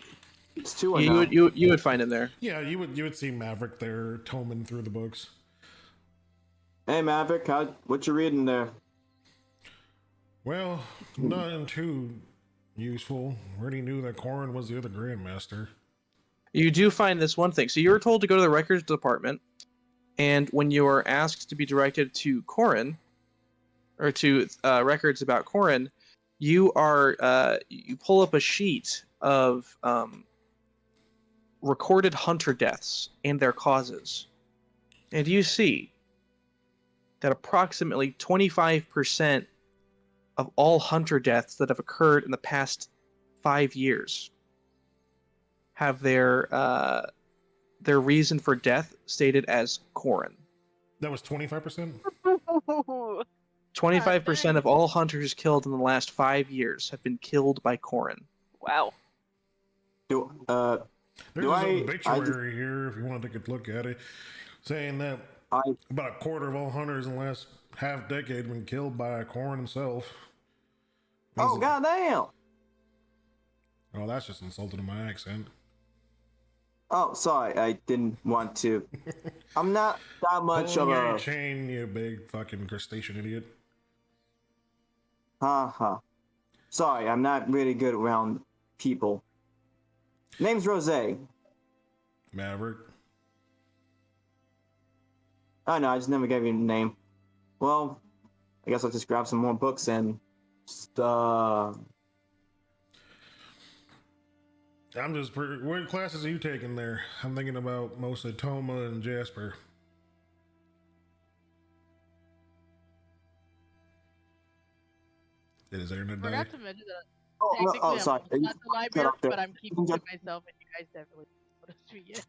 it's two or no? You would find him there. Yeah, you would see Maverick there toming through the books. Hey Maverick, what you reading there? Well, nothing too useful. Already knew that Corin was the other Grandmaster. You do find this one thing. So you were told to go to the records department, and when you are asked to be directed to Corin, or to records about Corin, you pull up a sheet of recorded hunter deaths and their causes, and you see that approximately 25% of all hunter deaths that have occurred in the past 5 years have their reason for death stated as Corin. That was 25%? 25% of all hunters killed in the last 5 years have been killed by Corin. Wow. Do There's do this I obituary here, if you want to take a look at it, saying that about a quarter of all hunters in the last half decade have been killed by Corin himself. Oh goddamn! Oh, that's just insulting to my accent. Oh, sorry, I didn't want to. I'm not that much Pulling of your a chain, you big fucking crustacean idiot. ha. Sorry, I'm not really good around people. Name's Rose. Maverick. Oh no, I just never gave you a name. Well, I guess I'll just grab some more books and stuff. I'm just. What classes are you taking there? I'm thinking about mostly Toma and Jasper. Is there internet? Forgot to mention that Oh, sorry. I'm at the library, but I'm keeping to myself, and you guys definitely noticed me yet.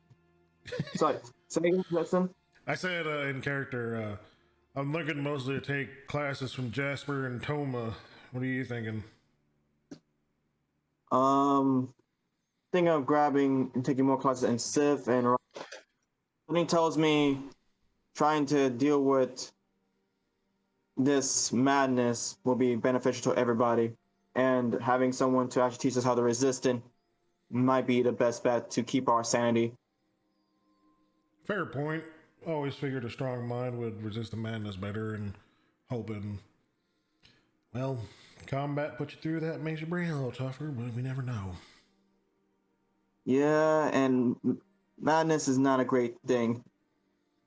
Sorry. Say again, Justin. I said in character, I'm looking mostly to take classes from Jasper and Toma. What are you thinking? Think of grabbing and taking more classes in Civ and something tells me trying to deal with this madness will be beneficial to everybody, and having someone to actually teach us how to resist it might be the best bet to keep our sanity. Fair point. Always figured a strong mind would resist the madness better, and hoping, well, combat puts you through that, makes your brain a little tougher, but we never know. Yeah, and madness is not a great thing.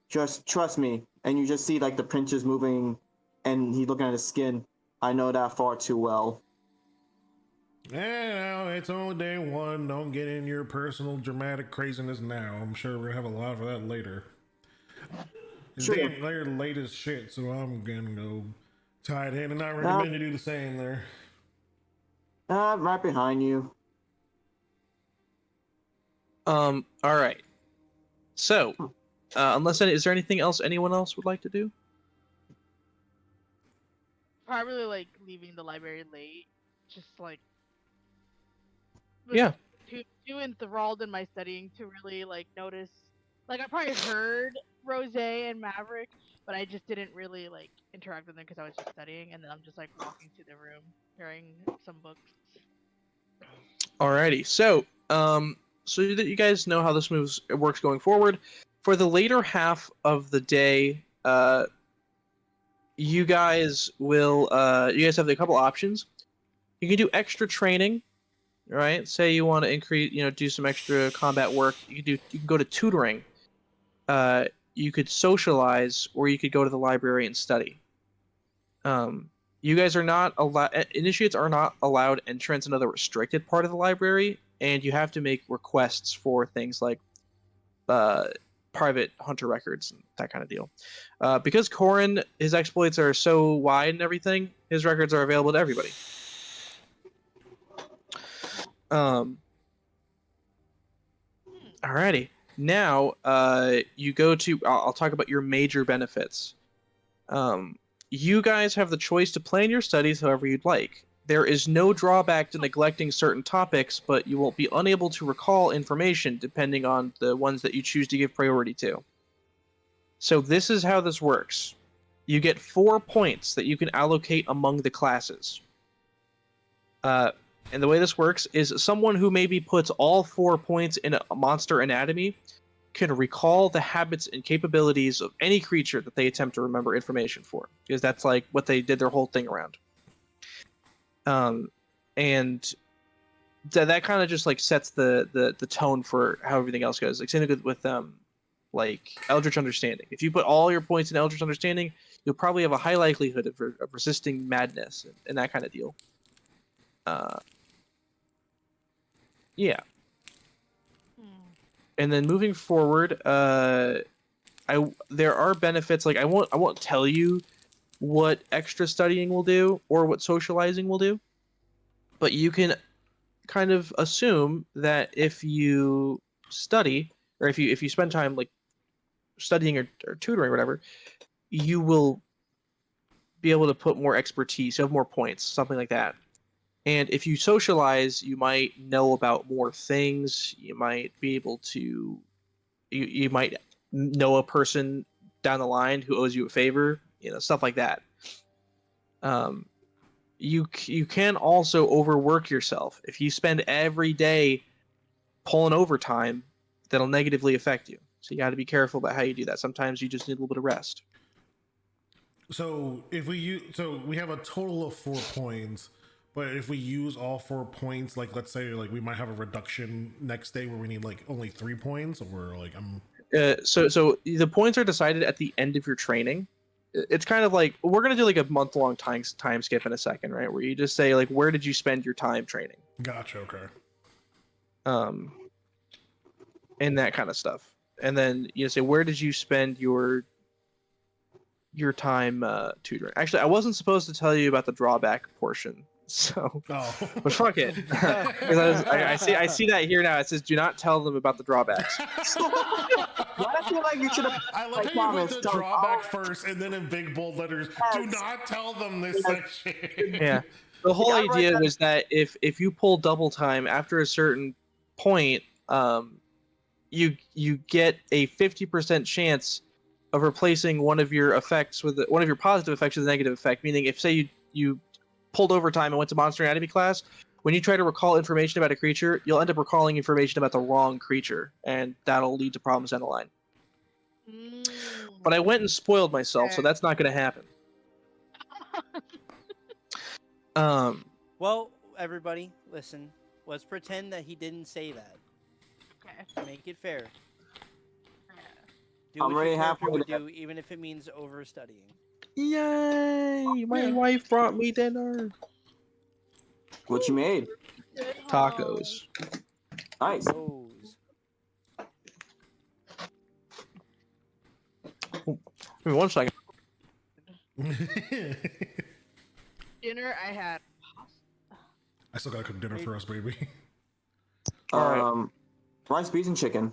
Just trust me, and you just see like the pinches moving and he's looking at his skin. I know that far too well. It's only day one. Don't get in your personal dramatic craziness now. I'm sure we're gonna have a lot of that later. It's Sure. getting later late as shit, so I'm gonna go tie it in, and I No. recommend you do the same there. Right behind you. All right. So, is there anything else anyone else would like to do? Probably like leaving the library late. Just like Yeah. too enthralled in my studying to really like notice. Like I probably heard Rose and Maverick, but I just didn't really like interact with them because I was just studying, and then I'm just like walking to the room carrying some books. Alrighty. So, so that you guys know how this works going forward, for the later half of the day, you guys have a couple options. You can do extra training, right? Say you want to do some extra combat work. You can go to tutoring. You could socialize, or you could go to the library and study. You guys are not allowed. Initiates are not allowed entrance into the restricted part of the library, and you have to make requests for things like private hunter records and that kind of deal. Because Corin, his exploits are so wide and everything, his records are available to everybody. Alrighty. Now, you go to. I'll talk about your major benefits. You guys have the choice to plan your studies however you'd like. There is no drawback to neglecting certain topics, but you will be unable to recall information depending on the ones that you choose to give priority to. So this is how this works. You get 4 points that you can allocate among the classes. And the way this works is someone who maybe puts all 4 points in a monster anatomy can recall the habits and capabilities of any creature that they attempt to remember information for, because that's like what they did their whole thing around. And that kind of just like sets the tone for how everything else goes. Like same thing with like Eldritch Understanding. If you put all your points in Eldritch Understanding, you'll probably have a high likelihood of resisting madness and that kind of deal. Yeah. And then moving forward, there are benefits. Like I won't tell you what extra studying will do or what socializing will do, but you can kind of assume that if you study, or if you spend time like studying or tutoring or whatever, you will be able to put more expertise, you have more points, something like that. And if you socialize, you might know about more things. You might be able to, you might know a person down the line who owes you a favor, stuff like that. You can also overwork yourself. If you spend every day pulling overtime, that'll negatively affect you. So you got to be careful about how you do that. Sometimes you just need a little bit of rest. So we have a total of 4 points, but if we use all 4 points, like let's say like we might have a reduction next day where we need like only 3 points, or like so the points are decided at the end of your training. It's kind of like we're gonna do like a month-long time skip in a second, right? Where you just say like, where did you spend your time training? Gotcha. Okay. And that kind of stuff, and then say, where did you spend your time tutoring? Actually, I wasn't supposed to tell you about the drawback portion, so but fuck it. Because I see that here now. It says, do not tell them about the drawbacks. I feel like you should have. I like how you put the drawback first, and then in big bold letters, do not tell them this section. Yeah. The whole idea was that if you pull double time after a certain point, you get a 50% chance of replacing one of your effects with one of your positive effects with a negative effect. Meaning, if say you pulled overtime and went to Monster Anatomy class, when you try to recall information about a creature, you'll end up recalling information about the wrong creature, and that'll lead to problems down the line. But I went and spoiled myself, so that's not going to happen. Well, everybody, listen. Let's pretend that he didn't say that. Okay. To make it fair. Do I'm what already your character halfway would there. do, even if it means overstudying. Yay! My Yeah. wife brought me dinner. What you made? Good Tacos. Nice. Rose. Give me 1 second. dinner. I had I still gotta cook dinner for us, baby. All right. Rice, beans, and chicken.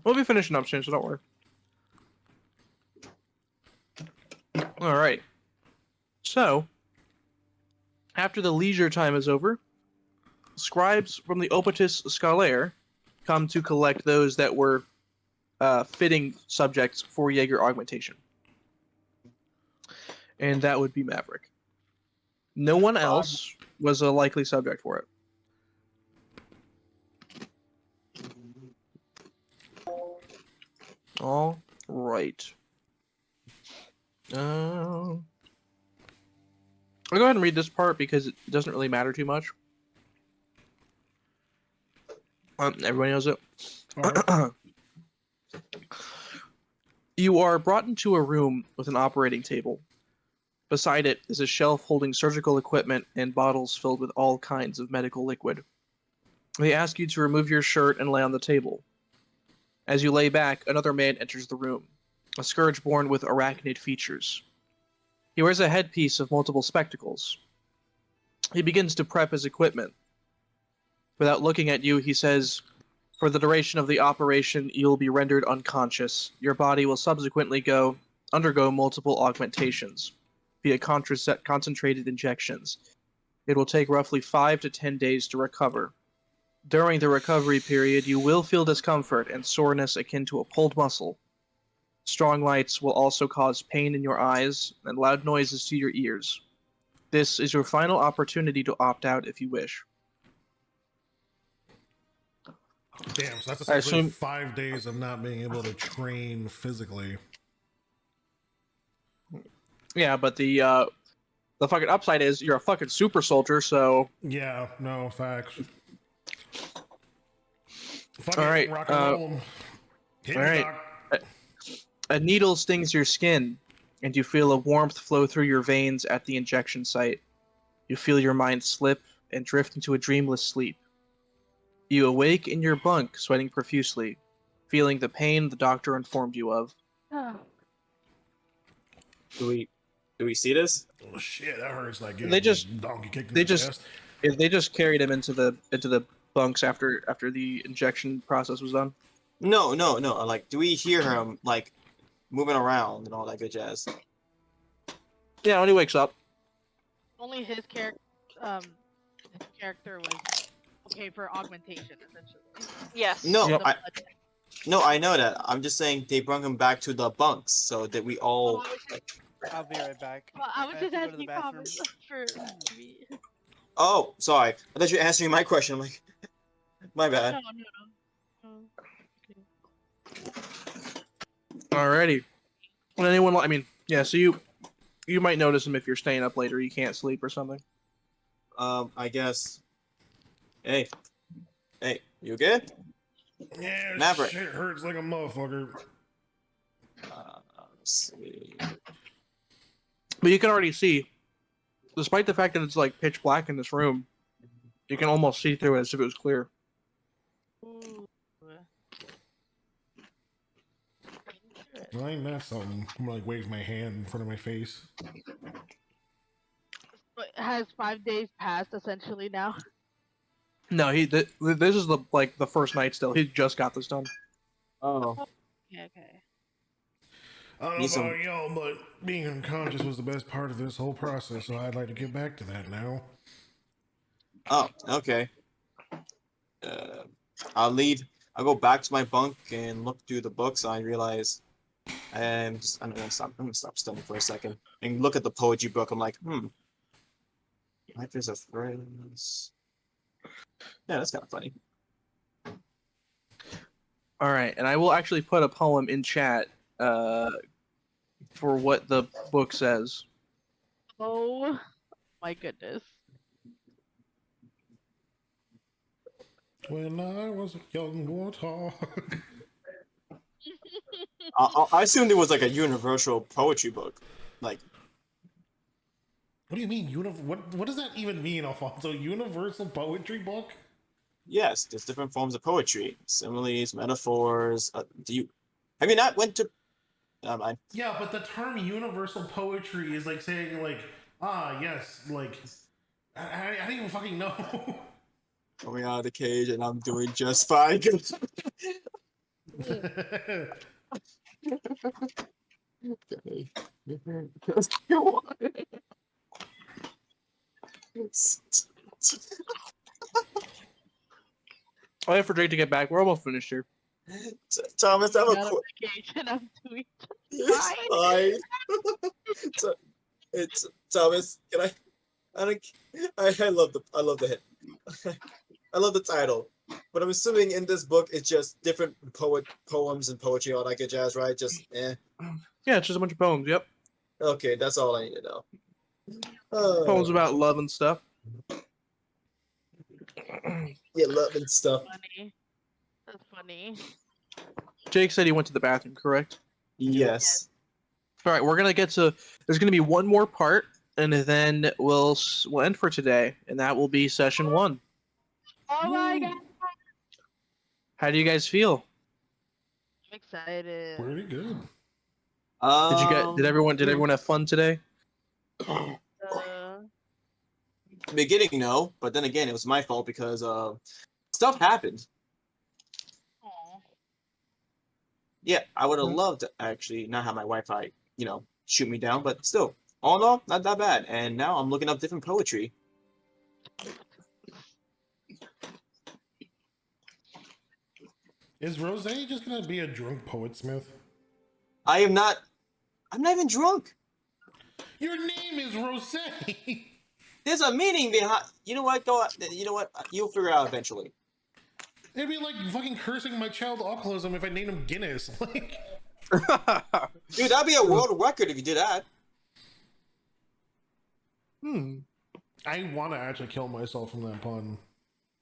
We'll be finishing up soon, so don't worry. All right. So, after the leisure time is over, scribes from the Opetus Scalaire come to collect those that were fitting subjects for Jaeger augmentation. And that would be Maverick. No one else was a likely subject for it. All right. I'll go ahead and read this part because it doesn't really matter too much. Everybody knows it. Alright. You are brought into a room with an operating table. Beside it is a shelf holding surgical equipment and bottles filled with all kinds of medical liquid. They ask you to remove your shirt and lay on the table. As you lay back, another man enters the room, a scourge born with arachnid features. He wears a headpiece of multiple spectacles. He begins to prep his equipment. Without looking at you, he says, "For the duration of the operation, you will be rendered unconscious. Your body will subsequently undergo multiple augmentations via concentrated injections. It will take roughly 5 to 10 days to recover. During the recovery period, you will feel discomfort and soreness akin to a pulled muscle. Strong lights will also cause pain in your eyes and loud noises to your ears. This is your final opportunity to opt out if you wish." Damn, so that's I essentially assume- 5 days of not being able to train physically. Yeah, but the fucking upside is you're a fucking super soldier, so Yeah, no, facts. Fuck All it, right, rock and roll. Hit all me, right. Doc. a needle stings your skin, and you feel a warmth flow through your veins at the injection site. You feel your mind slip and drift into a dreamless sleep. You awake in your bunk, sweating profusely, feeling the pain the doctor informed you of. Do we see this? Oh, shit, that hurts like getting They just- donkey kicked in they the just- chest. They just carried him into the bunks after the injection process was done. No. Like, do we hear him like moving around and all that good jazz? Yeah, when he wakes up. only his character. His character was okay for augmentation, essentially. Yes. No, Yep. I know that. I'm just saying they brought him back to the bunks so that we all. I'll be right back. Well, I was I have just to go to the asking bathroom. comments for me. Oh, sorry. I thought you were answering my question. I'm like, my bad. No. Alrighty. Would anyone? I mean, yeah. So you might notice him if you're staying up later. You can't sleep or something. I guess. Hey, you good? Yeah, Maverick. shit hurts like a motherfucker. Let's see. But you can already see, despite the fact that it's like pitch black in this room, you can almost see through it as if it was clear. Ooh. Well, ain't that something? I'm gonna like wave my hand in front of my face. But has 5 days passed essentially now? No, this is the first night still. He just got this done. Oh, Yeah, okay. I don't know Need some- about y'all, but being unconscious was the best part of this whole process, so I'd like to get back to that now. Okay. I'll leave. I'll go back to my bunk and look through the books. And I realize I'm gonna stop studying for a second and look at the poetry book. I'm like, life is a phrase. Yeah, that's kind of funny. All right, and I will actually put a poem in chat for what the book says. Oh my goodness. When I was a young warthog. I assumed it was like a universal poetry book, like What do you mean? What does that even mean, Alfonso? Universal poetry book? Yes, there's different forms of poetry, similes, metaphors. Have you not went to? Mind. Yeah, but the term universal poetry is like saying like, yes, like I don't even fucking know. Coming out of the cage, and I'm doing just fine. Okay. I'll wait for Drake to get back. We're almost finished here. Thomas, I have a Got a question. vacation. I'm doing It's fine. fine. It's Thomas. Can I? I don't. I love the hit. I love the title. But I'm assuming in this book it's just different poems and poetry, all that good jazz, right? Just Yeah, it's just a bunch of poems. Yep, Okay, that's all I need to know. poems about love and stuff. Yeah, love and stuff. Funny. That's funny. Jake said he went to the bathroom, correct? Yes. All right, we're gonna get to. There's gonna be one more part, and then we'll end for today, and that will be session 1. Oh my god. How do you guys feel? I'm excited. Pretty good. Did everyone have fun today? Beginning, no, but then again, it was my fault because stuff happened. Aw. Yeah, I would have loved to actually not have my Wi-Fi, shoot me down, but still, all in all, not that bad. And now I'm looking up different poetry. Is Rose just gonna be a drunk poetsmith? I'm not even drunk. Your name is Rose. There's a meaning behind. You know what? You know what? You'll figure it out eventually. It'd be like fucking cursing my child alcoholism if I named him Guinness. Like, Dude, that'd be a world record if you did that. I want to actually kill myself from that pun.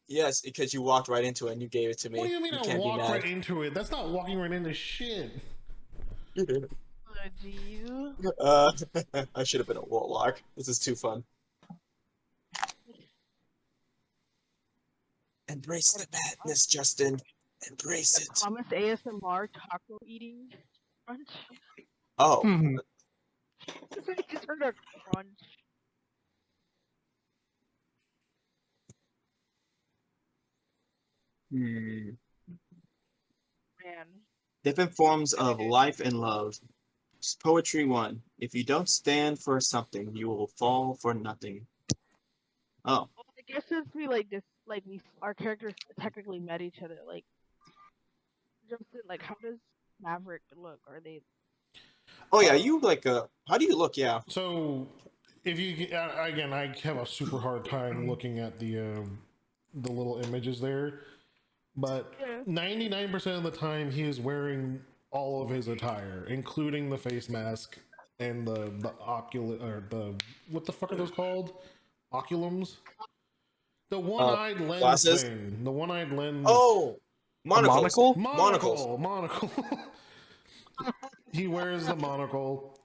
Yes, because you walked right into it and you gave it to me. What do you mean I can't be walked mad. right into it? That's not walking right into shit. Oh, geez. I should have been a warlock. This is too fun. Embrace the badness, Justin. Embrace it. Thomas ASMR taco eating crunch. Oh. You heard a crunch. Man. Different forms of life and love. Poetry 1. If you don't stand for something, you will fall for nothing. Oh. Well, I guess since we our characters technically met each other, like, Justin, like, how does Maverick look? Are they? Oh yeah, you how do you look? Yeah. So, if you again, I have a super hard time looking at the little images there, but 99% of the time he is wearing all of his attire, including the face mask and the or the what the fuck are those called? Oculums. The one-eyed lens glasses? thing. The one-eyed lens. Oh, monocle. Monocle. He wears the monocle.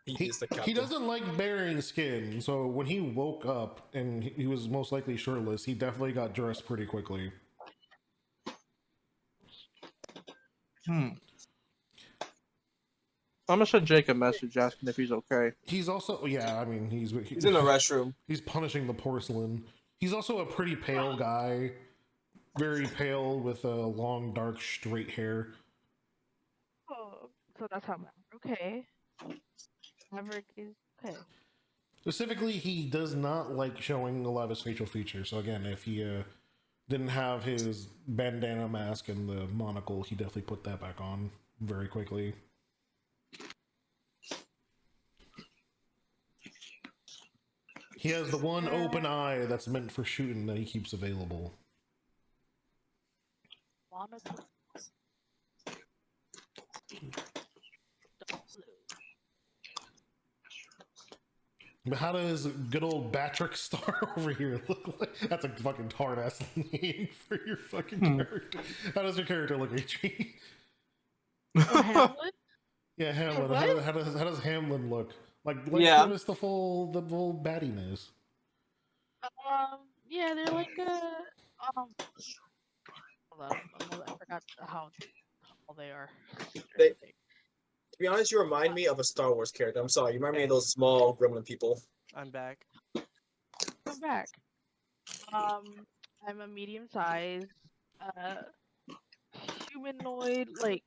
He doesn't like bearing skin, so when he woke up and he was most likely shirtless, he definitely got dressed pretty quickly. I'm gonna send Jake a message asking if he's okay. He's also, yeah, I mean, he's in the restroom. He's punishing the porcelain. He's also a pretty pale guy, very pale with a long, dark, straight hair. Oh, so that's how okay. Maverick is okay. Specifically, he does not like showing a lot of his facial features. So again, if he didn't have his bandana mask and the monocle, he definitely put that back on very quickly. He has the one open eye that's meant for shooting that he keeps available. Monocle. But how does good old Batrick Star over here look like? That's a fucking hard ass name for your fucking character. How does your character look, HG? Hamlet? Yeah, Hamlin. How does Hamlin look? Like Yeah. give us the full battiness. Yeah, they're like hold on, I forgot how tall they are. They, to be honest, you remind me of a Star Wars character. I'm sorry, you remind me of those small gremlin people. I'm back. I'm back. I'm a medium size, humanoid, like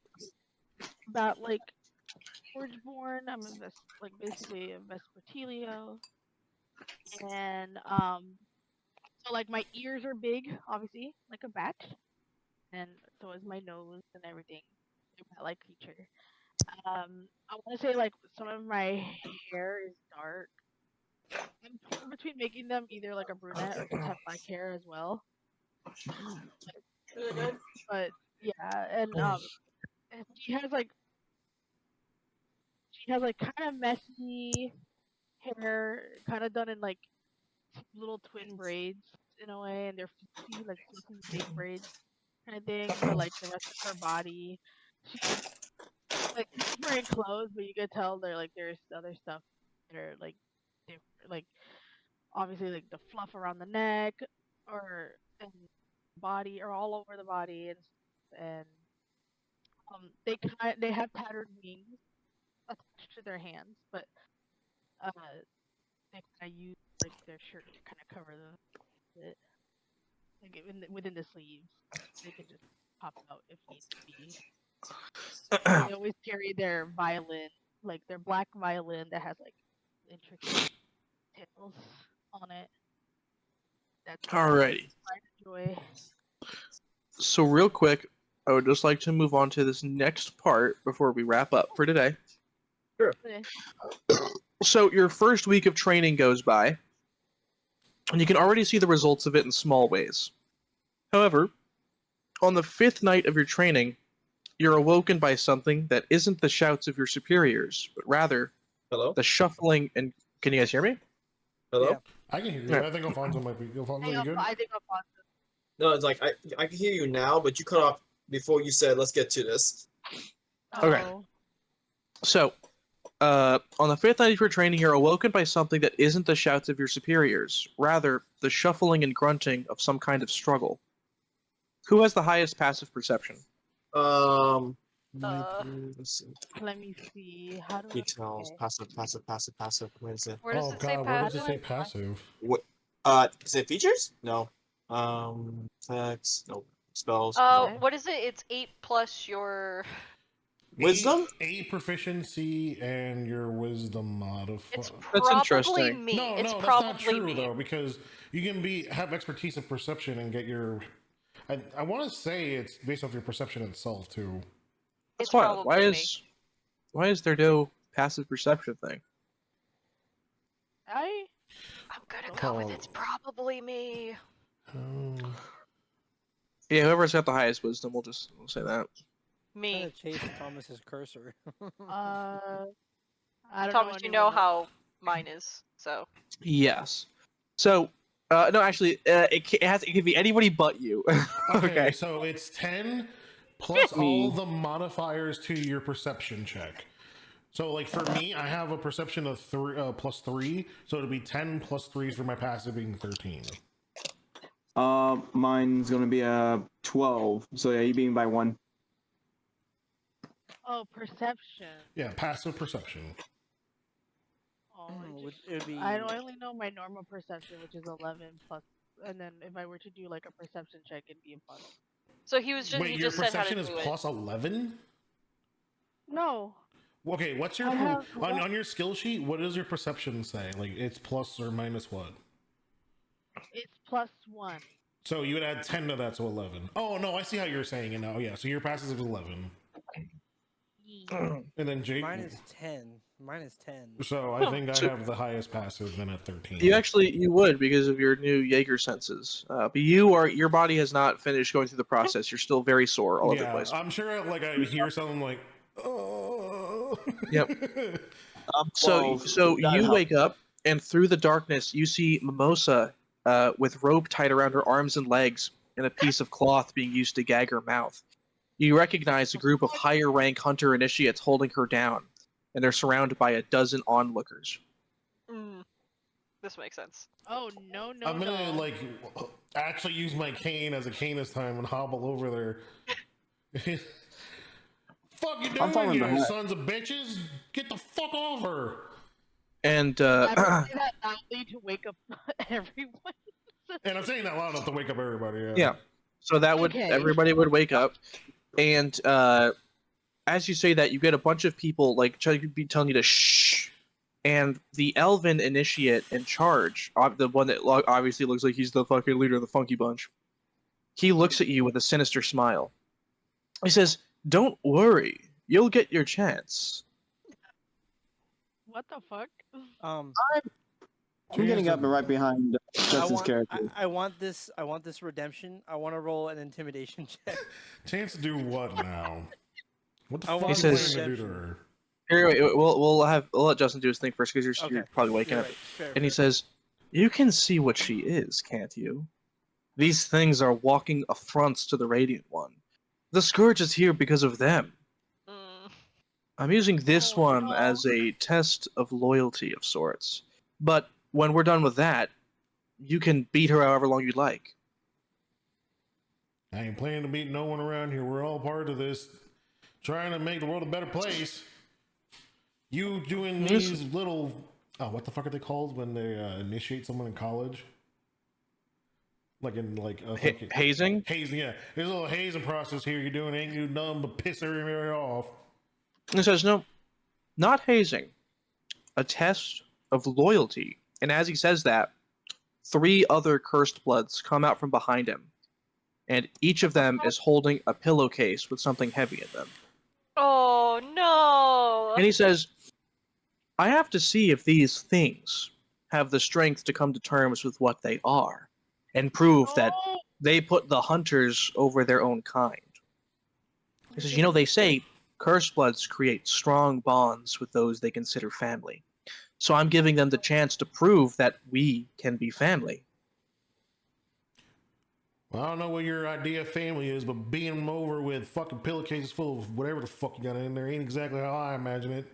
about like Forgeborn. I'm like basically a Vespertilio, and so like my ears are big, obviously, like a bat, and so is my nose and everything. They're bat-like creature. I want to say like some of my hair is dark. I'm torn between making them either like a brunette or just have black hair as well. Really good. But yeah, and she has like kind of messy hair, kind of done in like little twin braids in a way, and they're fluffy, like fluffy fake braids kind of thing. But like the rest of her body, she's like she's wearing clothes, but you could tell there's other stuff that are like different, like obviously like the fluff around the neck or and body or all over the body and they have patterned wings attached to their hands, but uh they kind of use like their shirt to kind of cover it, like within the sleeves. They can just pop out if need be. They always carry their violin, like their black violin that has like intricate tails on it. That's Alrighty. I enjoy. So real quick, I would just like to move on to this next part before we wrap up for today. Okay. So your first week of training goes by, and you can already see the results of it in small ways. However, on the 5th night of your training, you're awoken by something that isn't the shouts of your superiors, but rather Hello? the shuffling and... Can you guys hear me? Hello? Yeah. I can hear you. Yeah. I think Alfonso might be. Alfonso, you good? I think Alfonso. No, it's like I can hear you now, but you cut off before you said let's get to this. Okay. Oh. So, on the 5th night of your training, you're awoken by something that isn't the shouts of your superiors, rather the shuffling and grunting of some kind of struggle. Who has the highest passive perception? Let's see. Let me see. How do Details. okay. Passive. Where is it? Where does Oh it say god, where does it passive? say passive? What? Is it features? No. Text. No. Spells. Okay. No. What is it? It's 8 plus your. Wisdom? 8 proficiency and your wisdom modifier. It's That's probably interesting. me. No, It's that's probably not true me. though, because you can have expertise of perception and get your. I want to say it's based off your perception itself too. It's Wild. probably Why is there no passive perception thing? I'm gonna go with it's probably me. Yeah, whoever's got the highest wisdom, we'll say that. I'm Me. gonna chase Thomas's cursor. I don't Thomas, know you know anyone else. how mine is, so. Yes. So, no, actually, it can be anybody but you. Okay, so it's 10 plus Me. all the modifiers to your perception check. So, like for me, I have a perception of plus 3, so it'll be 10 plus 3 for my passive being 13. Mine's gonna be a 12. So yeah, you being by 1. Oh, perception. Yeah, passive perception. Oh, It would be. I only know my normal perception, which is 11 plus, and then if I were to do like a perception check, it'd be a plus. So he was just Wait, he your just said how to perception is do it. plus 11? No. Okay, what's your I have on your skill sheet? What does your perception say? Like it's plus or minus what? It's plus 1. So you would add 10 to that, so 11. Oh no, I see how you're saying it now. Yeah, so your passive is 11, and then Jake. Mine is 10. Mine is 10. So I think I have the highest passive then at 13. You would because of your new Jaeger senses. But your body has not finished going through the process. You're still very sore all over the place. I'm sure like I hear something like, oh. Yep. So you wake up and through the darkness you see Mimosa with rope tied around her arms and legs and a piece of cloth being used to gag her mouth. You recognize a group of higher rank hunter initiates holding her down, and they're surrounded by a dozen onlookers. This makes sense. Oh no no I'm gonna no! like actually use my cane as a cane this time and hobble over there. Fuck you I'm doing, following you behind. sons of bitches! Get the fuck off her! And I would say that loudly to wake up everyone. And I'm saying that loud enough to wake up everybody. Yeah. yeah, so that would Okay. everybody would wake up, and as you say that, you get a bunch of people like trying to be telling you to shh, and the elven initiate in charge, the one that obviously looks like he's the fucking leader of the Funky Bunch, he looks at you with a sinister smile. He says, "Don't worry, you'll get your chance." What the fuck? Um, I'm getting up and right behind Justin's character. I want this redemption. I want to roll an intimidation check. Chance to do what now? What the I fuck want are you says- planning to do to her? Here, wait, we'll let Justin do his thing first because you're Okay. probably waking You're up. right. Fair, And he fair. says, "You can see what she is, can't you? These things are walking affronts to the Radiant One. The Scourge is here because of them. mm, I'm using this Oh, one no. as a test of loyalty of sorts. But when we're done with that, you can beat her however long you'd like." I ain't planning to beat no one around here. We're all part of this, trying to make the world a better place. You doing Yes. these little, what the fuck are they called when they initiate someone in college? Like in like Hazing? hazing, yeah. There's a little hazing process here. You're doing ain't you dumb but piss everybody off. He says, "No, not hazing. A test of loyalty." And as he says that, 3 other cursed bloods come out from behind him. And each of them is holding a pillowcase with something heavy in them. oh no! And he says, "I have to see if these things have the strength to come to terms with what they are and prove that Oh, they put the hunters over their own kind." He says, "They say cursed bloods create strong bonds with those they consider family. So I'm giving them the chance to prove that we can be family." Well, I don't know what your idea of family is, but beating them over with fucking pillowcases full of whatever the fuck you got in there ain't exactly how I imagine it.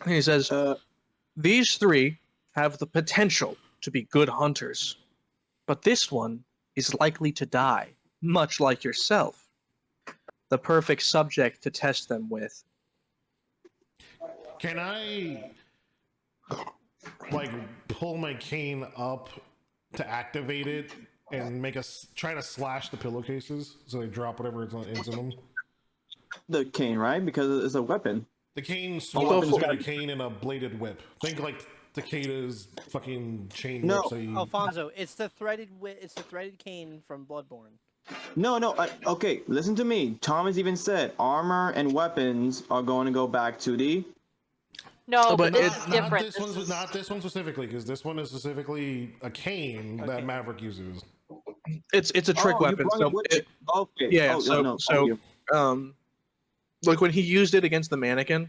And he says, "These 3 have the potential to be good hunters, but this one is likely to die, much like yourself. The perfect subject to test them with." Can I like pull my cane up to activate it and make us try to slash the pillowcases so they drop whatever is in them? The cane, right? Because it's a weapon. The cane go swaps for between it. a cane and a bladed whip. Think like Takeda's fucking chain No. whip. So you... Alfonso, it's the threaded cane from Bloodborne. No, okay, listen to me. Thomas even said armor and weapons are going to go back to the... No, but but this it's is different. Not this one specifically, because this one is specifically a cane that Okay. Maverick uses. It's a trick Oh, you weapon. brought So it with you. Okay. yeah, Oh, so no, thank you. like when he used it against the mannequin, it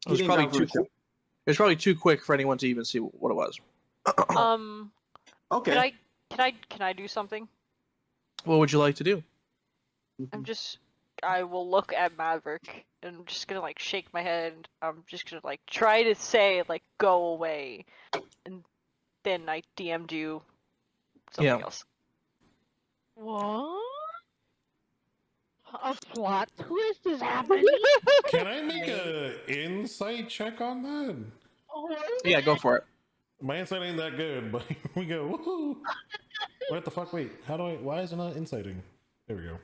He was didn't probably come for too the show. it was probably too quick for anyone to even see what it was. Okay. Can I do something? What would you like to do? I will look at Maverick and I'm just gonna like shake my head. I'm just gonna like try to say like go away, and then I DM'd you something Yeah. else. what? A plot twist is happening? Can I make a insight check on that? Oh, Yeah, go for it. My insight ain't that good, but here we go. Woohoo! What the fuck? Wait, why is it not inciting? There we go.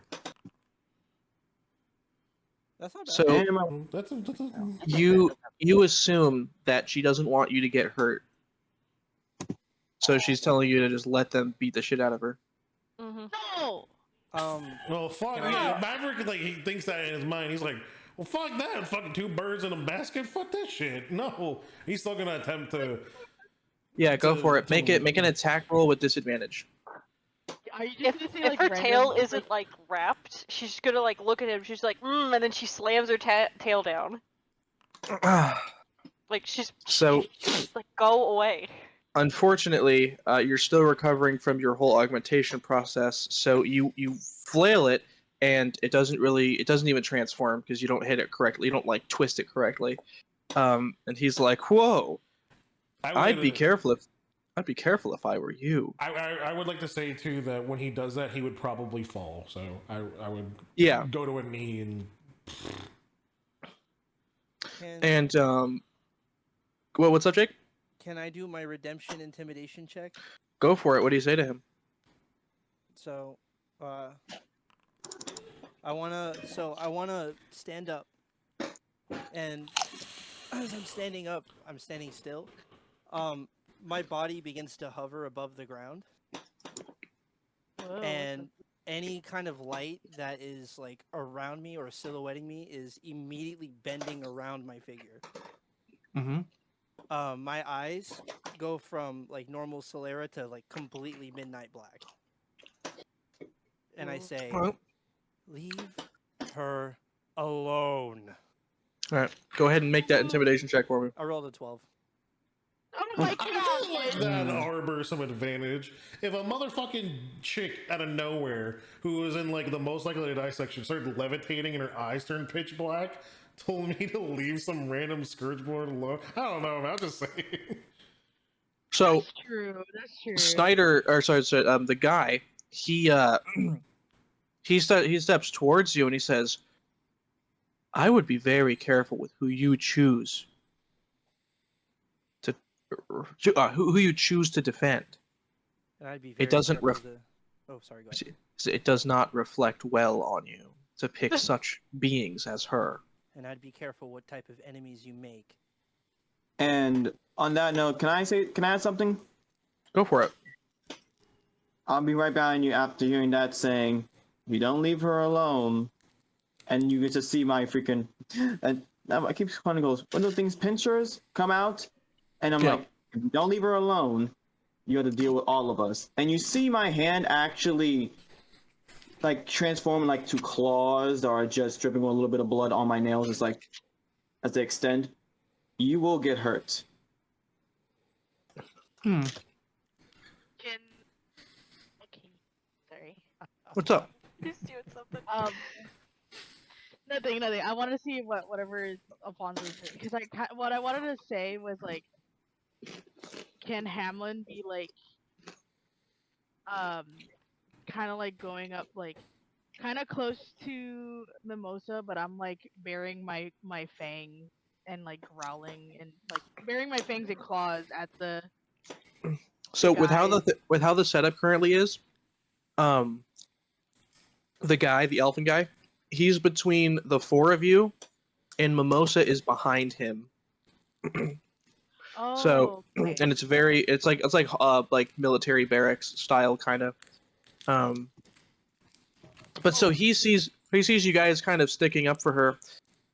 That's not bad. So That's a... you assume that she doesn't want you to get hurt. So she's telling you to just let them beat the shit out of her. no! Well, fuck Can I yeah. do- Maverick, like, he thinks that in his mind. He's like, well, fuck that. Fucking 2 birds in a basket. Fuck that shit. No. He's still gonna attempt to... Yeah, go To- for it. to- Make an attack roll with disadvantage. Are you just If gonna say, if like, her random, tail isn't like wrapped, she's gonna like look at him. She's like, and then she slams her tail down. Like So she's like, go away. unfortunately, you're still recovering from your whole augmentation process. So you flail it, and it doesn't even transform because you don't hit it correctly. You don't like twist it correctly. And he's like, "Whoa, I'd be careful if I were you." I would like to say too that when he does that, he would probably fall. So I would go to a knee and. And what's up, Jake? Can I do my redemption intimidation check? Go for it. What do you say to him? So, I wanna stand up, and as I'm standing up, I'm standing still. My body begins to hover above the ground, and any kind of light that is like around me or silhouetting me is immediately bending around my figure. Mm-hmm. My eyes go from like normal Solera to like completely midnight black. And I say, leave her alone. All right, go ahead and make that intimidation check for me. I rolled a 12. Oh my god! I feel like that arbor some advantage. If a motherfucking chick out of nowhere who was in like the most likely to die section started levitating and her eyes turned pitch black, told me to leave some random Scourgeborn alone. I don't know, man. I'm just saying. So That's true. That's true. Snyder, or sorry, the guy, he steps towards you and he says, "I would be very careful with who you choose to, who you choose to defend. And I'd be very It doesn't careful Oh, sorry, go ahead. It does not reflect well on you to pick such beings as her." And I'd be careful what type of enemies you make. And on that note, can I add something? Go for it. I'll be right behind you after hearing that saying, "You don't leave her alone," and you get to see my freaking. And I keep calling goes, "What are those things? Pinchers come out," and I'm like, "If you don't leave her alone, you got to deal with all of us." And you see my hand actually, like transform like to claws that are just dripping with a little bit of blood on my nails. It's like, as they extend, you will get hurt. Can okay, sorry. What's up? He's doing something. Nothing. I want to see whatever is Alfonso's because what I wanted to say was like, can Hamlin be like, kind of like going up like, kind of close to Mimosa, but I'm like bearing my fangs and like growling and like bearing my fangs and claws at the. So with how guys. with how the setup currently is, the elfin guy, he's between the four of you, and Mimosa is behind him. Oh. So, Okay. and it's like military barracks style kind of. But so he sees you guys kind of sticking up for her,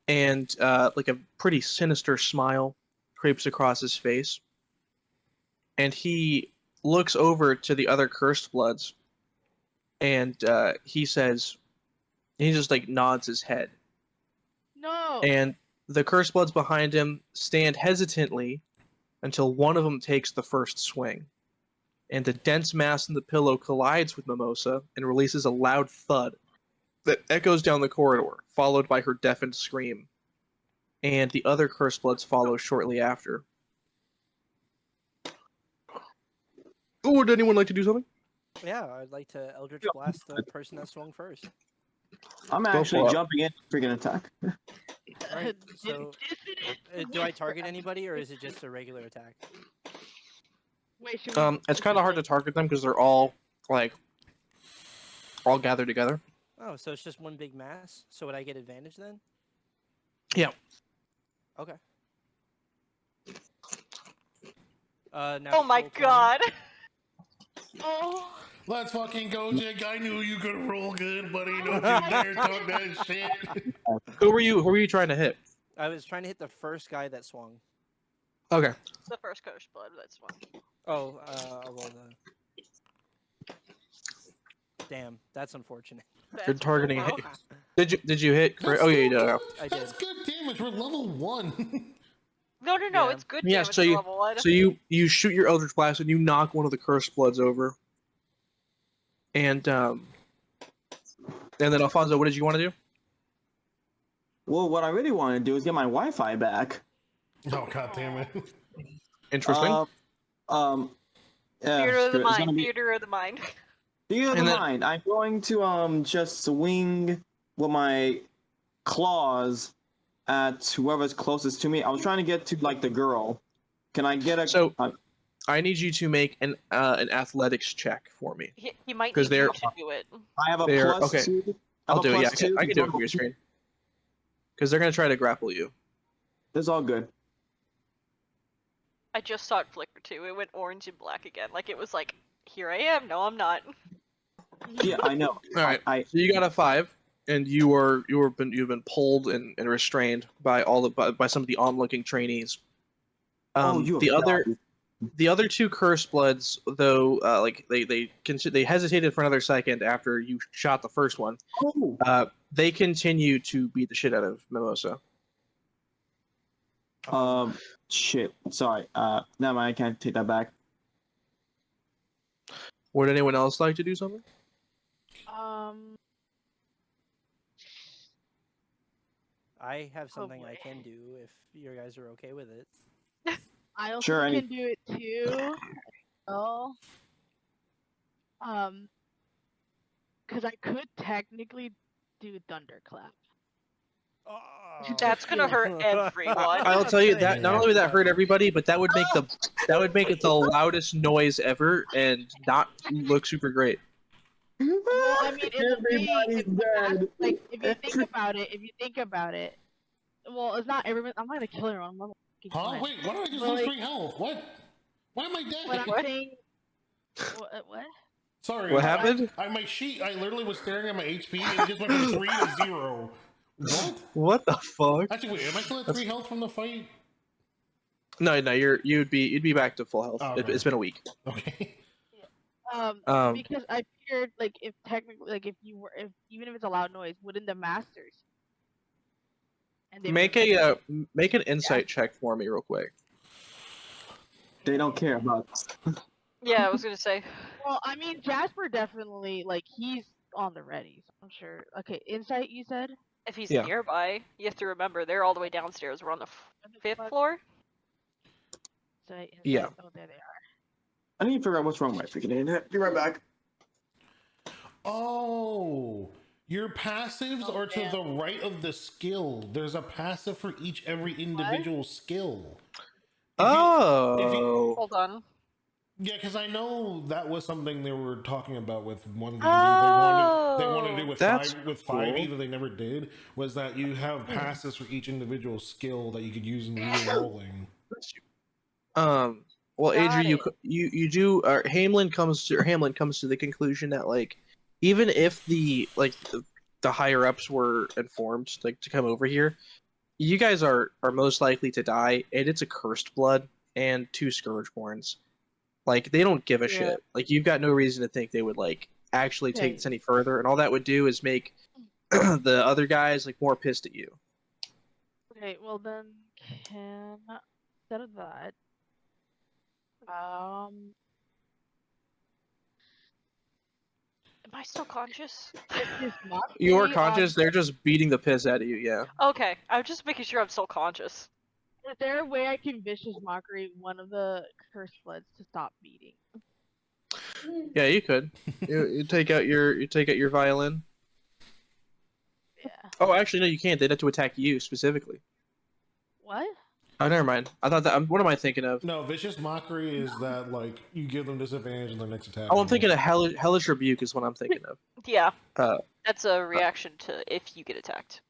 and like a pretty sinister smile creeps across his face. And he looks over to the other cursed bloods, and he says, he just like nods his head. No. And the cursed bloods behind him stand hesitantly until one of them takes the first swing. And the dense mass in the pillow collides with Mimosa and releases a loud thud that echoes down the corridor, followed by her deafened scream. And the other cursed bloods follow shortly after. Oh, would anyone like to do something? Yeah, I'd like to Eldritch Blast the person that swung first. I'm actually jumping in, freaking attack. Alright, so do I target anybody or is it just a regular attack? Wait, should we... It's kind of hard to target them because they're all like all gathered together. Oh, so it's just one big mass. So would I get advantage then? Yeah. Okay. Now Oh my god. Oh. Let's fucking go, Jake. I knew you could roll good, buddy. Don't you dare talk that shit. Who were you trying to hit? I was trying to hit the first guy that swung. Okay. The first Coach Blood, that's one. Oh, I'll roll the... Damn, that's unfortunate. You're targeting brutal. hit. Did you hit? Oh yeah, you did. I did. That's good damage. We're level 1. No, Yeah. it's good Yeah, damage so for you level 1. so you shoot your Eldritch Blast and you knock one of the cursed bloods over. And And then Alfonso, what did you want to do? Well, what I really want to do is get my Wi-Fi back. Oh god damn it! Interesting. Yeah, Theater of the screw it. It's gonna mind. be Theater of the mind. theater of the And then- mind. I'm going to just swing with my claws at whoever's closest to me. I was trying to get to like the girl. Can I get a? So- I need you to make an athletics check for me. He might 'Cause need you they're- to do it. I have a They're- plus okay. 2. I'll do it. Yeah, +2. I can do it from your screen. Because they're gonna try to grapple you. It's all good. I just saw it flicker too. It went orange and black again. Like it was like, here I am. No, I'm not. Yeah, I know. All right. I So you got a 5, and you've been pulled and restrained by by some of the onlooking trainees. you The have other died. the other 2 Curse Bloods, though, like they hesitated for another second after you shot the first one. Oh. They continue to beat the shit out of Mimosa. Shit. Sorry. Never mind. I can't take that back. Would anyone else like to do something? I have something I boy. can do if you guys are okay with it. I also Sure, can do it too. Oh. Because I could technically do thunderclap. That's gonna hurt everyone. I'll tell you that not only would that hurt everybody, but that would make it the loudest noise ever and not look super great. Well, I mean, Everybody's dead. like if you think about it, well, it's not everyone. I'm not gonna kill everyone. I'm not Huh? fine. Wait, why did I just Well, lose like- 3 health? What? Why am I dead? But I'm What? saying, what? Sorry. What happened? My sheet. I literally was staring at my HP and it just went from 3 to 0. What? What the fuck? Actually, wait. Am I still at 3 health from the fight? No, you'd be back to full health. Oh, okay. It's been a week. Okay. Because I figured, like, if technically, like, if even if it's a loud noise, wouldn't the masters? And they Make wouldn't- make an insight check for me real quick. They don't care about us. Yeah, I was gonna say. Well, I mean, Jasper definitely, like, he's on the ready. So I'm sure. Okay, insight, you said. If he's Yeah. nearby, you have to remember they're all the way downstairs. We're on the What the 5th fuck? floor. Insight, insight. Yeah. Oh, there they are. I need to figure out what's wrong with my freaking internet. Be right back. Oh, your passives Oh, are to damn. the right of the skill. There's a passive for every individual skill. Oh. Hold on. Yeah, because I know that was something they were talking about with one of the they wanted to do with That's 5e cool. that they never did, was that you have passives for each individual skill that you could use in re-rolling. Well, Got Adri, it. you do. Hamlin comes to the conclusion that, like, even if the higher ups were informed, like, to come over here, you guys are most likely to die, and it's a cursed blood and 2 Scourgeborns. Like, they don't give a Yeah. shit. Like, you've got no reason to think they would, like, actually take Okay. this any further, and all that would do is make the other guys, like, more pissed at you. Okay, well then, instead of that, Am I still conscious? Vicious Mockery You are on- conscious, they're just beating the piss out of you, yeah. Okay, I'm just making sure I'm still conscious. Is there a way I can vicious mockery one of the cursed bloods to stop beating? Yeah, you could. you take out your violin. Yeah. Oh, actually, no, you can't. They'd have to attack you specifically. What? Oh, never mind. I thought that. What am I thinking of? No, vicious mockery is that like you give them disadvantage on their next attack. Oh, I'm thinking of hellish rebuke is what I'm thinking of. Yeah. Uh, That's a reaction to if you get attacked.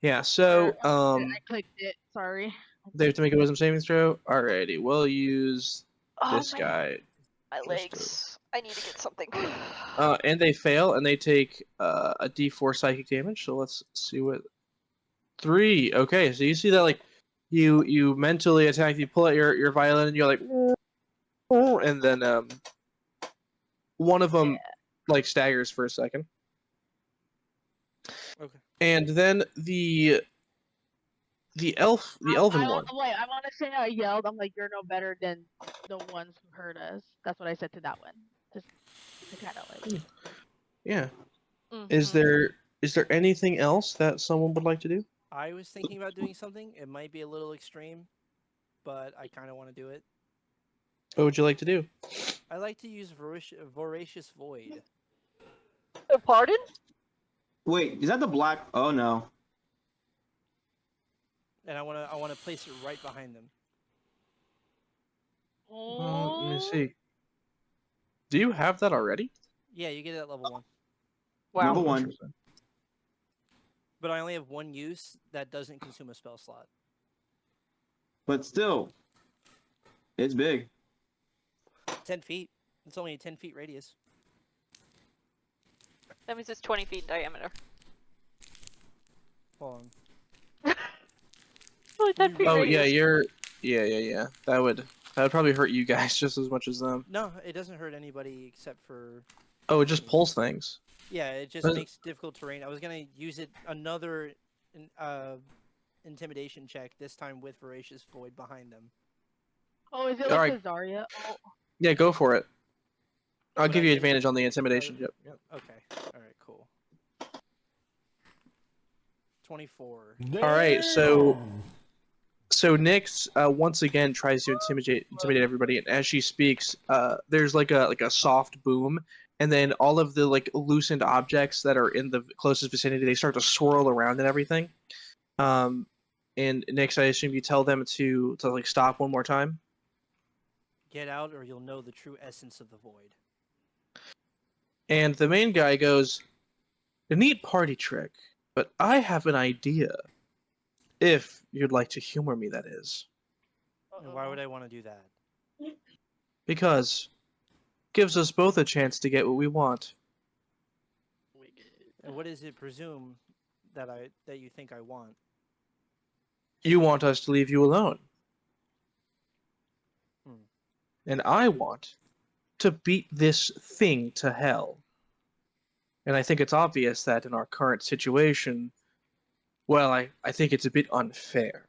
Yeah. So, I clicked it. Sorry. they have to make a wisdom saving throw. Alrighty, we'll use this guy. My Just legs. I need to get something. And they fail, and they take a D4 psychic damage. So let's see what 3. Okay, so you see that, like, you mentally attack. You pull out your violin, and you're like, and then one of them like staggers for a second. Okay. And then the elven one. Wait, I want to say I yelled. I'm like, you're no better than the ones who hurt us. That's what I said to that one. Just to kind of like. Yeah. Mm. Is there anything else that someone would like to do? I was thinking about doing something. It might be a little extreme, but I kind of want to do it. What would you like to do? I like to use Voracious Void. Pardon? Wait, is that the black? Oh no. And I wanna place it right behind them. Let me see. Do you have that already? Yeah, you get it at level 1. Wow. Level 1. Interesting. But I only have 1 use that doesn't consume a spell slot. But still, it's big. 10 feet. It's only a 10 feet radius. That means it's 20 feet in diameter. Hold on. Only 10 feet Oh radius. yeah, yeah. That would probably hurt you guys just as much as them. No, it doesn't hurt anybody except for... Oh, it just pulls things. Yeah, it just Does- makes difficult terrain. I was gonna use it another intimidation check, this time with Voracious Void behind them. Oh, is it All like right. a Zarya? Oh, Yeah, go for it. I'll But give I you can- advantage on the intimidation. Yep. Okay. Alright, cool. 24. All right, so Damn. Nyx once again tries to intimidate everybody, and as she speaks, there's like a soft boom, and then all of the like loosened objects that are in the closest vicinity, they start to swirl around and everything. And Nyx, I assume you tell them to like stop one more time. Get out or you'll know the true essence of the void. And the main guy goes, "A neat party trick, but I have an idea. If you'd like to humor me, that is." And why would I want to do that? Because gives us both a chance to get what we want. And what does it presume that you think I want? You want us to leave you alone. Hmm. And I want to beat this thing to hell. And I think it's obvious that in our current situation, well, I think it's a bit unfair.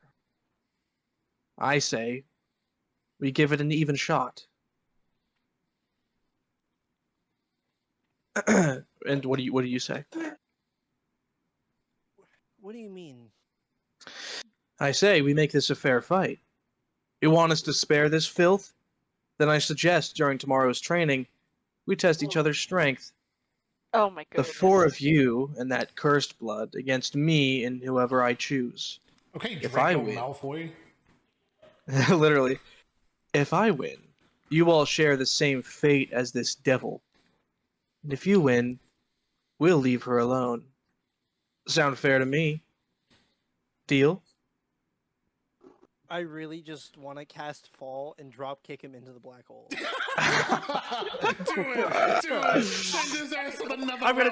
I say we give it an even shot. And what do you say? What do you mean? I say we make this a fair fight. You want us to spare this filth? Then I suggest during tomorrow's training, we test each other's strength. Oh my The goodness. 4 of you and that cursed blood against me and whoever I choose. Okay, If I Draco win. Malfoy. Literally. If I win, you all share the same fate as this devil. And if you win, we'll leave her alone. Sound fair to me? Deal? I really just want to cast Fall and drop kick him into the black hole. Do it! Send his ass to the nether. I'm gonna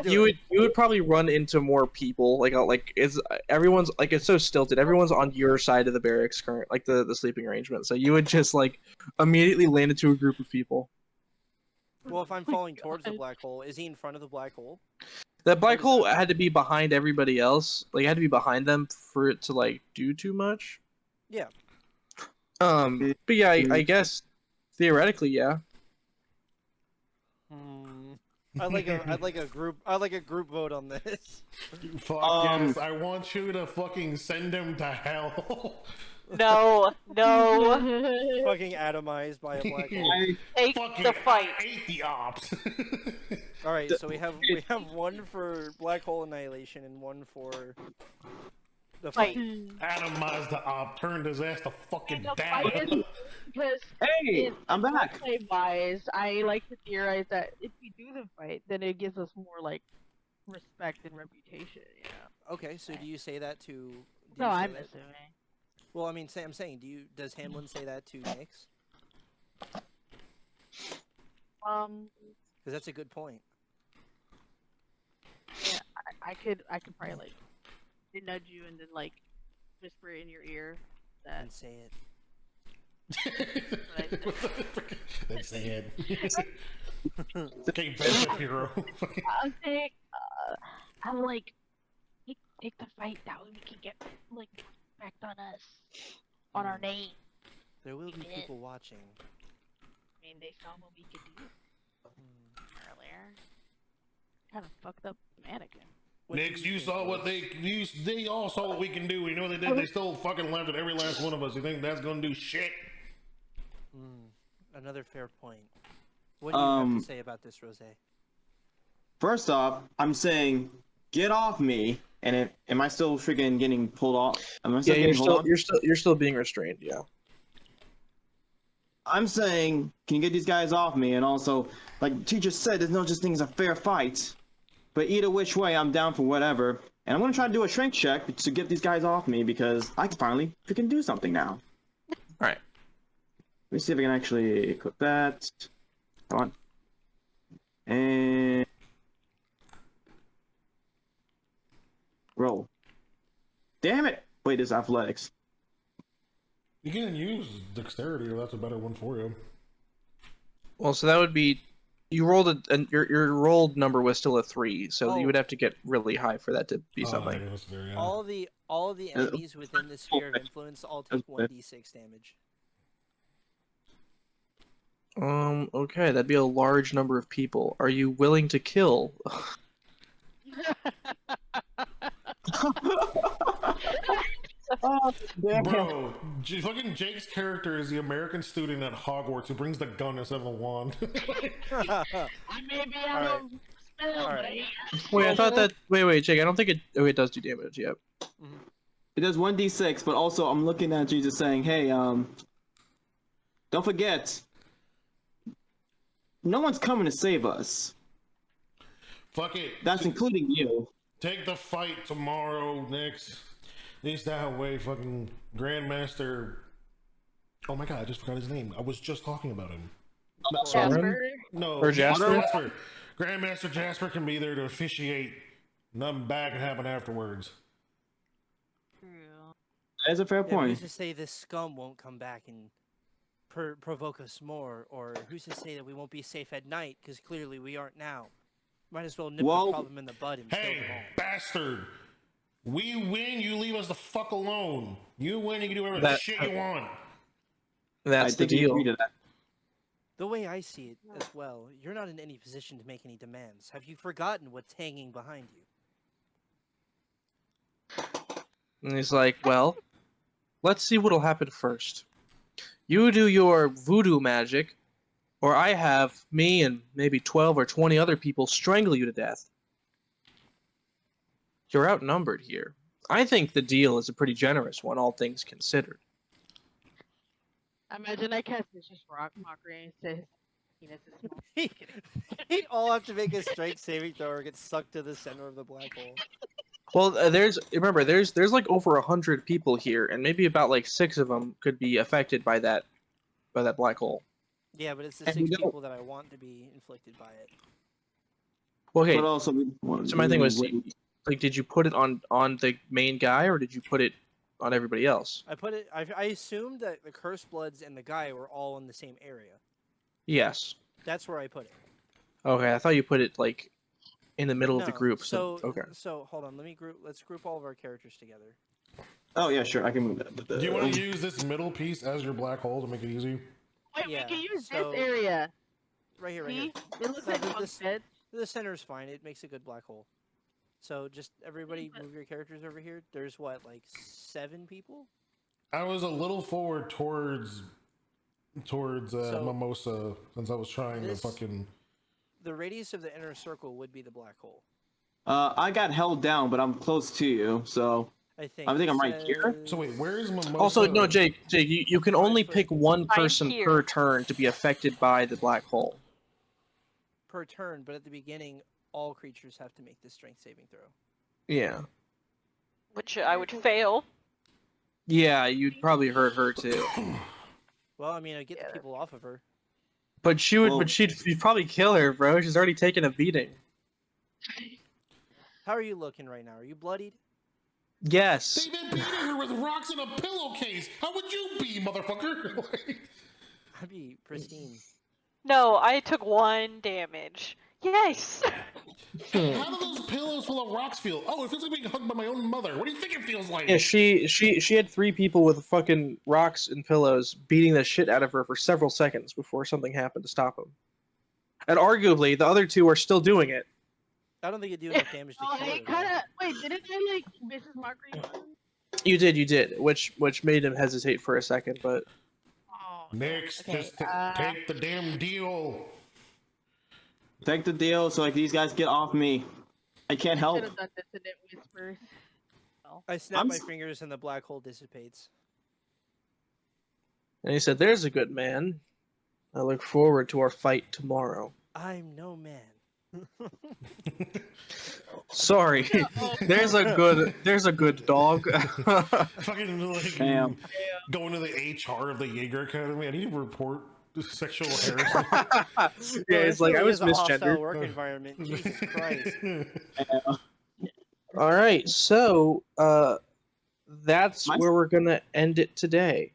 do it. You would probably run into more people. Like it's everyone's like it's so stilted. Everyone's on your side of the barracks current, like the sleeping arrangement. So you would just like immediately land into a group of people. Well, if I'm falling towards the black hole, is he in front of the black hole? That black does hole that- had to be behind everybody else. Like it had to be behind them for it to like do too much. Yeah. But yeah, I guess theoretically, yeah. I'd like a group vote on this. Fuck yes, I want you to fucking send him to hell. No, no. Fucking atomized by a black hole. Take Fucking the fight. I hate the ops. All right, so we have one for black hole annihilation and one for the fight. Atomized the op, turned his ass to fucking the down. fight is because Hey, I'm back. wise, I like to theorize that if we do the fight, then it gives us more like respect and reputation. You know? Okay, so do you say that to? do No, you say I'm that- assuming. Well, I mean, I'm saying, does Hamlin say that to Nyx? Because that's a good point. Yeah, I could probably like nudge you and then like whisper in your ear that. And say it. That's sad. Okay, best hero. I'm saying, I'm like, take the fight. That way we can get like respect on us, on our name. There will be did. people watching. I mean, they saw what we could do earlier. kind of fucked up mannequin. What do Nix, you you think, saw what Rose? they all saw what we can do. You know what they did? They still fucking laughed at every last one of us. You think that's gonna do shit? Another fair point. What do you have to say about this, Rose? First off, I'm saying, get off me. And am I still freaking getting pulled off? Am I still Yeah, getting hold on? you're still being restrained. Yeah. I'm saying, can you get these guys off me? And also, like teacher said, there's no such thing as a fair fight. But either which way, I'm down for whatever. And I'm gonna try to do a strength check to get these guys off me because I can finally freaking do something now. All right. Let me see if I can actually equip that. Come on. And roll. Damn it! Wait, it's athletics. You can use dexterity, or that's a better one for you. Well, so that would be you rolled and your rolled number was still a 3, so you would have to get really high for that to be something. Yeah, that's there, yeah. All of the enemies within the sphere of influence all take 1d6 damage. Okay, that'd be a large number of people. Are you willing to kill? Oh, damn. Bro, fucking Jake's character is the American student at Hogwarts who brings the gun instead of the wand. I may be out of spell, Alright. Wait, I thought that. Wait, Jake. I don't think it. Oh, it does do damage. Yep. It does 1d6, but also I'm looking at Jesus saying, hey, don't forget, no one's coming to save us. Fuck it. That's including you. Take the fight tomorrow, Nix. At least that way, fucking Grandmaster. Oh my god, I just forgot his name. I was just talking about him. Jasper. No, Or Jasper? Grandmaster Jasper can be there to officiate. Nothing bad can happen afterwards. That's a fair Yeah, but point. who's to say this scum won't come back and provoke us more? Or who's to say that we won't be safe at night? Because clearly we aren't now. Might as well nip the problem in the bud and kill them all. Hey, bastard! We win, you leave us the fuck alone. You win, you can do whatever the shit you want. That's I the think you deal. agree to that. The way I see it as well, you're not in any position to make any demands. Have you forgotten what's hanging behind you? And he's like, well, let's see what'll happen first. You do your voodoo magic, or I have me and maybe 12 or 20 other people strangle you to death. You're outnumbered here. I think the deal is a pretty generous one, all things considered. Imagine I cast vicious rock mockery and says, penis is small. He'd all have to make a strength saving throw or get sucked to the center of the black hole. Well, there's like over 100 people here, and maybe about like 6 of them could be affected by that black hole. Yeah, but it's the And 6 we don't- people that I want to be inflicted by it. Okay, But also, so my thing was, like, did you put it on the main guy, or did you put it on everybody else? I assumed that the Cursed Bloods and the guy were all in the same area. Yes. That's where I put it. Okay, I thought you put it like in the middle of the No, group. So okay. So hold on, let's group all of our characters together. Oh yeah, sure, I can move that. Do you want to use this middle piece as your black hole to make it easy? Wait, Yeah, we can use so- this area. Right here, right See? here. It looks No, like the- bunk this- bed. The center is fine. It makes a good black hole. So just everybody move your characters over here. There's what, like 7 people? I was a little forward towards So, Mimosa since I was trying this- to fucking. The radius of the inner circle would be the black hole. I got held down, but I'm close to you, so I think. I think It I'm right here. So wait, where's Mimosa? Also, no, Jake, you can only 5 foot. pick one Right person here. per turn to be affected by the black hole. Per turn, but at the beginning, all creatures have to make this strength saving throw. Yeah. Which I would fail. Yeah, you'd probably hurt her too. Well, I mean, I get the people off of her. But she would, Well- you'd probably kill her, bro. She's already taken a beating. How are you looking right now? Are you bloodied? Yes. They've been beating her with rocks in a pillowcase. How would you be, motherfucker? I'd be pristine. No, I took 1 damage. Yes! How do those pillows full of rocks feel? Oh, it feels like being hugged by my own mother. What do you think it feels like? Yeah, she had 3 people with fucking rocks and pillows beating the shit out of her for several seconds before something happened to stop them. And arguably, the other 2 are still doing it. I don't think it'd do enough damage to Oh, kill it her. kind of. Wait, didn't I like Mrs. Marguerite? You did, which made him hesitate for a second, but Oh, Next, okay. just take the damn deal. Take the deal so like these guys get off me. I can't I help. should have done dissonant whispers. I snap I'm my s- fingers and the black hole dissipates. and he said, "There's a good man. I look forward to our fight tomorrow." I'm no man. Sorry, there's a good dog. Fucking like Damn. going to the HR of the Jaeger Academy. I need to report sexual harassment. Yeah, it's like I was a hostile misgendered. work environment. Jesus Christ. All right, so that's where we're gonna end it today.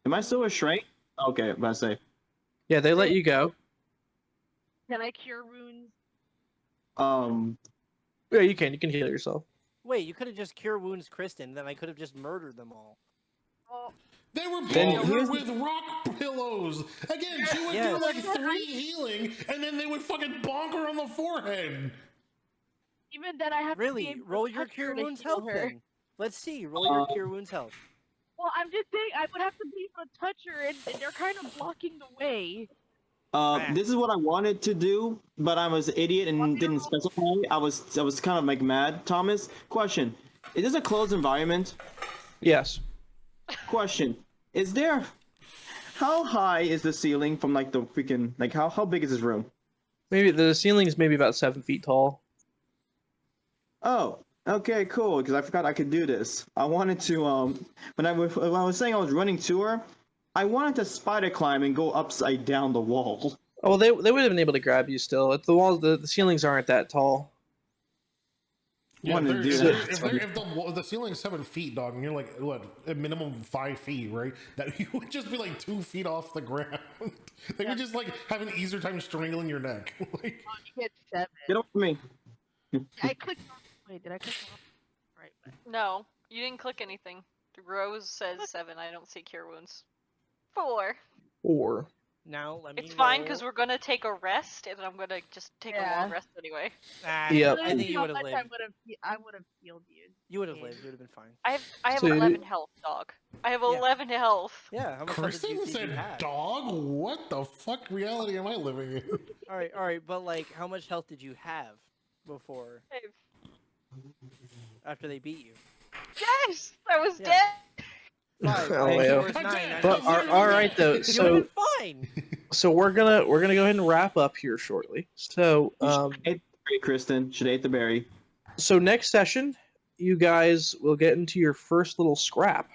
Am I still a shrink? Okay, I'm about to say. Yeah, they let you go. Can I cure wounds? Yeah, you can. You can heal yourself. Wait, you could have just cure wounds Kristen, then I could have just murdered them all. Oh, They were Then beating her here's with rock pillows. Again, she would Yes. do like 3 healing, and then they would fucking bonk her on the forehead. even then, I have to be Really? able to Roll your touch cure her to wounds heal health her. then. Let's see. Roll your cure wounds health. Well, I'm just saying, I would have to be able to touch her, and they're kind of blocking the way. This is what I wanted to do, but I was an idiot and didn't specify. I was kind of like mad. Thomas, question: is this a closed environment? Yes. Question: is there? How high is the ceiling from like the freaking like how big is this room? Maybe the ceiling is maybe about 7 feet tall. Oh, okay, cool. Because I forgot I could do this. I wanted to when I was saying I was running to her, I wanted to spider climb and go upside down the wall. Oh, well, they would have been able to grab you still. The walls, the ceilings aren't that tall. Yeah, Wanted to do if the ceiling's 7 feet, dog, and you're like what, a minimum 5 feet, right? That you would just be like 2 feet off the ground. They would just like have an easier time strangling your neck. Like, Oh, you get 7. Get over me. I clicked on. Wait, did I click on? Right. No, you didn't click anything. The Rose says 7. I don't see cure wounds. 4. Or Now let me It's fine roll. because we're gonna take a rest, and I'm gonna just take a Yeah. long rest anyway. Yep. I think you How would have much lived. I would have healed you. You would have lived. You would have been fine. I have So you 11 did- health, dog. I have Yeah. 11 health. Yeah. How much health Kristen did you said have? dog? What the fuck reality am I living in? All right. But like, how much health did you have before after they beat you? Yes, I was Yeah. dead. 5. Oh, Five, yeah. 4 is 9. But all right though. You would So have been fine. so we're gonna go ahead and wrap up here shortly. So You should ate the berry, Kristen. Should have ate the berry. so next session, you guys will get into your first little scrap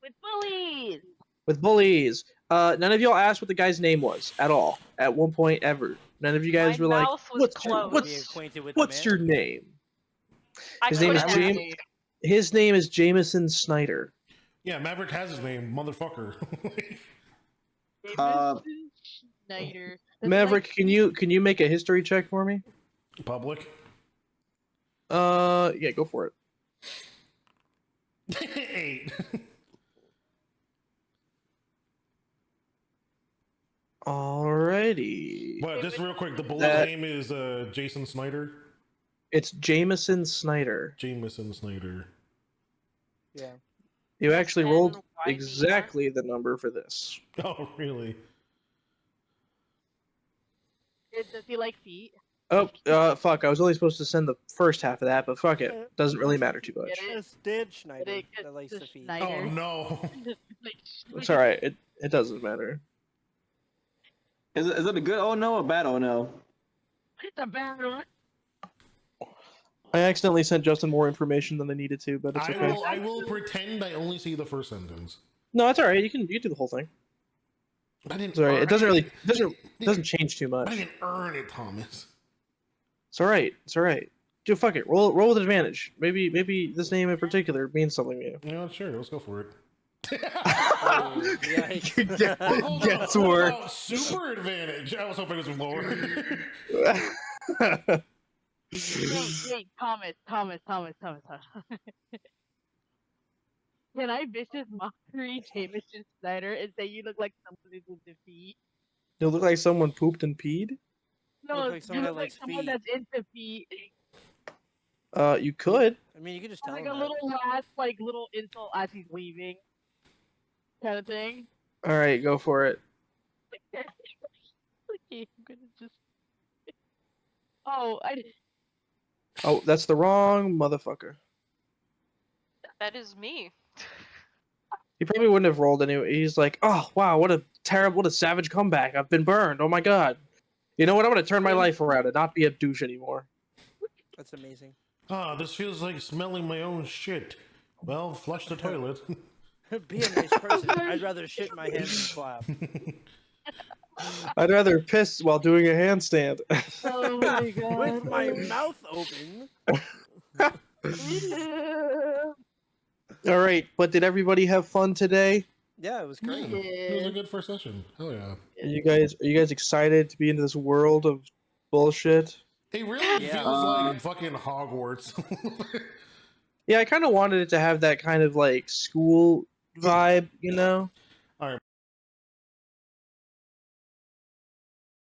With bullies. with bullies. None of y'all asked what the guy's name was at all at one point ever. None of you guys My were like, mouth was "What's closed. Be acquainted with what's the your man. name?" I His name is couldn't James. His name is Jameson Snyder. Yeah, Maverick has his name, motherfucker. Jameson Schneider. That's Maverick, can you make a history check for me? Public. Yeah, go for it. 8. Alrighty. But just real quick, the bully's That- name is Jason Snyder. It's Jameson Snyder. Jameson Snyder. Yeah. You actually rolled SNYDR. exactly the number for this. Oh, really? Does he like feet? Oh, fuck! I was only supposed to send the first half of that, but fuck it. Doesn't really matter too much. Get it? It's Did Schneider Did it that get likes the the feet. Schneider? Oh no. Like, It's all right. It doesn't matter. Is it a good oh no or a bad oh no? It's a bad one. I accidentally sent Justin more information than I needed to, but it's okay. I will pretend I only see the first sentence. No, it's all right. You can do the whole thing. I didn't. It's all right. It doesn't really I doesn't change too I much. didn't earn it, Thomas. It's all right. It's all right. Dude, fuck it. Roll with advantage. Maybe this name in particular means something to you. Yeah, sure. Let's go for it. Oh, yikes. Well, hold on, Gets hold worse. on. Super advantage. I was hoping it was lower. Wait, Thomas. Can I vicious mockery Jameson Snyder and say you look like someone who's in defeat? You look like someone pooped and peed. No, Look like someone that look like likes someone feet. that's into feet. You could. I mean, you could just tell Like him a that. little last, like little insult as he's leaving, kind of thing. All right, go for it. Okay, I'm gonna just. Oh, I. Oh, that's the wrong motherfucker. That is me. He probably wouldn't have rolled anyway. He's like, oh wow, what a terrible, what a savage comeback. I've been burned. Oh my god. You know what? I'm gonna turn my life around and not be a douche anymore. That's amazing. Ah, this feels like smelling my own shit. Well, flush the toilet. Be a nice person. I'd rather shit in my hands than clap. I'd rather piss while doing a handstand. Oh my god. With my mouth open. All right, but did everybody have fun today? Yeah, it was great. Yeah, it was a good first session. Hell yeah. Are you guys excited to be into this world of bullshit? It really Yeah. feels like fucking Hogwarts. Yeah, I kind of wanted it to have that kind of like school vibe, you know?